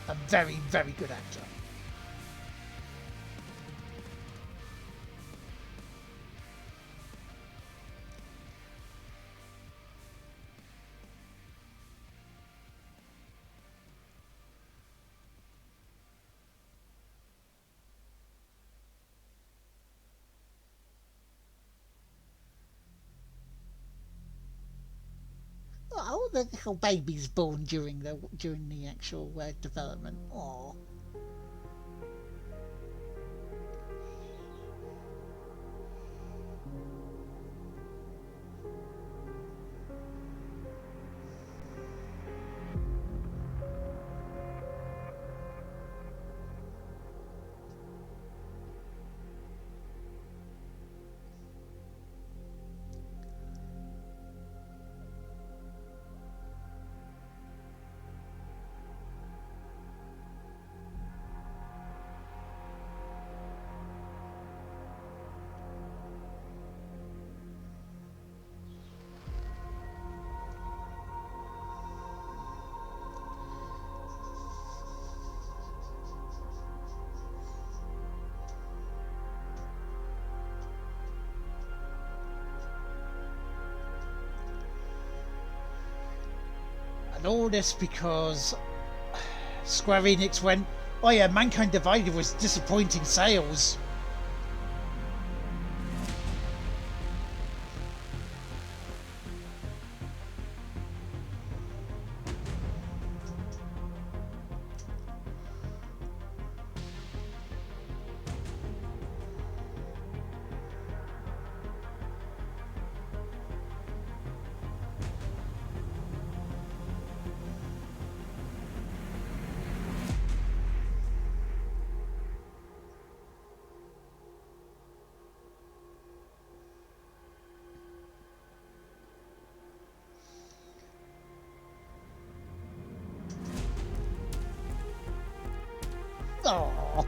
A very, very good actor. Oh, the little baby's born during the actual development. Oh. And all this because Square Enix went, oh yeah, Mankind Divided was disappointing sales. Oh.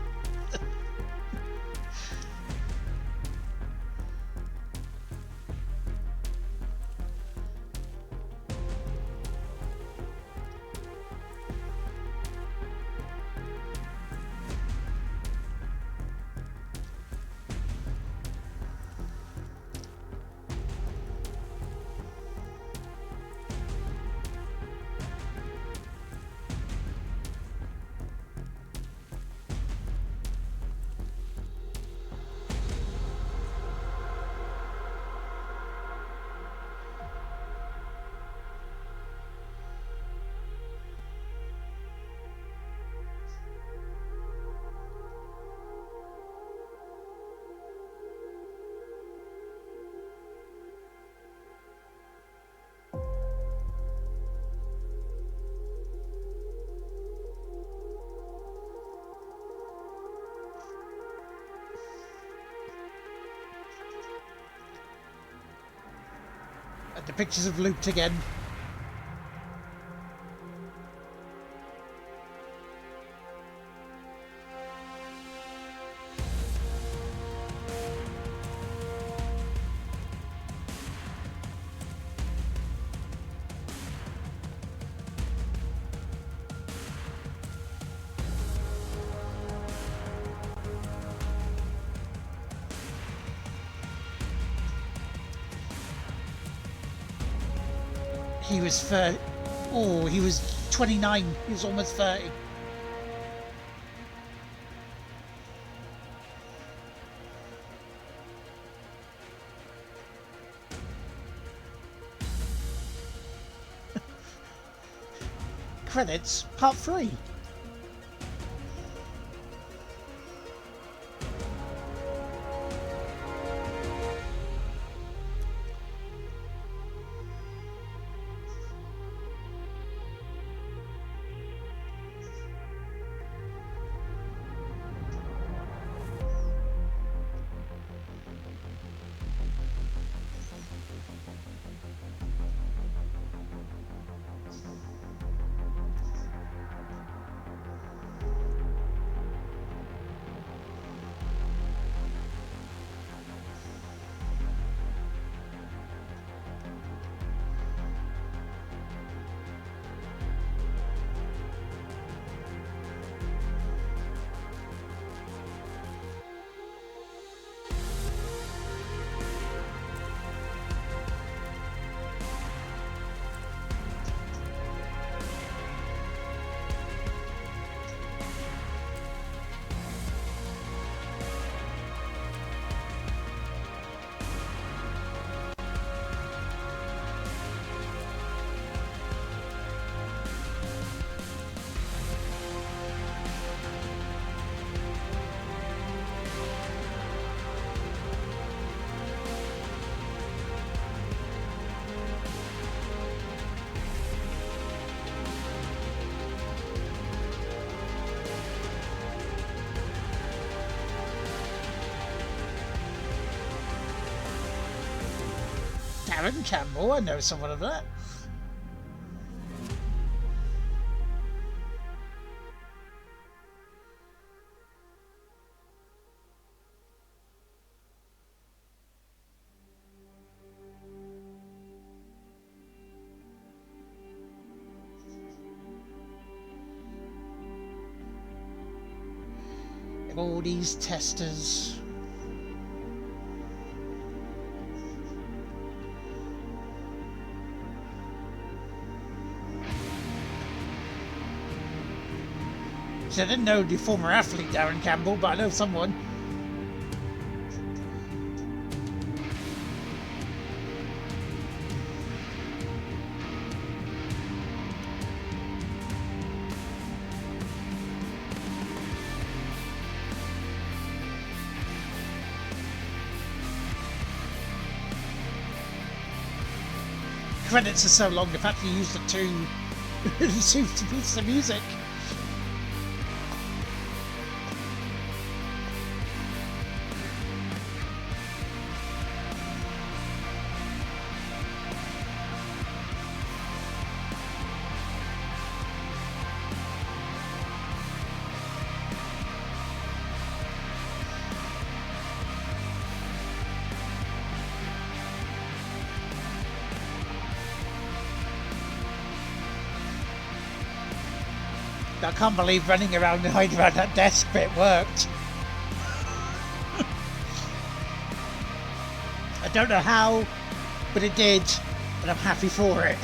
Look, the pictures have looped again. He was 30. Oh, he was 29. He was almost 30. Credits, part 3. Darren Campbell, I know someone of that. All these testers. See, I didn't know the former athlete Darren Campbell, but I know someone. Credits are so long, they've had to use the two pieces of music. I can't believe running around and hiding around that desk bit worked. I don't know how, but it did, and I'm happy for it.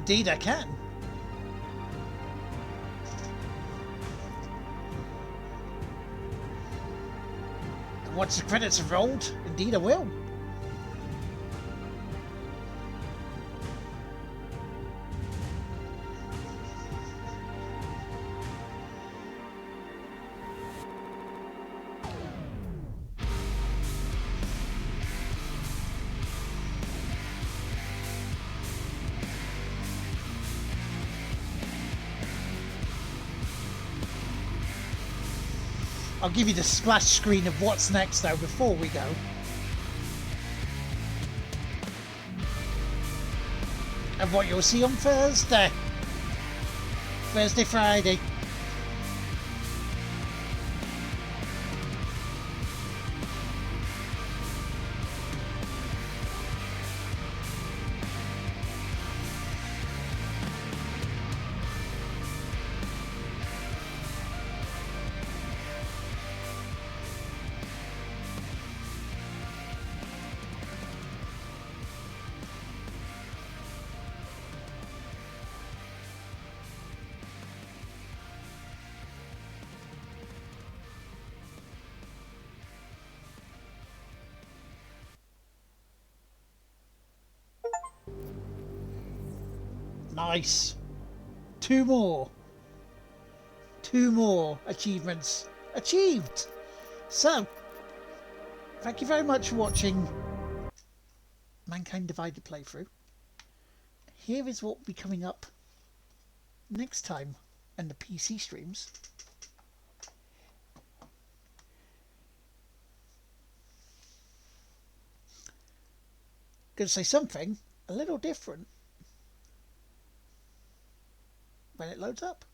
Indeed I can. And once the credits have rolled, indeed I will. I'll give you the splash screen of what's next though before we go. And what you'll see on Thursday, Friday. Nice. Two more achievements achieved. So, thank you very much for watching Mankind Divided playthrough. Here is what will be coming up next time in the PC streams. Gonna say something a little different when it loads up.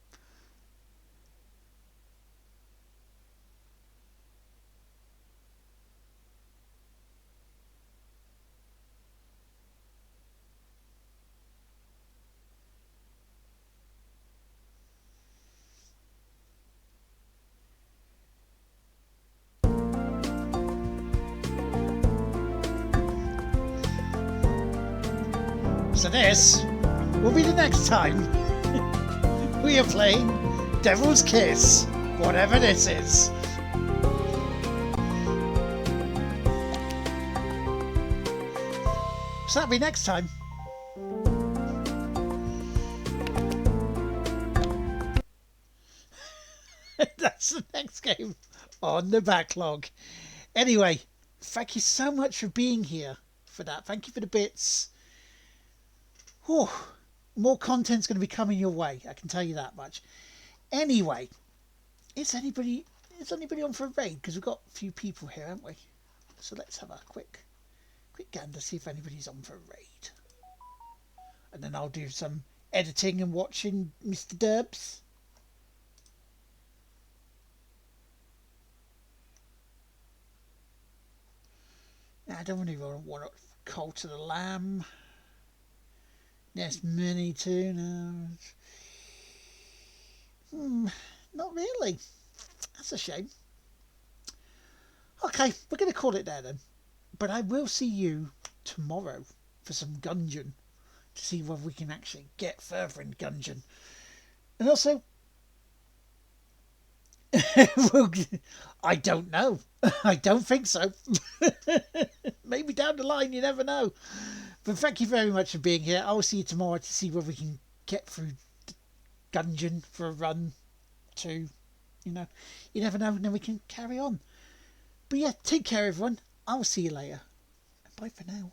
So this will be the next time we are playing Devil's Kiss, whatever this is. So that'll be next time. That's the next game on the backlog. Anyway, thank you so much for being here for that. Thank you for the bits. Whew. More content's going to be coming your way, I can tell you that much. Anyway, is anybody on for a raid? Because we've got a few people here, haven't we? So let's have a quick gander, see if anybody's on for a raid. And then I'll do some editing and watching Mr. Derbs. I don't really want to Cult to the Lamb. Yes, Mini too. No. Not really. That's a shame. Okay, we're going to call it there then. But I will see you tomorrow for some Gungeon to see whether we can actually get further in Gungeon. And also, I don't know. I don't think so. Maybe down the line, you never know. But thank you very much for being here. I'll see you tomorrow to see whether we can get through Gungeon for a run too. You know, you never know, and then we can carry on. But yeah, take care everyone. I'll see you later. And bye for now.